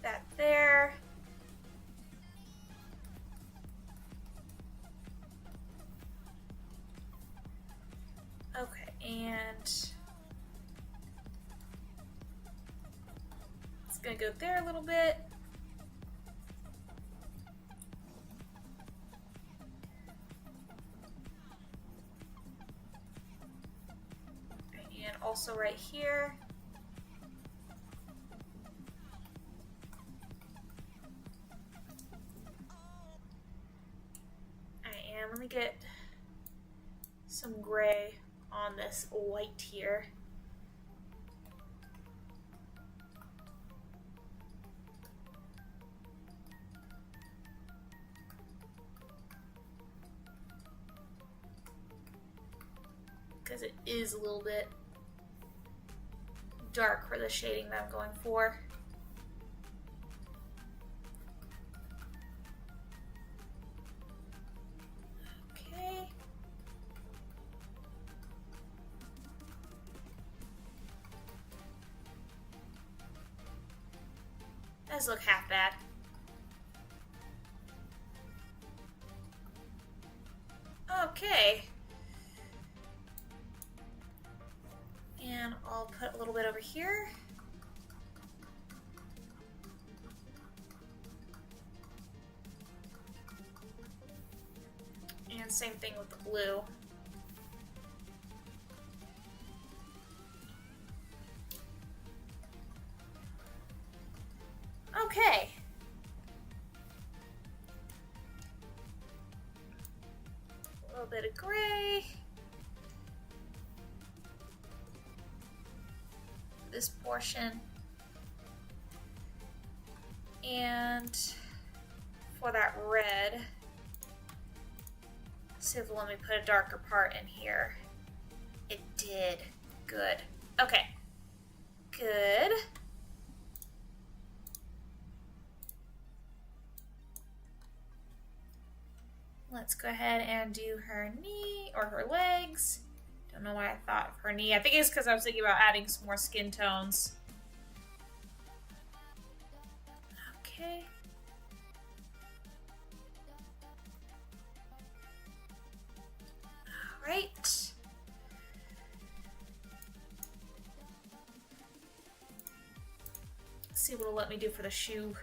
That there. Okay, and it's gonna go there a little bit. And also right here. And let me get some gray on this white here. Because it is a little bit dark for the shading that I'm going for. Okay. Does look half bad. Okay. And I'll put a little bit over here. And same thing with the blue. Okay. A little bit of gray. This portion. And for that red, see if it'll let me put a darker part in here. It did. Good. Okay. Good. Let's go ahead and do her knee or her legs. Don't know why I thought of her knee. I think it's because I was thinking about adding some more skin tones. Okay. All right. Let's see what it'll let me do for the shoe.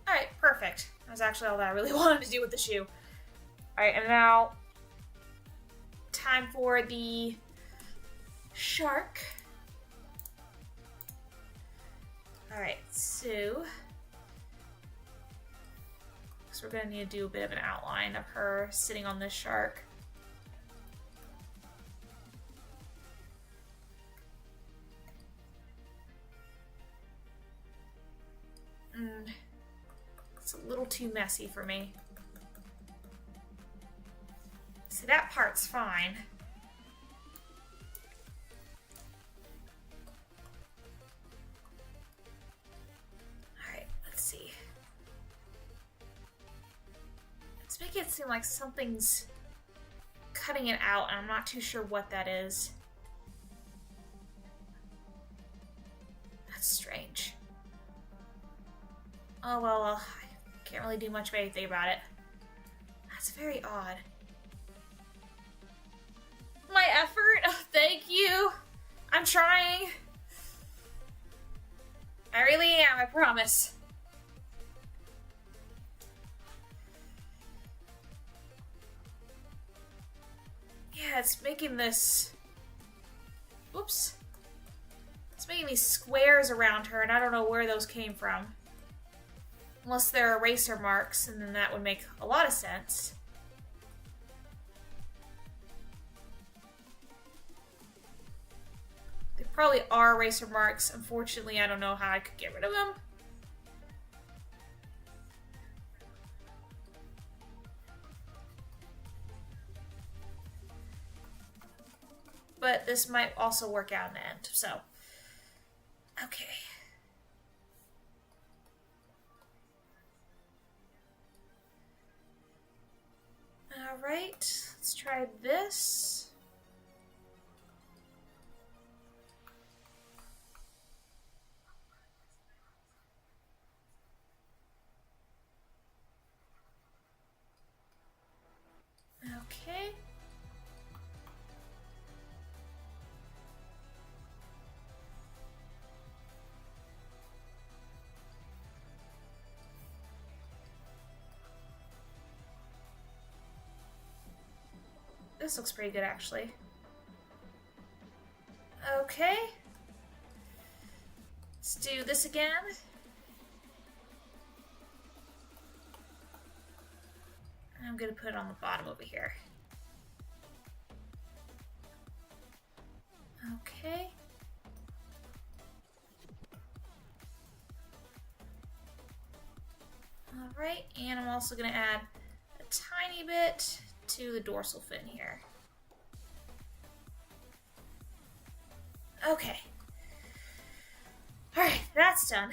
Alright, perfect. That's actually all that I really wanted to do with the shoe. Alright, and now time for the shark. Alright, so we're going to need to do a bit of an outline of her sitting on this shark. It's a little too messy for me. See, that part's fine. Alright, let's see. Let's make it seem like something's cutting it out, and I'm not too sure what that is. That's strange. Oh, well, I can't really do much of anything about it. That's very odd. My effort? Oh, thank you. I'm trying. I really am, I promise. Yeah, it's making this... Whoops. It's making these squares around her, and I don't know where those came from. Unless they're eraser marks, and then that would make a lot of sense. They probably are eraser marks. Unfortunately, I don't know how I could get rid of them. But this might also work out in the end, so. Okay. Alright, let's try this. Okay. This looks pretty good, actually. Okay. Let's do this again. I'm gonna put it on the bottom over here. Okay. Alright, and I'm also gonna add a tiny bit to the dorsal fin here. Okay. Alright, that's done.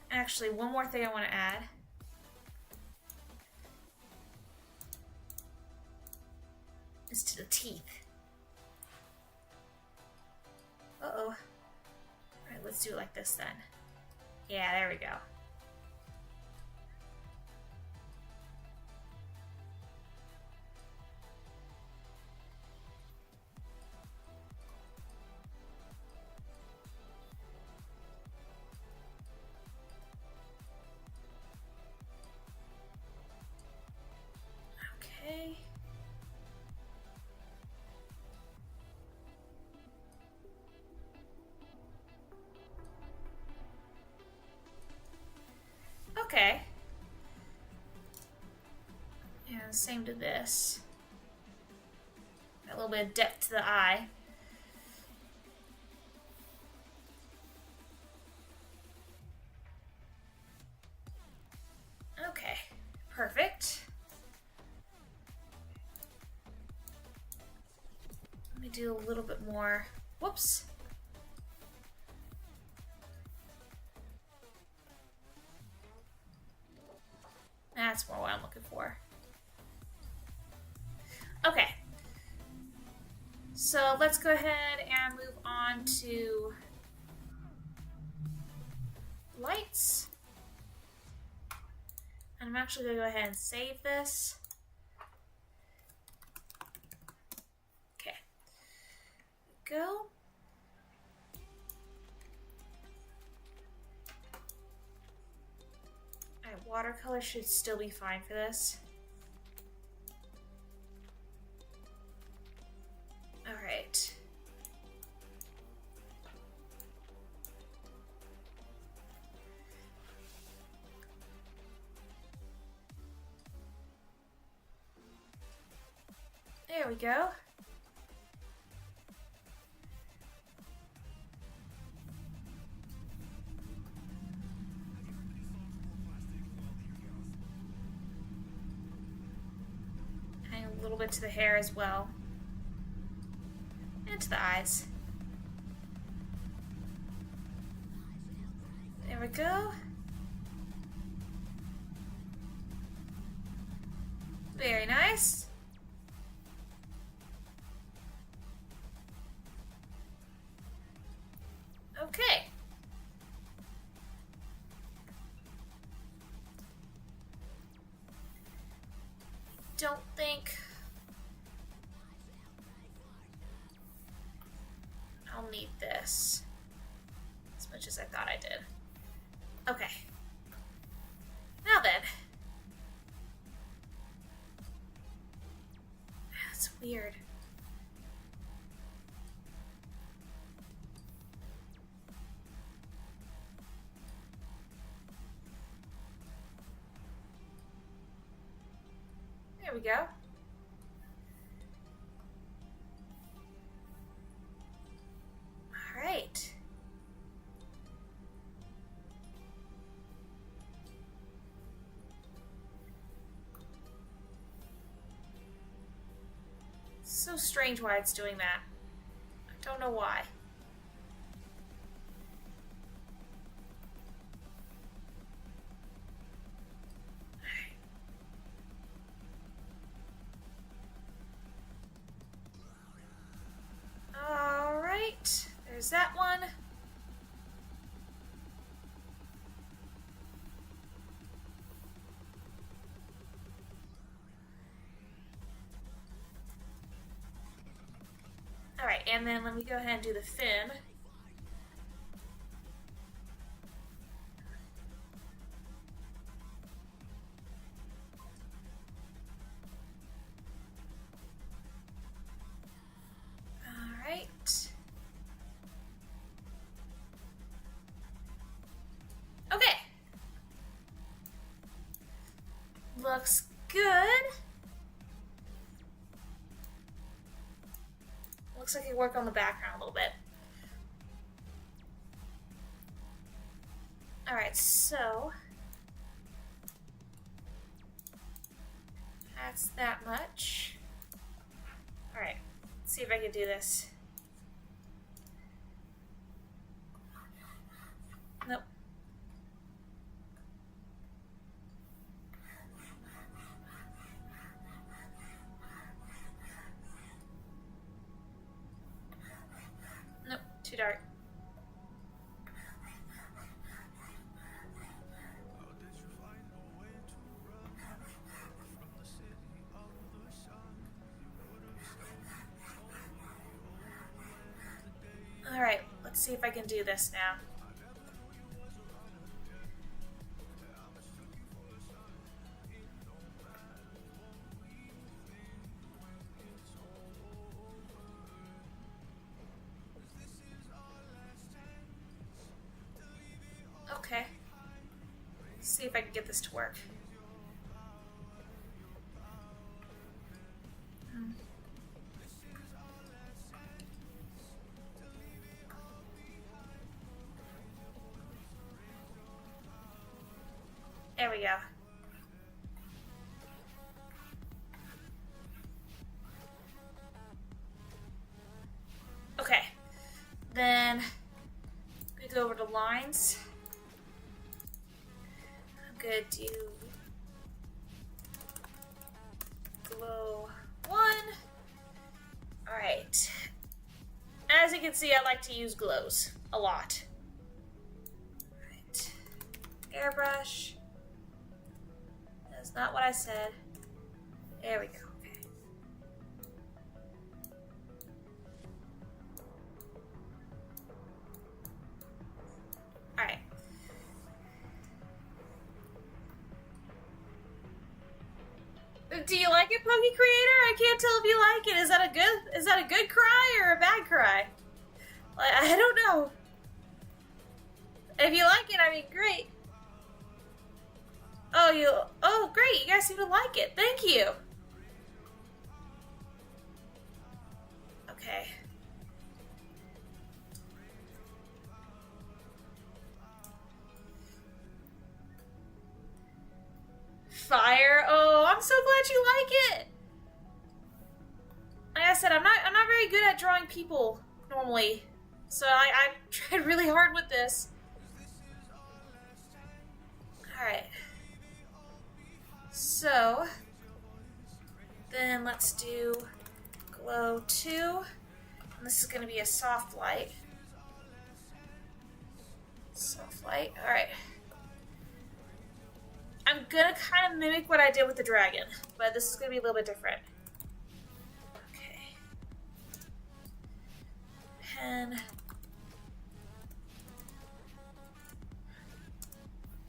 Actually, one more thing I want to add. Is to the teeth. Uh-oh. Alright, let's do it like this then. Yeah, there we go. Okay. Okay. And same to this. Got a little bit of depth to the eye. Okay, perfect. Let me do a little bit more. Whoops. That's more what I'm looking for. Okay. So let's go ahead and move on to lights. And I'm actually going to go ahead and save this. Okay. Go. Watercolor should still be fine for this. Alright. There we go. Hang a little bit to the hair as well. And to the eyes. There we go. Very nice. Okay. Don't think I'll need this as much as I thought I did. Okay. Now then. That's weird. There we go. All right. So strange why it's doing that. I don't know why. Alright, there's that one. Alright, and then let me go ahead and do the fin. Alright. Okay. Looks good. Looks like I work on the background a little bit. Alright, so that's that much. Alright, let's see if I can do this. Nope. Nope, too dark. Alright, let's see if I can do this now. Okay. Let's see if I can get this to work. There we go. Okay. Then we go over to lines. I'm gonna do glow 1. Alright. As you can see, I like to use glows a lot. Alright. Airbrush. That's not what I said. There we go. Okay. Alright. Do you like it, Pokey Creator? I can't tell if you like it. Is that a good cry or a bad cry? Like, I don't know. If you like it, I mean, great. Oh, great. You guys seem to like it. Thank you. Okay. Fire. Oh, I'm so glad you like it. Like I said, I'm not very good at drawing people normally, so I tried really hard with this. All right. So then let's do glow 2, and this is going to be a soft light. Soft light. All right. I'm gonna kind of mimic what I did with the dragon, but this is gonna be a little bit different. Okay. Pen.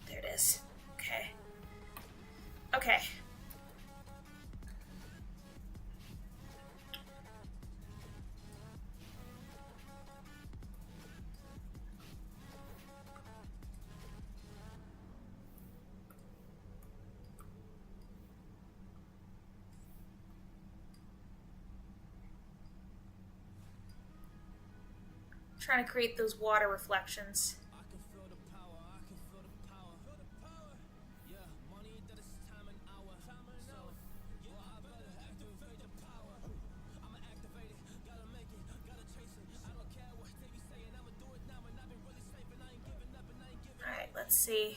There it is. Okay. Okay. Trying to create those water reflections. Alright, let's see.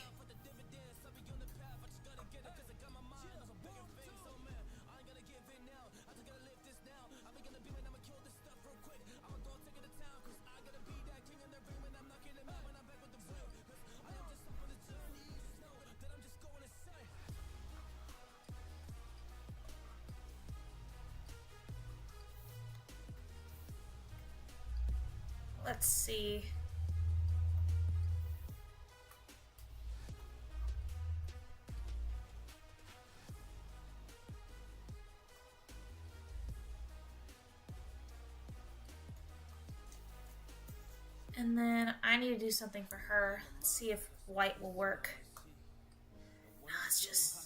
Let's see. And then I need to do something for her. Let's see if white will work. No, let's just...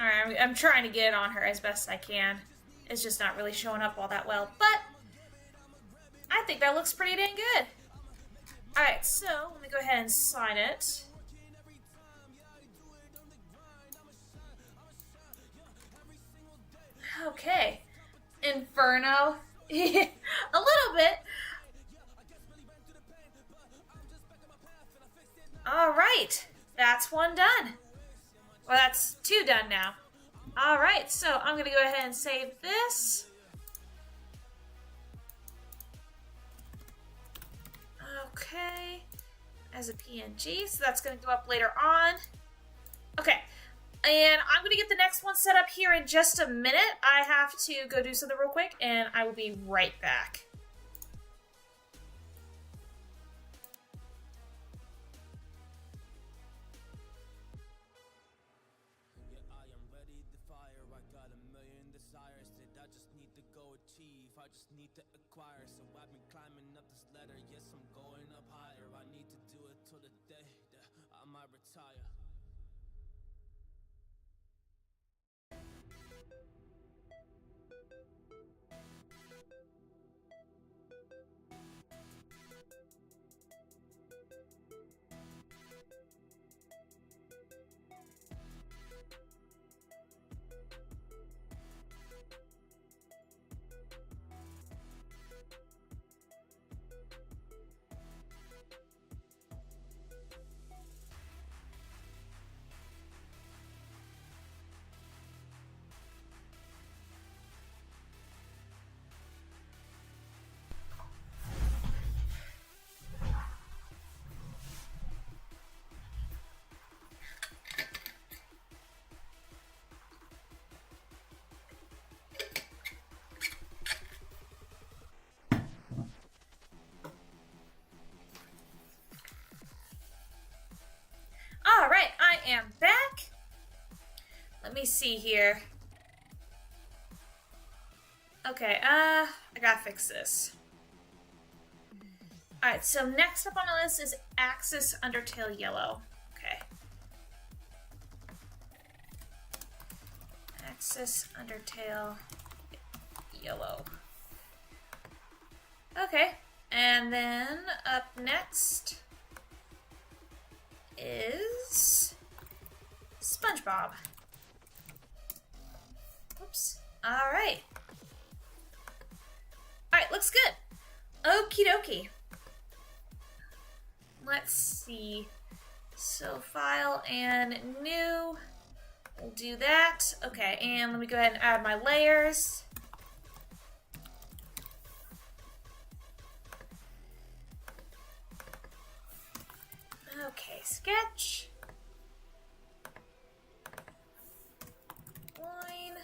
Alright, I'm trying to get it on her as best I can. It's just not really showing up all that well, but I think that looks pretty dang good. Alright, so let me go ahead and sign it. Okay. Inferno. A little bit. Alright. That's one done. Well, that's 2 done now. Alright, so I'm going to go ahead and save this. Okay. As a PNG, so that's going to go up later on. Okay. And I'm going to get the next one set up here in just a minute. I have to go do something real quick, and I will be right back. am back. Let me see here. Okay, I gotta fix this. Alright, so next up on the list is Axis Undertale Yellow. Okay. Axis Undertale Yellow. Okay, and then up next is SpongeBob. Oops. Alright. Alright, looks good. Okie dokie. Let's see. So file and new. We'll do that. Okay, and let me go ahead and add my layers. Okay, sketch. Line.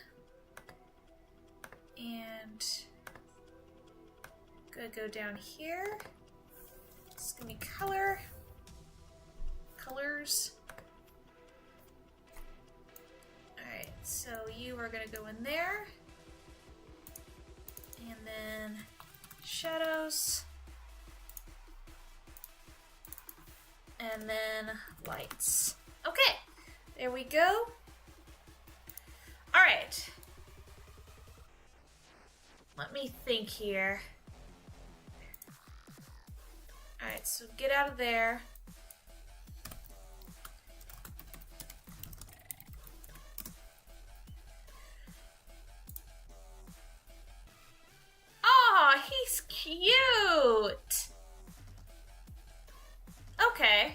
And go down here. It's gonna be color. Colors. Alright, so you are gonna go in there. And then shadows. And then lights. Okay, there we go. Alright. Let me think here. Alright, so get out of there. Aw, he's cute! Okay.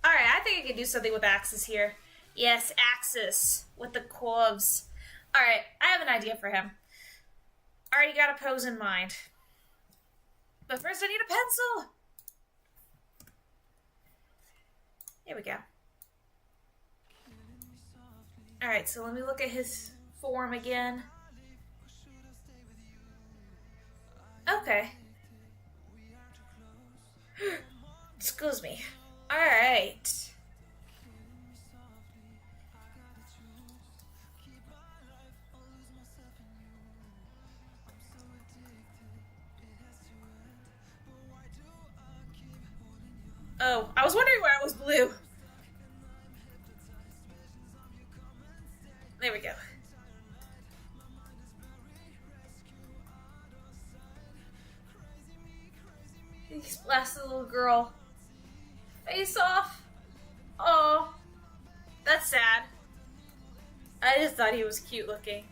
Alright, I think I can do something with Axis here. Yes, Axis with the quads. Alright, I have an idea for him. Already got a pose in mind. But first I need a pencil! Here we go. Alright, so let me look at his form again. Okay. Excuse me. Alright. Oh, I was wondering why it was blue. There we go. He splashed the little girl. Face off. Oh, that's sad. I just thought he was cute looking.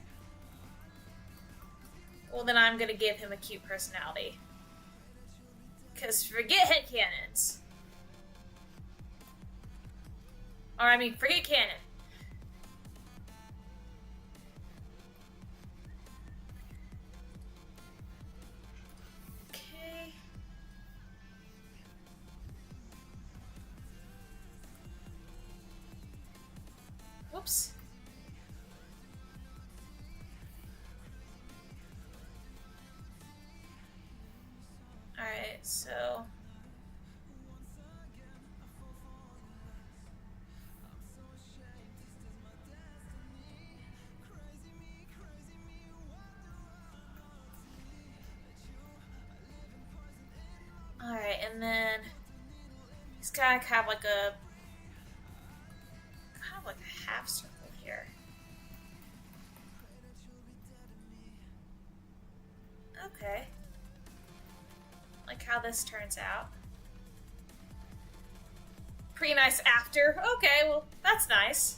Well, then I'm gonna give him a cute personality. Because forget headcanons. Or, I mean, forget canon. Okay. Whoops. Alright, so... Alright, and then he's gotta have like a half circle here. Okay. Like how this turns out. Pretty nice after. Okay, well, that's nice.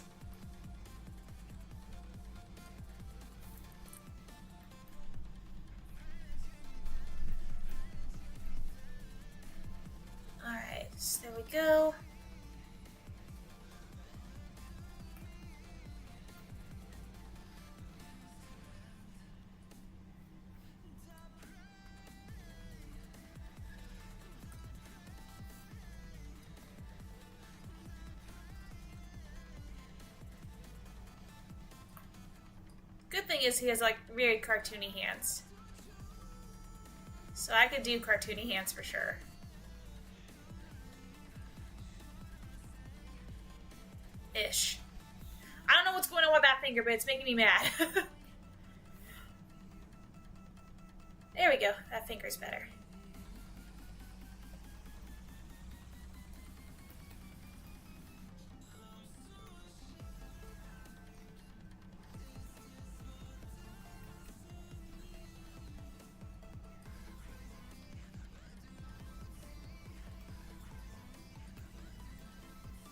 Alright, so there we go. Good thing is he has like very cartoony hands. So I could do cartoony hands for sure. Ish. I don't know what's going on with that finger, but it's making me mad. There we go. That finger's better.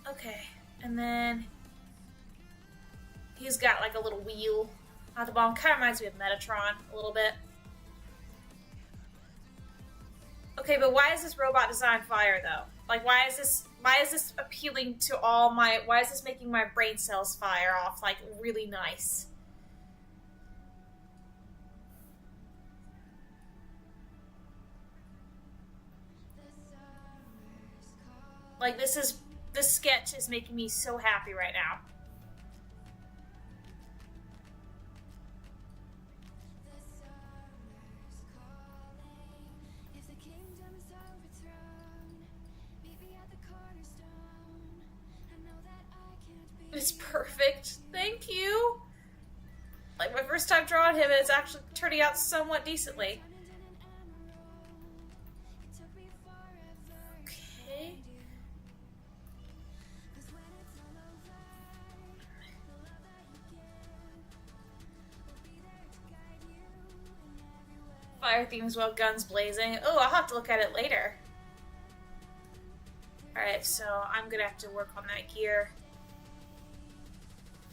Okay, and then he's got like a little wheel at the bottom. Kind of reminds me of Metatron a little bit. Okay, but why is this robot design fire though? Like, why is this appealing to all my? Why is this making my brain cells fire off like really nice? Like this sketch is making me so happy right now. It's perfect. Thank you. Like my first time drawing him, it's actually turning out somewhat decently. Okay. Fire theme as well, guns blazing. Oh, I'll have to look at it later. Alright, so I'm gonna have to work on that gear.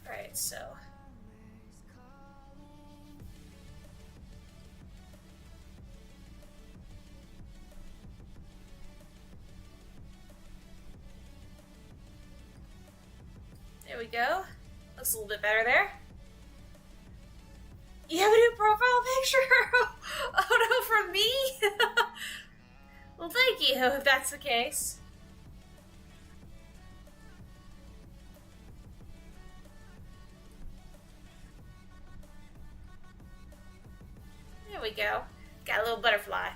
Alright, so... there we go. Looks a little bit better there. You have a new profile picture? Oh no, from me? Well, thank you, if that's the case. There we go. Got a little butterfly.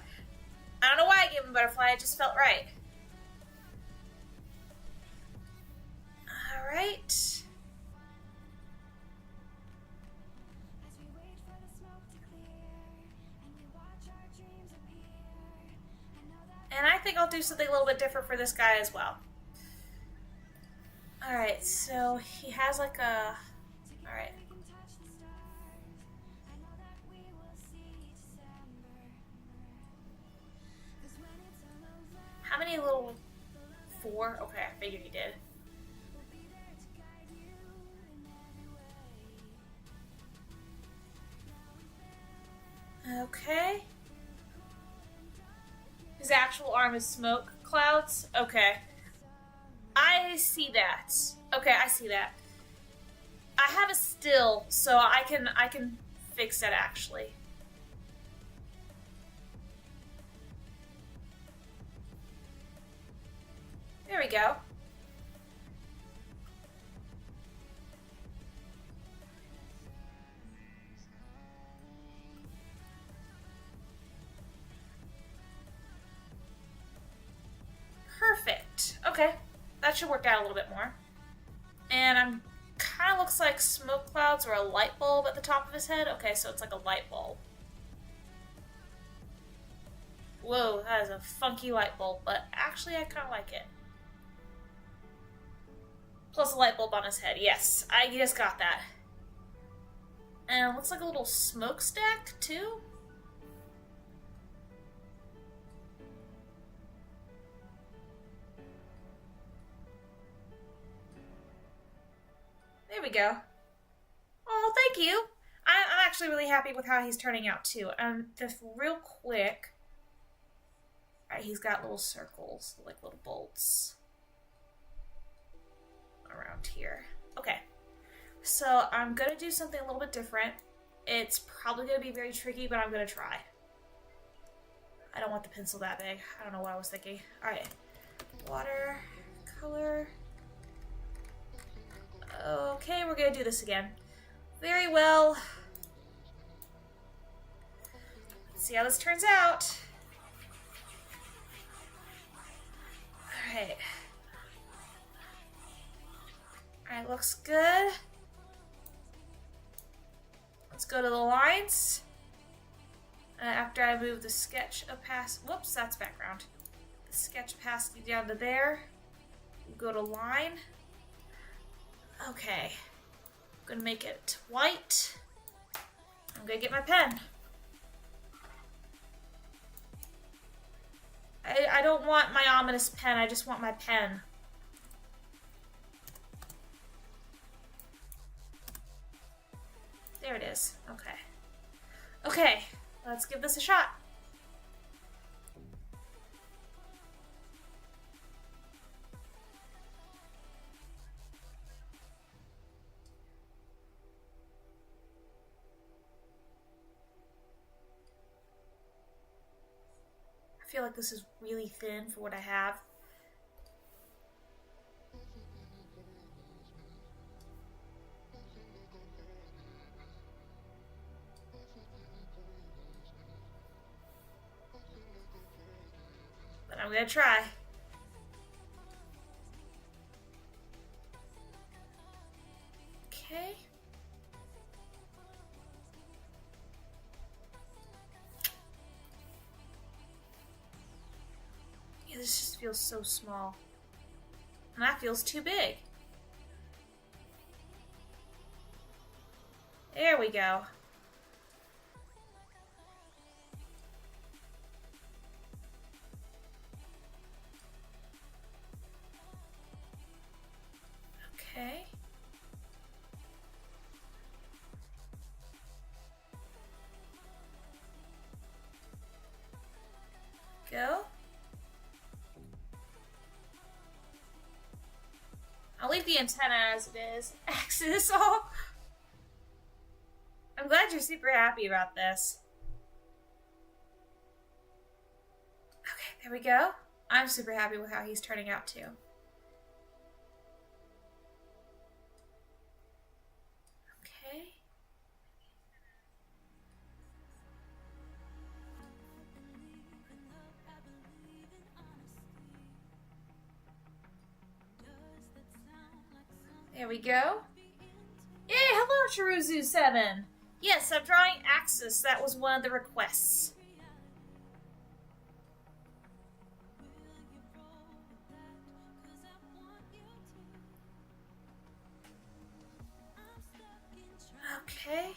I don't know why I gave him a butterfly, it just felt right. Alright. And I think I'll do something a little bit different for this guy as well. Alright, so he has like a... Alright. How many little... 4? Okay, I figured he did. Okay. His actual arm is smoke clouds? Okay. I see that. Okay, I see that. I have a still, so I can fix that actually. There we go. Perfect. Okay. That should work out a little bit more. And I'm kind of looks like smoke clouds or a light bulb at the top of his head. Okay, so it's like a light bulb. Whoa, that is a funky light bulb, but actually I kind of like it. Plus a light bulb on his head. Yes, I just got that. And it looks like a little smokestack, too. There we go. Oh, thank you. I'm actually really happy with how he's turning out, too. Just real quick. Alright, he's got little circles, like little bolts around here. Okay. So I'm going to do something a little bit different. It's probably going to be very tricky, but I'm going to try. I don't want the pencil that big. I don't know what I was thinking. Alright. Water, color... Okay, we're gonna do this again. Very well. Let's see how this turns out. Alright. Alright, looks good. Let's go to the lines. After I move the sketch past, whoops, that's background. The sketch opacity down to there. We'll go to line. Okay. I'm gonna make it white. I'm gonna get my pen. I don't want my ominous pen, I just want my pen. There it is. Okay. Okay, let's give this a shot. I feel like this is really thin for what I have. But I'm gonna try. Okay. Yeah, this just feels so small. And that feels too big. There we go. Okay. Go. I'll leave the antenna as it is. Axis. Oh. I'm glad you're super happy about this. Okay, there we go. I'm super happy with how he's turning out too. Okay. There we go. Yay, hello, Chiruzu7. Yes, I'm drawing Axis. That was one of the requests. Okay.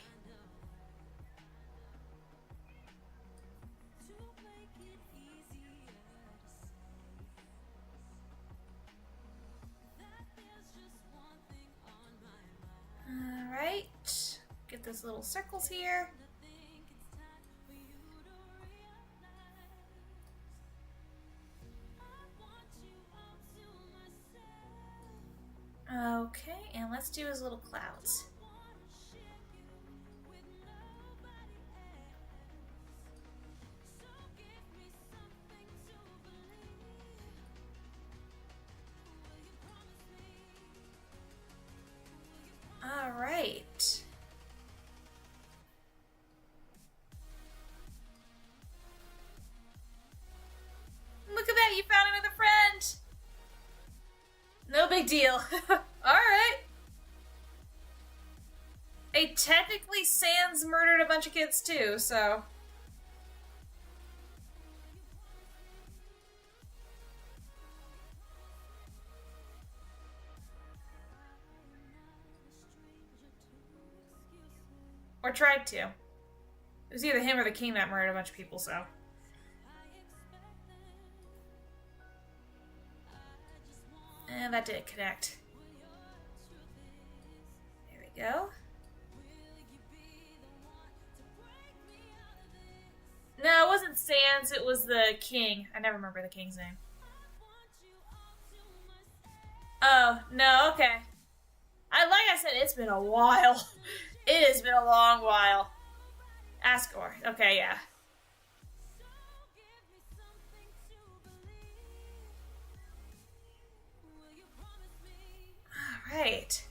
Alright. Get those little circles here. Okay, and let's do his little clouds. Alright. Look at that, you found another friend! No big deal. Alright. Hey, technically Sans murdered a bunch of kids too, so... Or tried to. It was either him or the king that murdered a bunch of people, so... And that didn't connect. There we go. No, it wasn't Sans, it was the king. I never remember the king's name. Oh, no, okay. Like I said, it's been a while. It has been a long while. Asgore. Okay, yeah. Alright.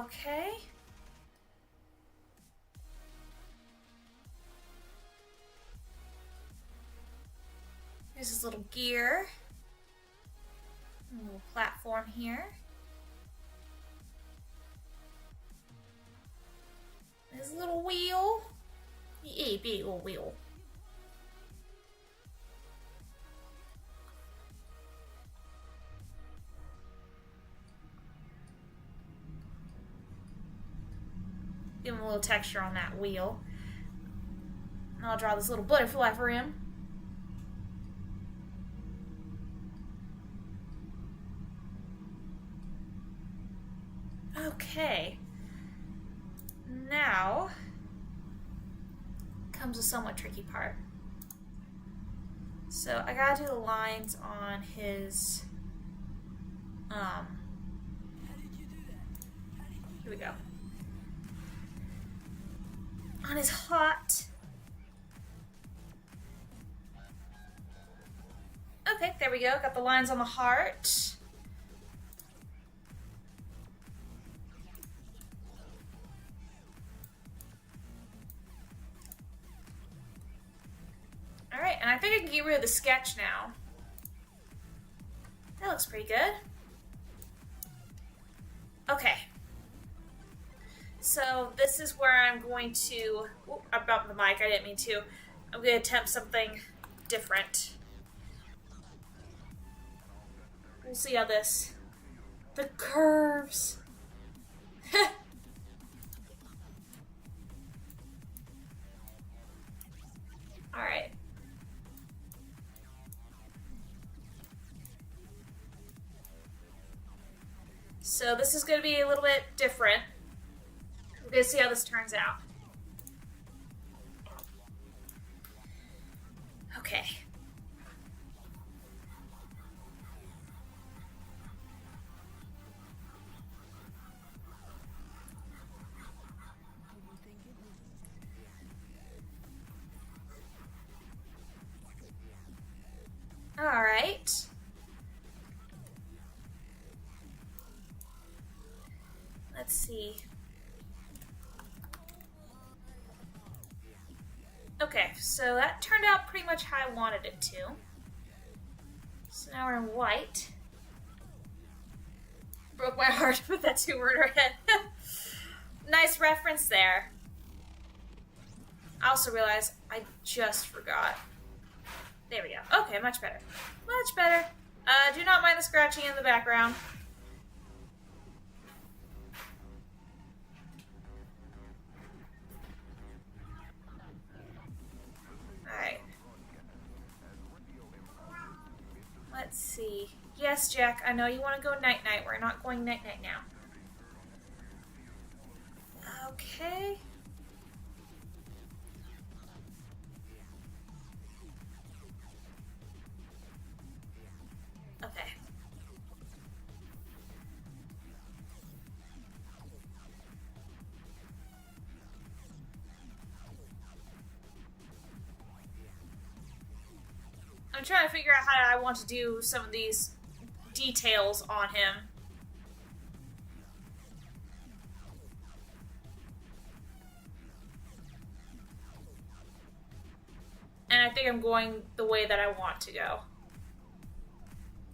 Okay. Here's his little gear. A little platform here. His little wheel. A big little wheel. Give him a little texture on that wheel. And I'll draw this little butterfly for him. Okay. Now comes a somewhat tricky part. So I gotta do the lines on his here we go. On his hot. Okay, there we go. Got the lines on the heart. Alright, and I think I can get rid of the sketch now. That looks pretty good. Okay. So this is where I'm going to... Ooh, I bumped the mic, I didn't mean to. I'm going to attempt something different. We'll see how this... The curves! Alright. So this is going to be a little bit different. We're going to see how this turns out. Okay. All right. Let's see. Okay, so that turned out pretty much how I wanted it to. So now we're in white. Broke my heart with that two-worder head. Nice reference there. I also realized I just forgot. There we go. Okay, much better. Much better. Do not mind the scratching in the background. Alright. Let's see. Yes, Jack, I know you want to go night-night. We're not going night-night now. Okay. Okay. I'm trying to figure out how I want to do some of these details on him. And I think I'm going the way that I want to go.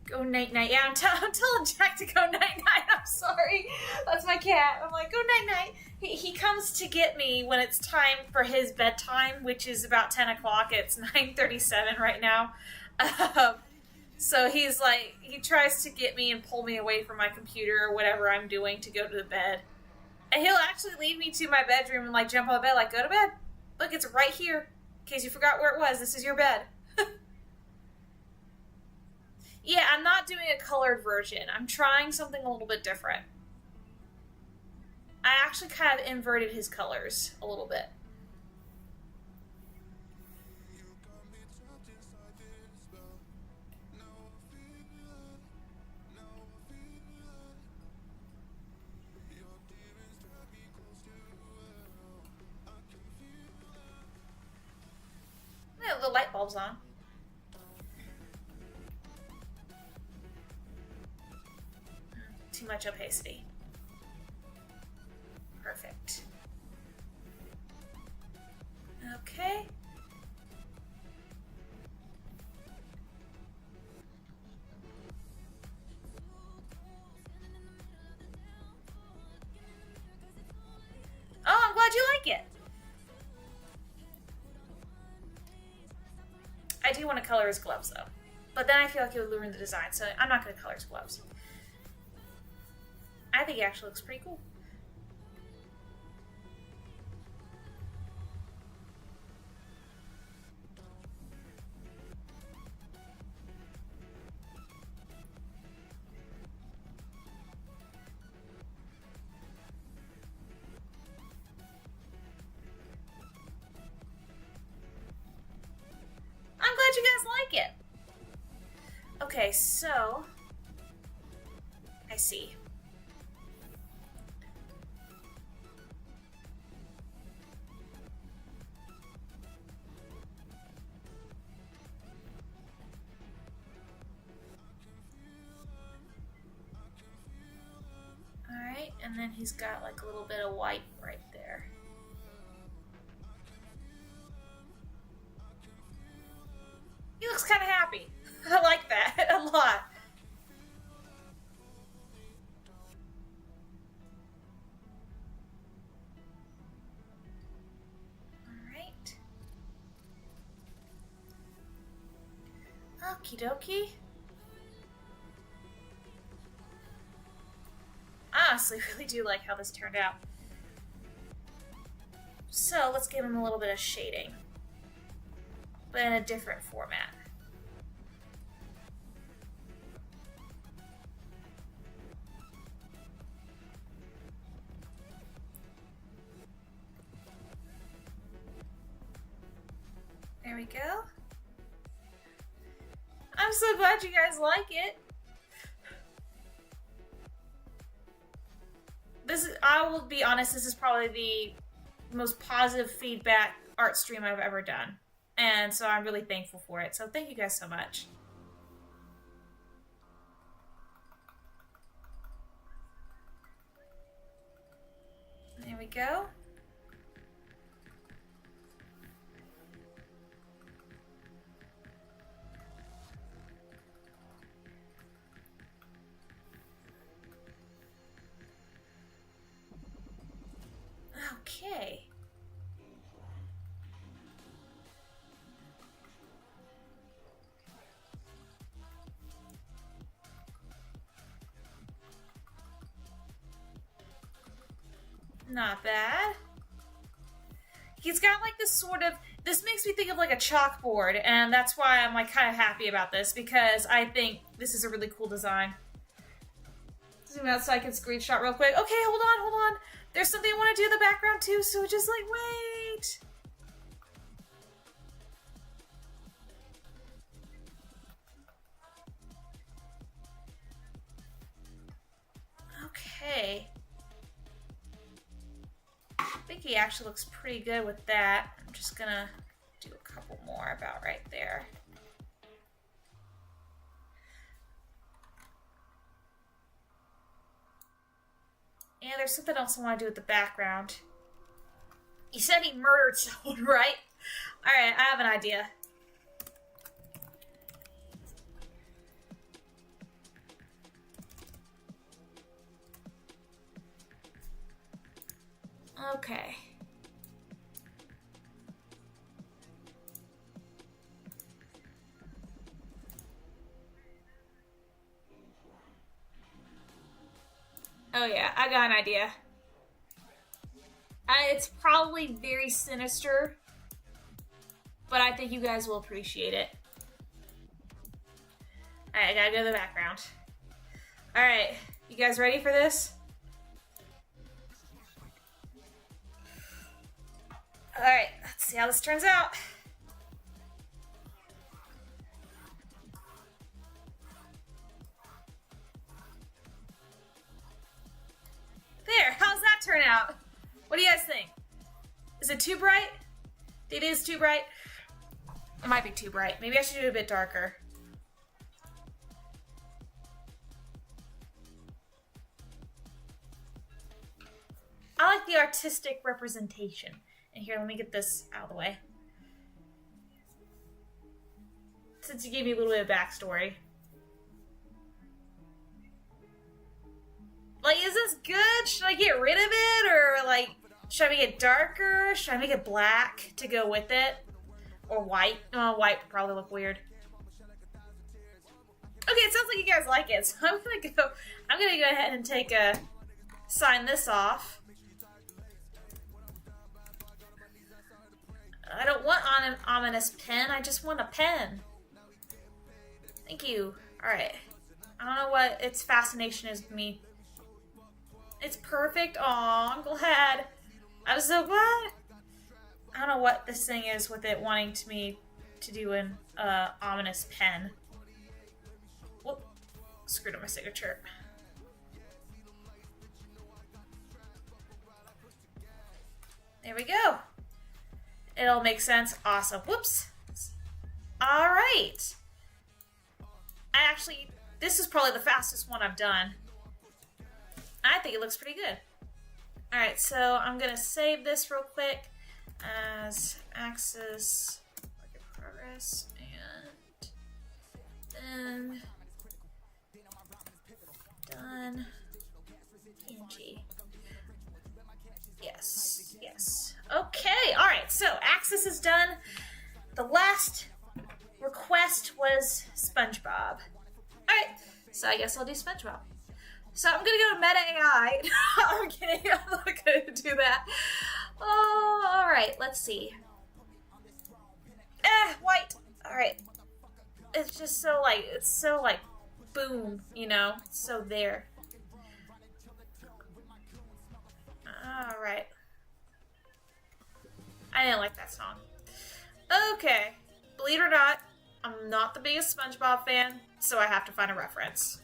Go night-night. Yeah, I'm telling Jack to go night-night. I'm sorry. That's my cat. I'm like, go night-night. He comes to get me when it's time for his bedtime, which is about 10 o'clock. It's 9:37 right now. So he's like, he tries to get me and pull me away from my computer or whatever I'm doing to go to the bed. And he'll actually lead me to my bedroom and like jump on the bed, like, go to bed. Look, it's right here. In case you forgot where it was, this is your bed. Yeah, I'm not doing a colored version. I'm trying something a little bit different. I actually kind of inverted his colors a little bit. Yeah, the light bulb's on. Too much opacity. Okay. Oh, I'm glad you like it. I do want to color his gloves, though. But then I feel like it would ruin the design, so I'm not going to color his gloves. I think it actually looks pretty cool. I'm glad you guys like it. Okay, so I see. Alright, and then he's got like a little bit of white right there. He looks kind of happy. I like that a lot. Alright. Okie dokie. I honestly really do like how this turned out. So let's give him a little bit of shading, but in a different format. There we go. I'm so glad you guys like it. I will be honest, this is probably the most positive feedback art stream I've ever done. And so I'm really thankful for it. So thank you guys so much. There we go. Okay. Not bad. He's got like this sort of, this makes me think of like a chalkboard, and that's why I'm like kind of happy about this, because I think this is a really cool design. Zoom out so I can screenshot real quick. Okay, hold on. There's something I want to do in the background too, so just like wait. Okay. I think he actually looks pretty good with that. I'm just gonna do a couple more about right there. And there's something else I want to do with the background. You said he murdered someone, right? Alright, I have an idea. Okay. Oh yeah, I got an idea. It's probably very sinister, but I think you guys will appreciate it. Alright, I gotta go to the background. Alright, you guys ready for this? Alright, let's see how this turns out. There, how's that turn out? What do you guys think? Is it too bright? It is too bright? It might be too bright. Maybe I should do it a bit darker. I like the artistic representation. And here, let me get this out of the way. since you gave me a little bit of backstory. Like, is this good? Should I get rid of it? Or, like, should I make it darker? Should I make it black to go with it? Or white? Oh, white would probably look weird. Okay, it sounds like you guys like it, so I'm gonna go ahead and sign this off. I don't want an ominous pen, I just want a pen. Thank you. Alright. I don't know what its fascination is with me. It's perfect. Aw, I'm glad. I'm so glad. I don't know what this thing is with it wanting me to do an ominous pen. Whoop. Screwed up my signature. There we go. It all makes sense. Awesome. Whoops. Alright. This is probably the fastest one I've done. I think it looks pretty good. Alright, so I'm going to save this real quick as Axis, work in progress, and then done. PNG. Yes, yes. Okay, alright, so Axis is done. The last request was SpongeBob. Alright, so I guess I'll do SpongeBob. So I'm gonna go to Meta AI. I'm kidding, I'm not gonna do that. Oh, alright, let's see. White. Alright. It's just so like, boom, you know? It's so there. Alright. I didn't like that song. Okay. Believe it or not, I'm not the biggest SpongeBob fan, so I have to find a reference.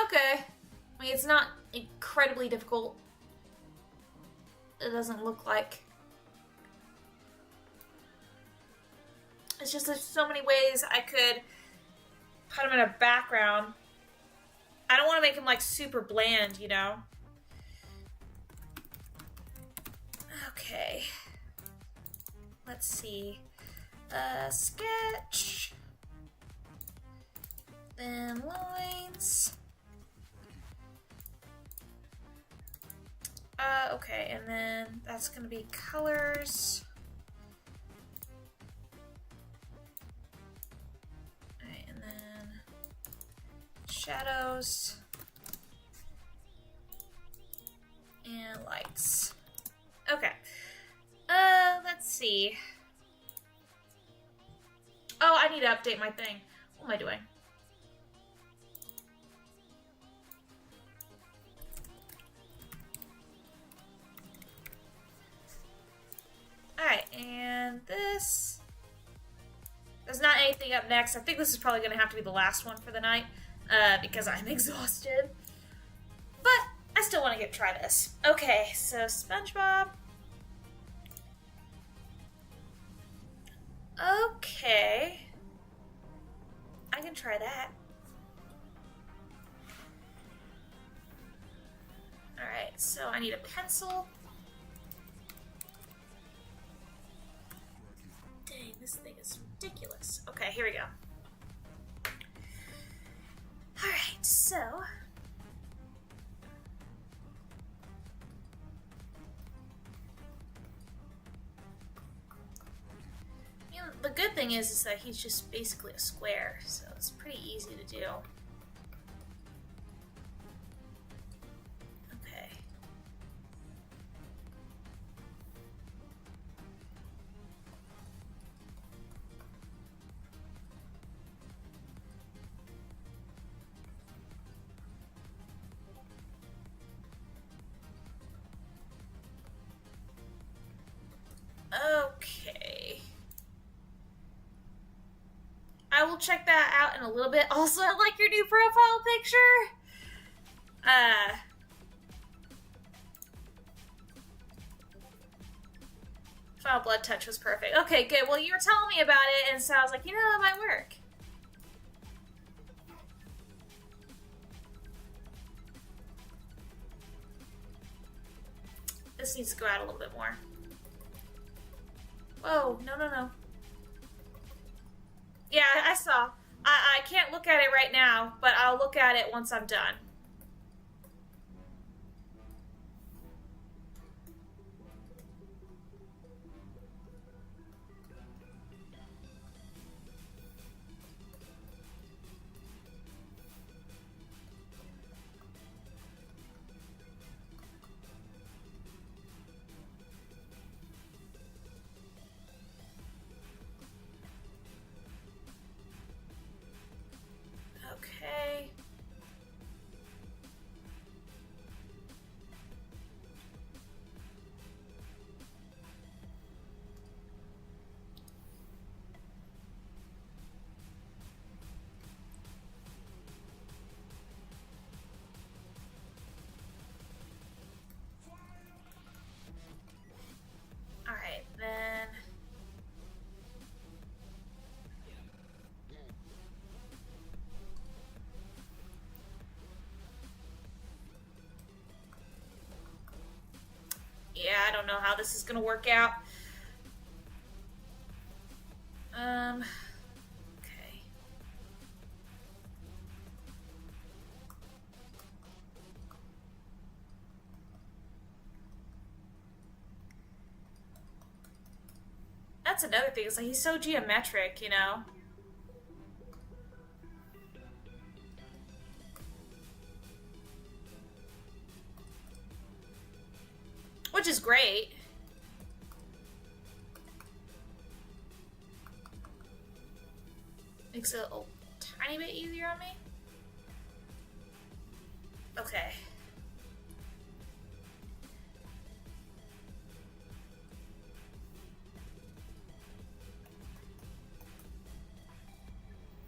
Okay. I mean, it's not incredibly difficult. It doesn't look like. It's just there's so many ways I could put him in a background. I don't want to make him like super bland, you know? Okay. Let's see. Sketch. Then lines. Okay, and then that's gonna be colors. Alright, and then shadows. And lights. Okay. Let's see. Oh, I need to update my thing. What am I doing? Alright, and this... There's not anything up next. I think this is probably going to have to be the last one for the night, because I'm exhausted. But I still want to try this. Okay, so SpongeBob. Okay. I can try that. Alright, so I need a pencil. Dang, this thing is ridiculous. Okay, here we go. Alright, so... The good thing is that he's just basically a square, so it's pretty easy to do. Okay. Okay. I will check that out in a little bit. Also, I like your new profile picture. Final Blood Touch was perfect. Okay, good. Well, you were telling me about it, and so I was like, you know, that might work. This just needs to go out a little bit more. Whoa, no, no, no. Yeah, I saw. I can't look at it right now, but I'll look at it once I'm done. Okay. All right, then. Yeah, I don't know how this is gonna work out. Okay. That's another thing. It's like he's so geometric, you know? Which is great. Makes it a tiny bit easier on me. Okay.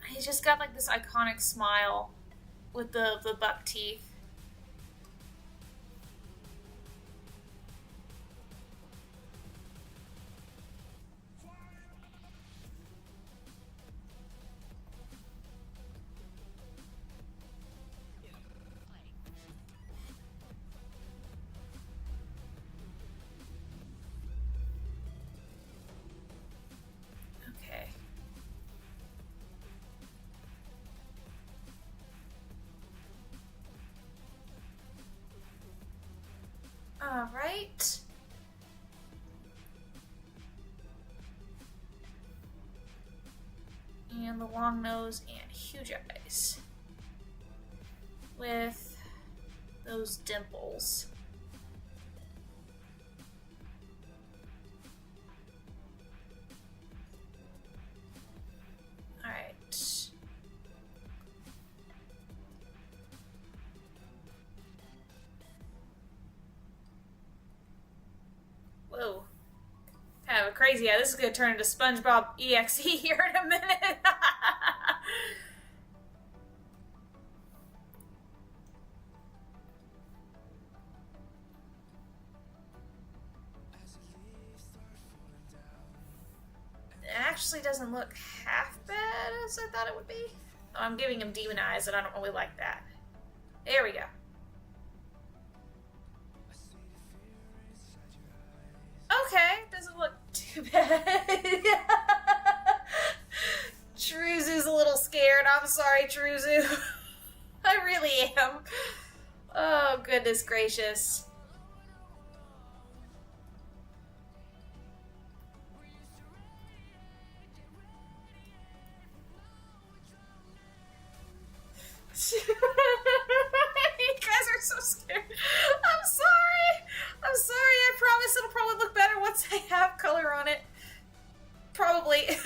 He's just got like this iconic smile with the buck teeth. Okay. All right. And the long nose and huge eyes. With those dimples. All right. Whoa. Kind of crazy. Yeah, this is going to turn into SpongeBob EXE here in a minute. It actually doesn't look half bad as I thought it would be. Oh, I'm giving him demon eyes, and I don't really like that. There we go. Okay, doesn't look too bad. Truzu's a little scared. I'm sorry, Truzu. I really am. Oh, goodness gracious. You guys are so scared. I'm sorry. I'm sorry. I promise it'll probably look better once I have color on it. Probably.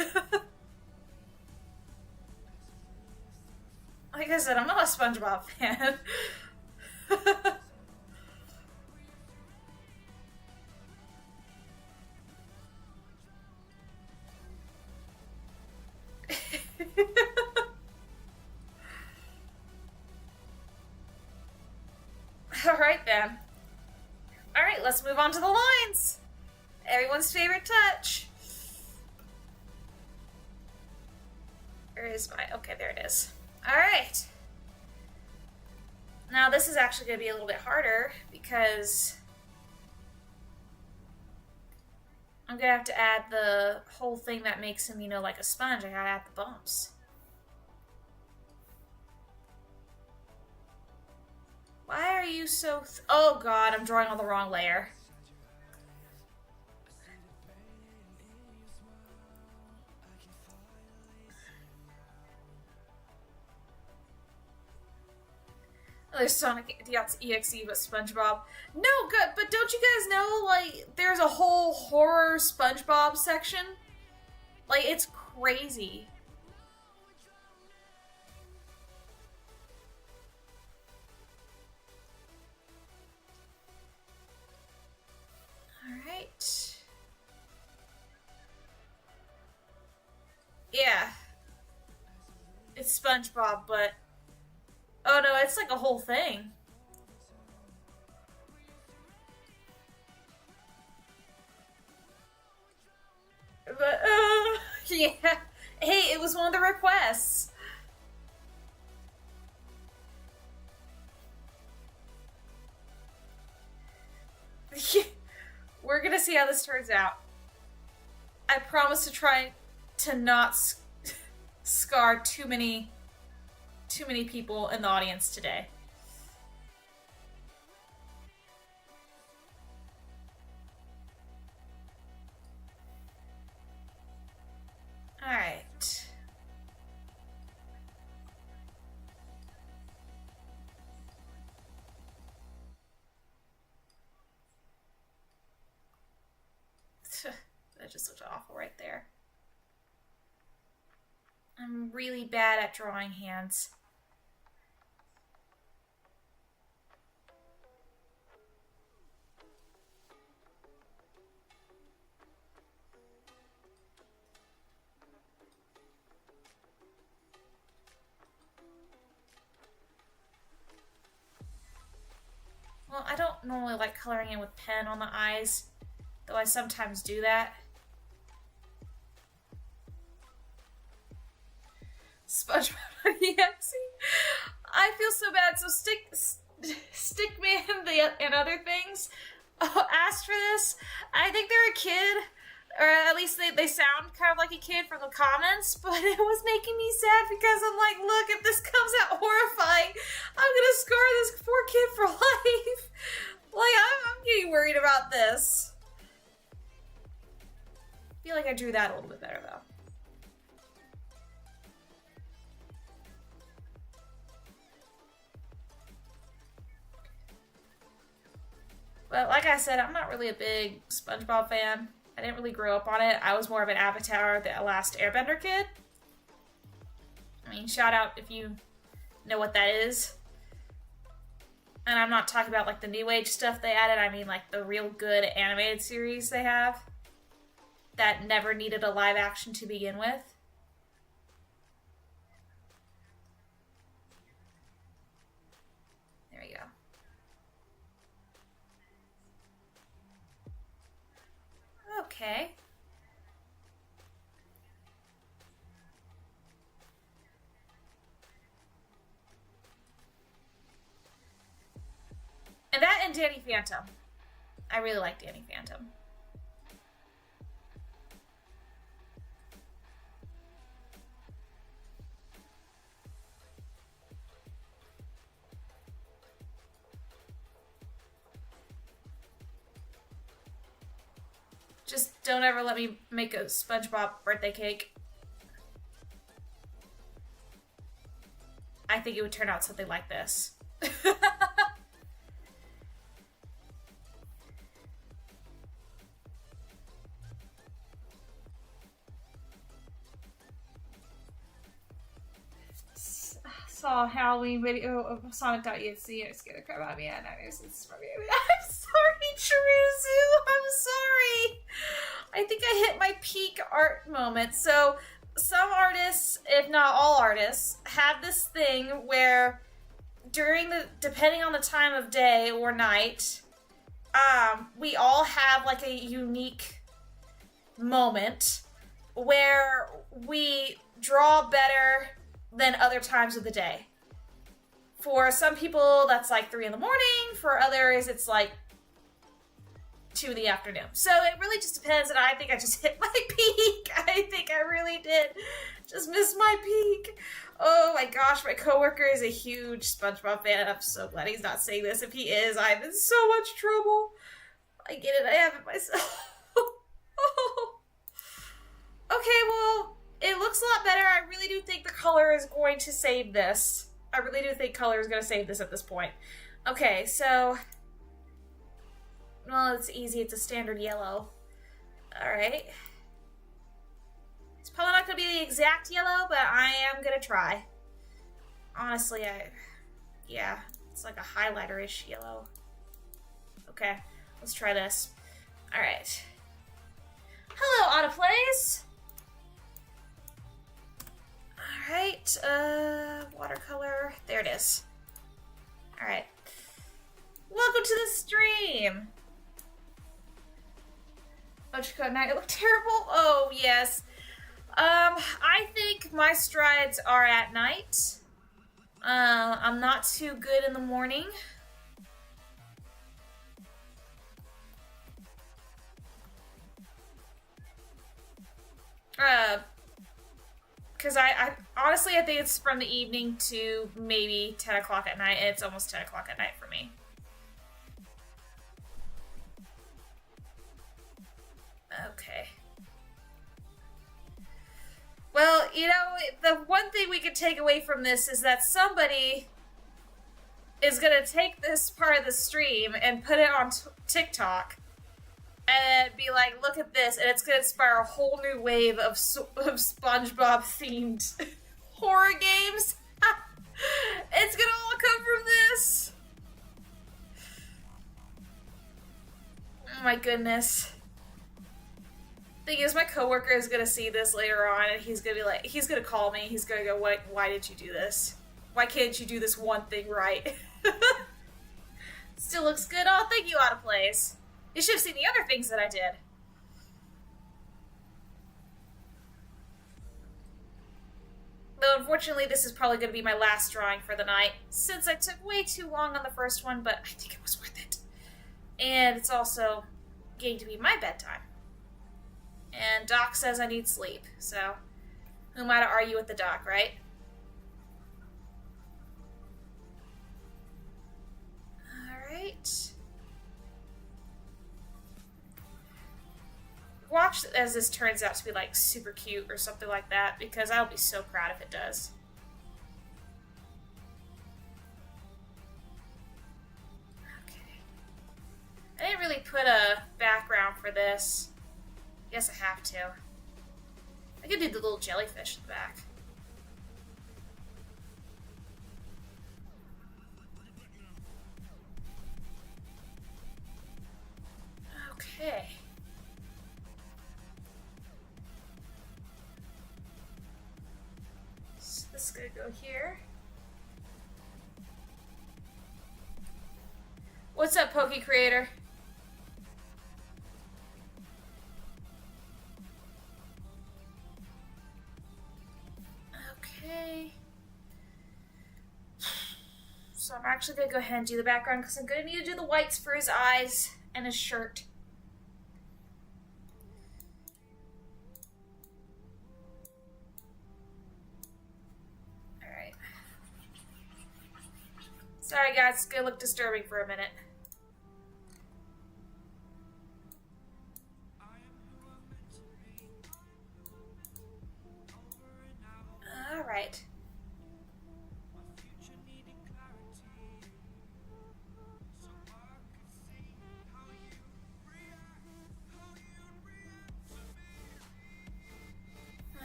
Like I said, I'm not a SpongeBob fan. Alright then. Alright, let's move on to the lines. Everyone's favorite touch. Where is my... Okay, there it is. Alright. Now this is actually going to be a little bit harder because I'm gonna have to add the whole thing that makes him, you know, like a sponge. I gotta add the bumps. Why are you so... oh god, I'm drawing on the wrong layer. There's Sonic EXE, but SpongeBob. No, good, but don't you guys know, like, there's a whole horror SpongeBob section? Like, it's crazy. Alright. Yeah. It's SpongeBob, but... oh no, it's like a whole thing. But, yeah. Hey, it was one of the requests. We're gonna see how this turns out. I promise to try to not scar too many people in the audience today. Alright. That just looked awful right there. I'm really bad at drawing hands. Well, I don't normally like coloring in with pen on the eyes, though I sometimes do that. SpongeBob EXE. I feel so bad. So Stickman and other things asked for this. I think they're a kid, or at least they sound kind of like a kid from the comments. But it was making me sad because I'm like, look, if this comes out horrifying, I'm gonna scar this poor kid for life. Like I'm getting worried about this. I feel like I drew that a little bit better though. But like I said, I'm not really a big SpongeBob fan. I didn't really grow up on it. I was more of an Avatar, the Last Airbender kid. I mean, shout out if you know what that is. And I'm not talking about like the new age stuff they added. I mean like the real good animated series they have that never needed a live action to begin with. There we go. Okay. And that and Danny Phantom. I really like Danny Phantom. Just don't ever let me make a SpongeBob birthday cake. I think it would turn out something like this. Saw a Halloween video of Sonic.exe and it scared the crap out of me. And I'm sorry, Chiruzu. I'm sorry. I think I hit my peak art moment. So some artists, if not all artists, have this thing where depending on the time of day or night, we all have like a unique moment where we draw better than other times of the day. For some people, that's like 3 in the morning. For others, it's like 2 in the afternoon. So it really just depends, and I think I just hit my peak. I think I really did just miss my peak. Oh my gosh, my coworker is a huge SpongeBob fan, and I'm so glad he's not saying this. If he is, I'm in so much trouble. I get it, I have it myself. Okay, well, it looks a lot better. I really do think the color is going to save this. I really do think color is going to save this at this point. Okay, so... Well, it's easy. It's a standard yellow. Alright. It's probably not going to be the exact yellow, but I am going to try. Honestly, yeah, it's like a highlighter-ish yellow. Okay, let's try this. Alright. Hello, Autoplays! Alright, watercolor. There it is. Alright. Welcome to the stream! Oh, Chicago Night, it looked terrible? Oh, yes. I think my strides are at night. I'm not too good in the morning. Because I honestly, I think it's from the evening to maybe 10 o'clock at night, and it's almost 10 o'clock at night for me. Okay. Well, you know, the one thing we could take away from this is that somebody is going to take this part of the stream and put it on TikTok and be like, look at this, and it's going to inspire a whole new wave of SpongeBob-themed horror games. It's going to all come from this. Oh my goodness. Thing is, my coworker is gonna see this later on, and he's gonna be like, he's gonna call me. He's gonna go, why did you do this? Why can't you do this one thing right? Still looks good. Oh, thank you, Autoplays. You should have seen the other things that I did. Though, unfortunately, this is probably gonna be my last drawing for the night, since I took way too long on the first one, but I think it was worth it. And it's also getting to be my bedtime. And Doc says I need sleep, so who am I to argue with the Doc, right? Alright. Watch as this turns out to be like super cute or something like that, because I'll be so proud if it does. Okay. I didn't really put a background for this. Guess I have to. I could do the little jellyfish in the back. Okay. So this is gonna go here. What's up, Poke Creator? Okay. So I'm actually going to go ahead and do the background because I'm going to need to do the whites for his eyes and his shirt. Alright. Sorry guys, it's going to look disturbing for a minute. Alright.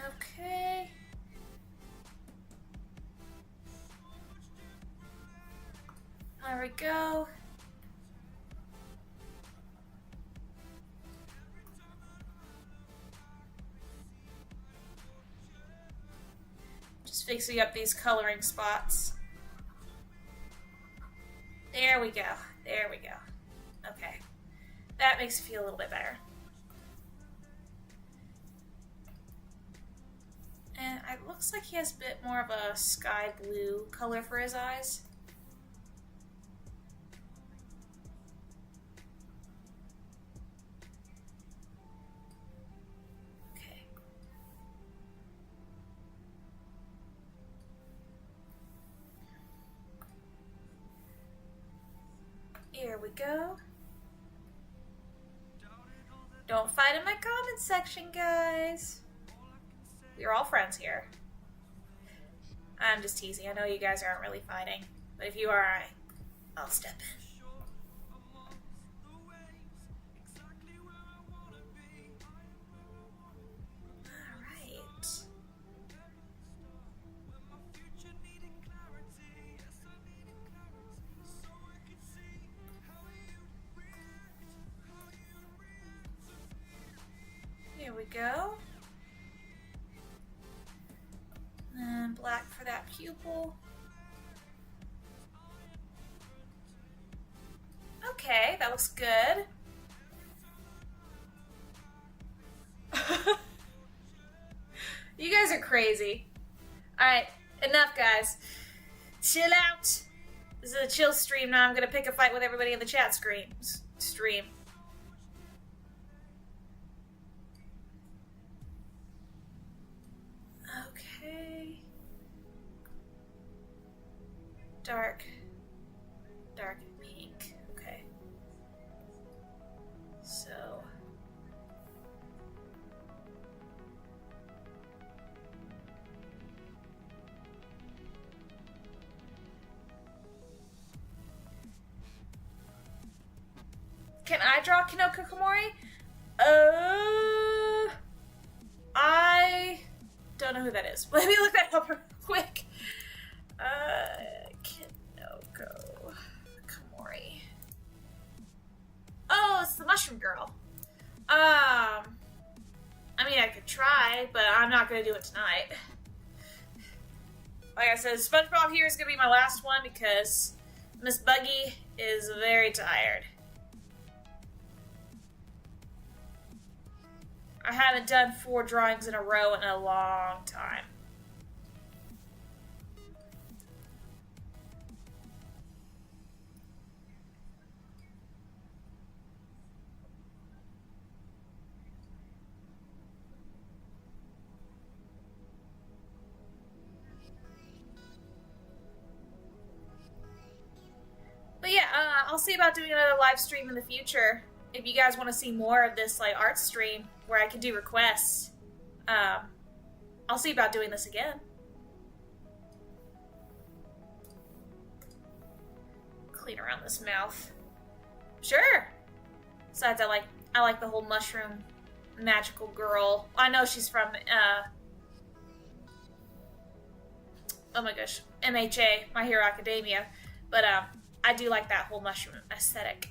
Okay. There we go. Just fixing up these coloring spots. There we go. There we go. Okay. That makes it feel a little bit better. And it looks like he has a bit more of a sky blue color for his eyes. we go. Don't fight in my comment section, guys. We're all friends here. I'm just teasing. I know you guys aren't really fighting. But if you are, I'll step in. Here we go. And black for that pupil. Okay, that looks good. You guys are crazy. Alright, enough guys. Chill out. This is a chill stream now. I'm gonna pick a fight with everybody in the chat stream. Okay. Dark and pink. Okay. So. Can I draw Kinoko Komori? I don't know who that is. Let me look that up real quick. Kinoko Komori. Oh, it's the Mushroom Girl. I mean, I could try, but I'm not gonna do it tonight. Like I said, SpongeBob here is gonna be my last one because Miss Buggy is very tired. I haven't done 4 drawings in a row in a long time. But yeah, I'll see about doing another live stream in the future. If you guys want to see more of this like art stream where I can do requests, I'll see about doing this again. Clean around this mouth. Sure. Besides, I like the whole mushroom magical girl. I know she's from oh my gosh, MHA, My Hero Academia, but I do like that whole mushroom aesthetic.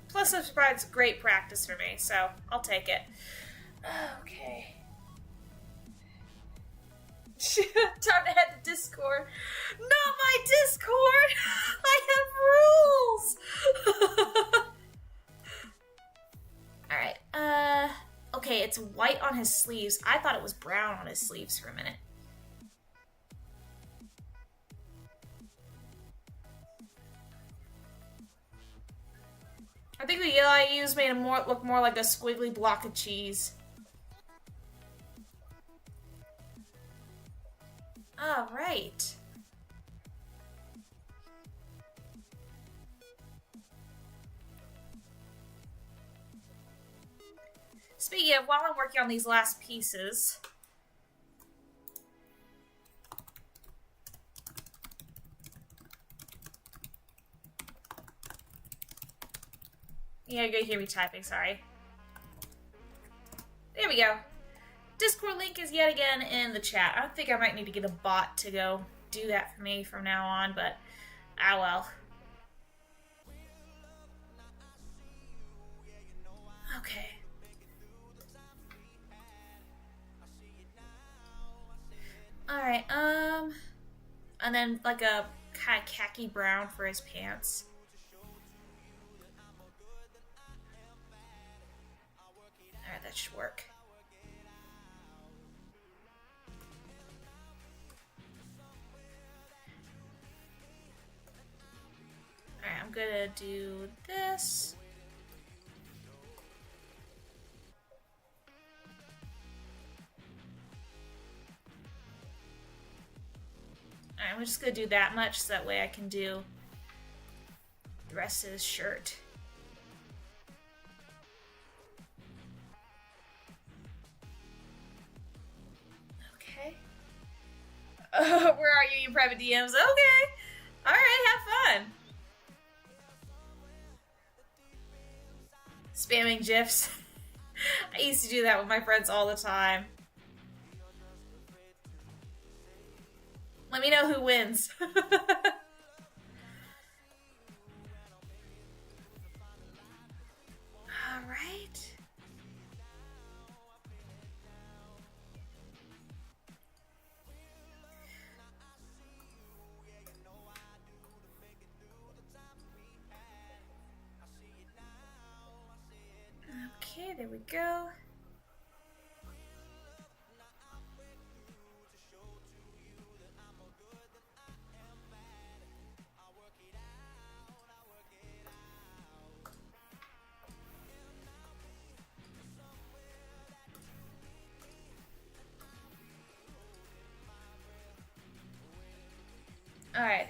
Plus, it provides great practice for me, so I'll take it. Okay. Time to head to Discord. Not my Discord! I have rules! Alright, okay, it's white on his sleeves. I thought it was brown on his sleeves for a minute. I think the yellow I used made him look more like a squiggly block of cheese. Alright. Speaking of, while I'm working on these last pieces... Yeah, you're gonna hear me typing, sorry. There we go. Discord link is yet again in the chat. I think I might need to get a bot to go do that for me from now on, but ah well. Okay. Alright, and then like a kind of khaki brown for his pants. Alright, that should work. Alright, I'm gonna do this. Alright, I'm just gonna do that much so that way I can do the rest of his shirt. Okay. Where are you, you private DMs? Okay. Alright, have fun. Spamming GIFs. I used to do that with my friends all the time. Let me know who wins. Alright. Okay, there we go. Alright,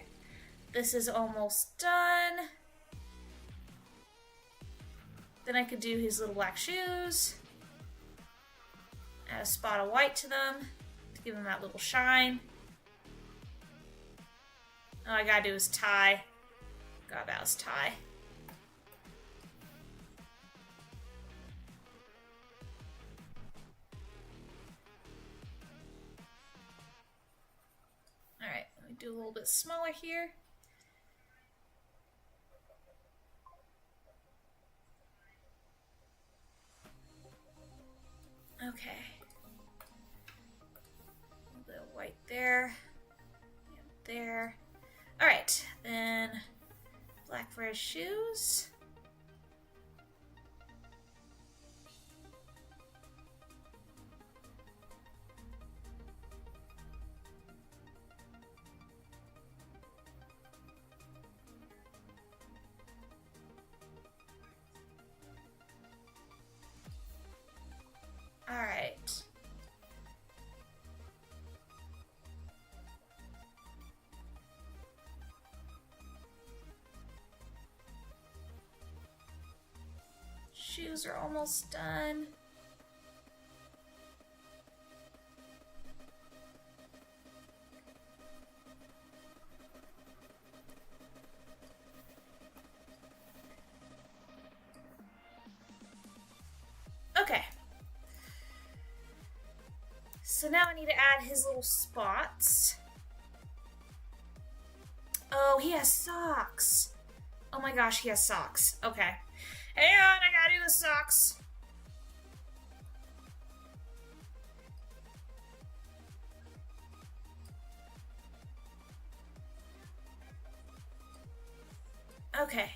this is almost done. Then I could do his little black shoes. Add a spot of white to them to give him that little shine. All I gotta do is tie. Forgot about his tie. Alright, let me do a little bit smaller here. Okay. A little bit of white there. And there. Alright, then black for his shoes. Alright. Shoes are almost done. Okay. So now I need to add his little spots. Oh, he has socks. Oh my gosh, he has socks. Okay. Hang on, I gotta do the socks. Okay.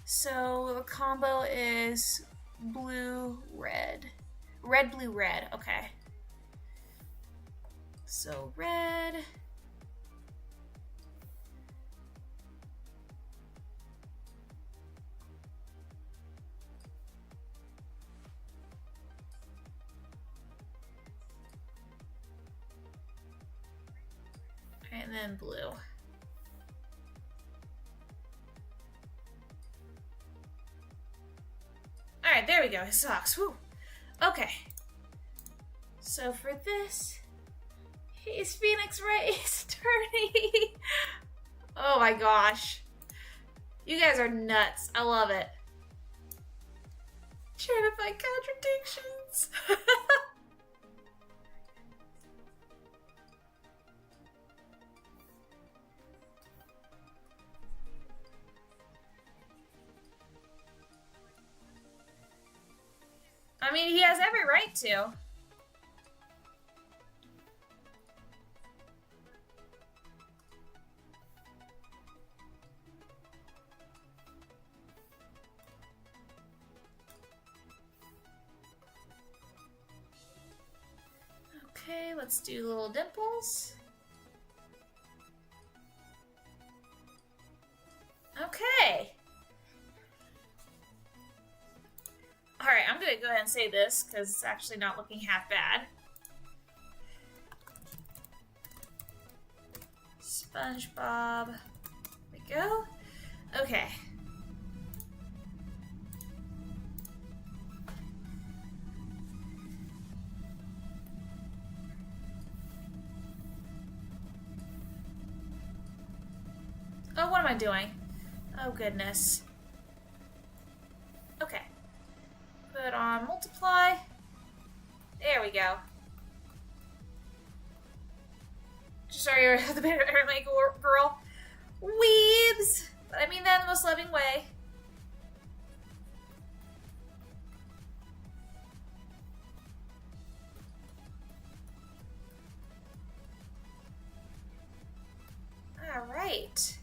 So the combo is blue, red. Red, blue, red. Okay. So red. And then blue. Alright, there we go. His socks. Woo. Okay. So for this, he's Phoenix Wright's attorney. Oh my gosh. You guys are nuts. I love it. Trying to find contradictions. I mean, he has every right to. Okay, let's do little dimples. Okay. Alright, I'm gonna go ahead and say this because it's actually not looking half bad. SpongeBob. There we go. Okay. Oh, what am I doing? Oh, goodness. Okay. Put on multiply. There we go. Sorry, the Airlane girl. Weebs! But I mean that in the most loving way. Alright.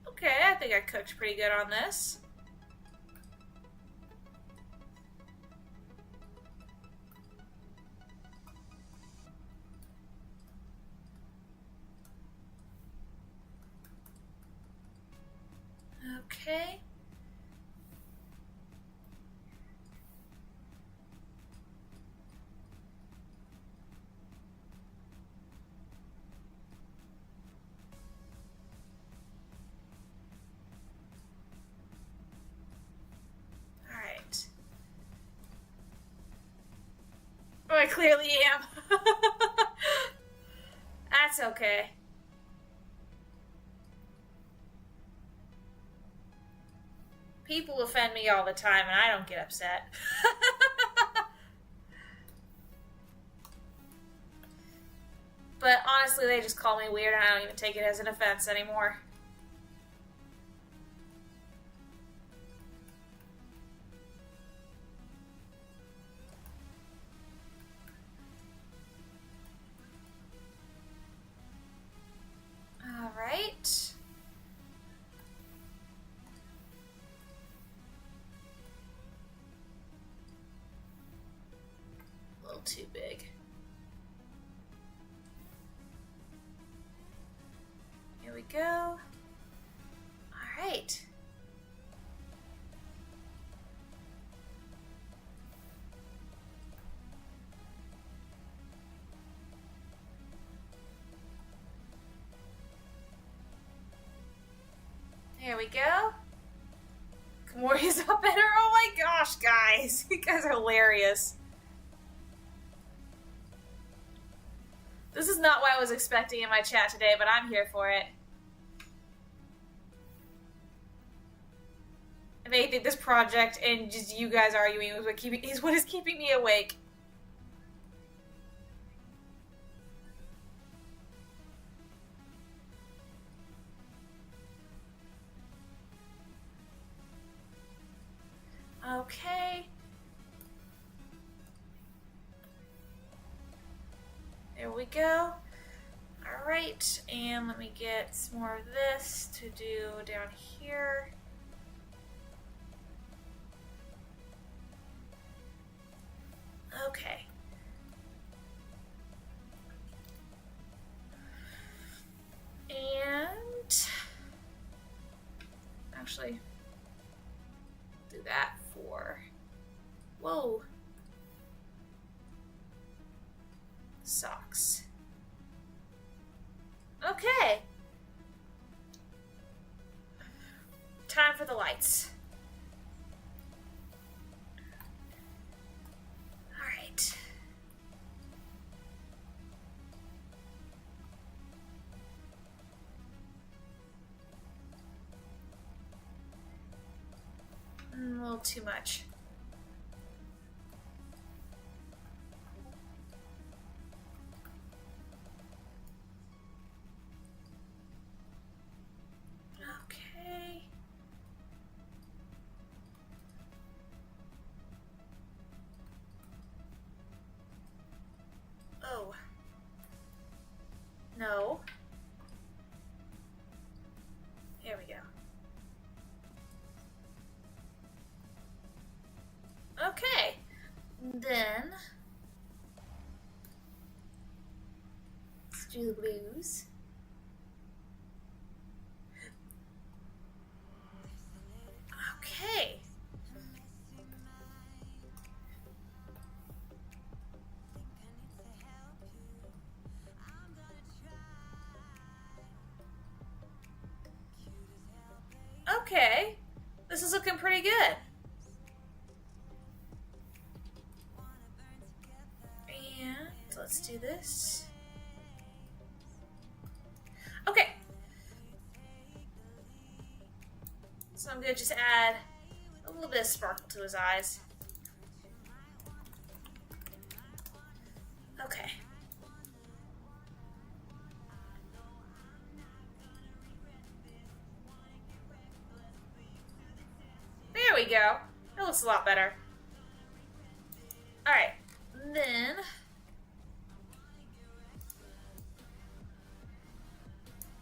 Okay, I think I cooked pretty good on this. Okay. Alright. Oh, I clearly am. That's okay. People offend me all the time and I don't get upset. But honestly, they just call me weird and I don't even take it as an offense anymore. Alright. A little too big. Here we go. Alright. There we go. Kamori's up at her. Oh my gosh, guys. You guys are hilarious. This is not what I was expecting in my chat today, but I'm here for it. If anything, this project and just you guys arguing is what is keeping me awake. Okay. There we go. Alright, and let me get some more of this to do down here. Okay. And actually do that for, whoa, socks. Okay. Time for the lights. Alright. A little too much. Okay. Oh. No. Here we go. Okay. Then let's do the blues. looking pretty good. And let's do this. Okay. So I'm going to just add a little bit of sparkle to his eyes. Okay. There we go. That looks a lot better. Alright. Then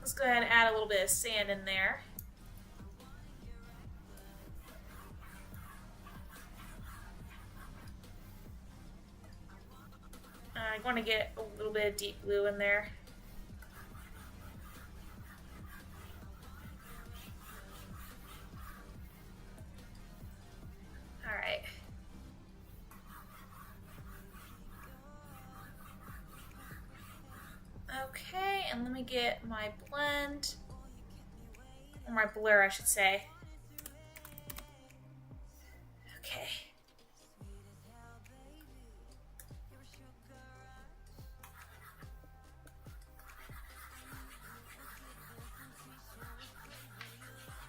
let's go ahead and add a little bit of sand in there. I want to get a little bit of deep blue in there. Alright. Okay, and let me get my blend, or my blur, I should say. Okay.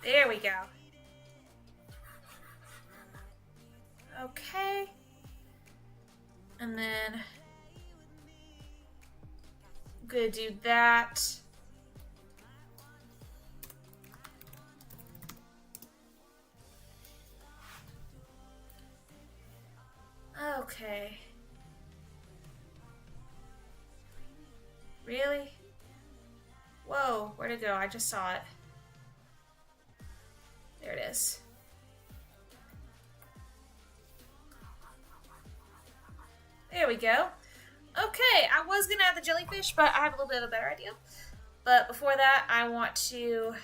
There we go. Okay. And then I'm gonna do that. Okay. Really? Whoa, where'd it go? I just saw it. There it is. There we go. Okay, I was going to add the jellyfish, but I have a little bit of a better idea. But before that, I want to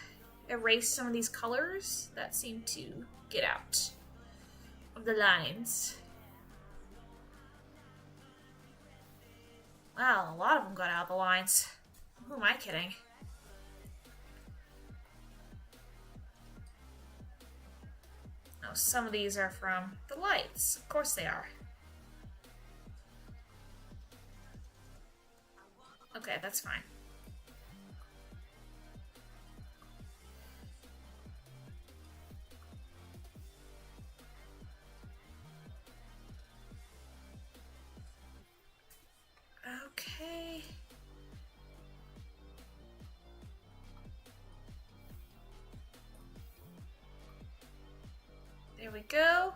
erase some of these colors that seem to get out of the lines. Wow, a lot of them got out of the lines. Who am I kidding? Oh, some of these are from the lights. Of course they are. Okay, that's fine. Okay. There we go.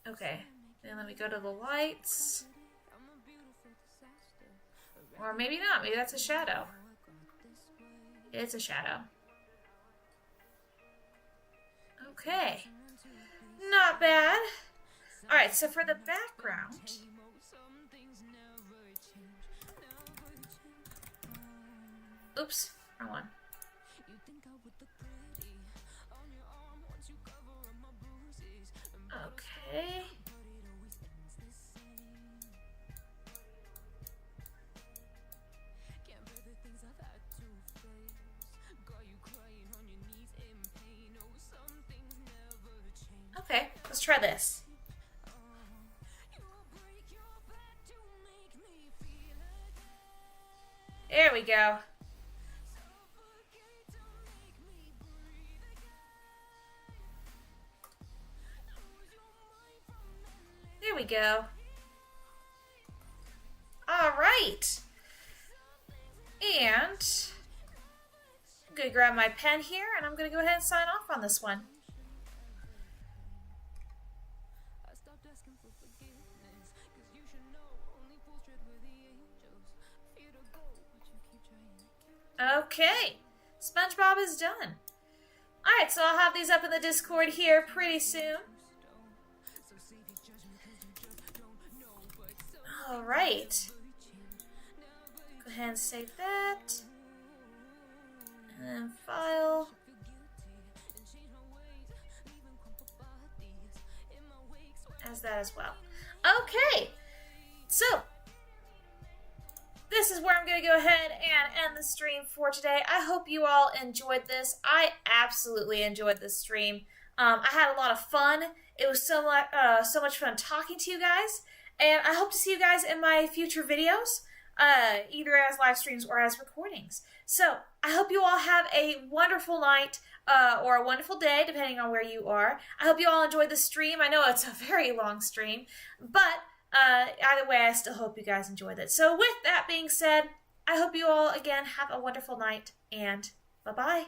Okay, then let me go to the lights. Or maybe not, maybe that's a shadow. It's a shadow. Okay. Not bad. Alright, so for the background, oops, wrong one. Okay. Okay, let's try this. There we go. There we go. All right. And I'm going to grab my pen here and I'm going to go ahead and sign off on this one. Okay, SpongeBob is done. Alright, so I'll have these up in the Discord here pretty soon. Alright. Go ahead and save that. And then file. As that as well. Okay, so this is where I'm going to go ahead and end the stream for today. I hope you all enjoyed this. I absolutely enjoyed this stream. I had a lot of fun. It was so much fun talking to you guys, and I hope to see you guys in my future videos, either as live streams or as recordings. So I hope you all have a wonderful night or a wonderful day, depending on where you are. I hope you all enjoyed the stream. I know it's a very long stream, but either way, I still hope you guys enjoyed it. So with that being said, I hope you all, again, have a wonderful night, and bye-bye.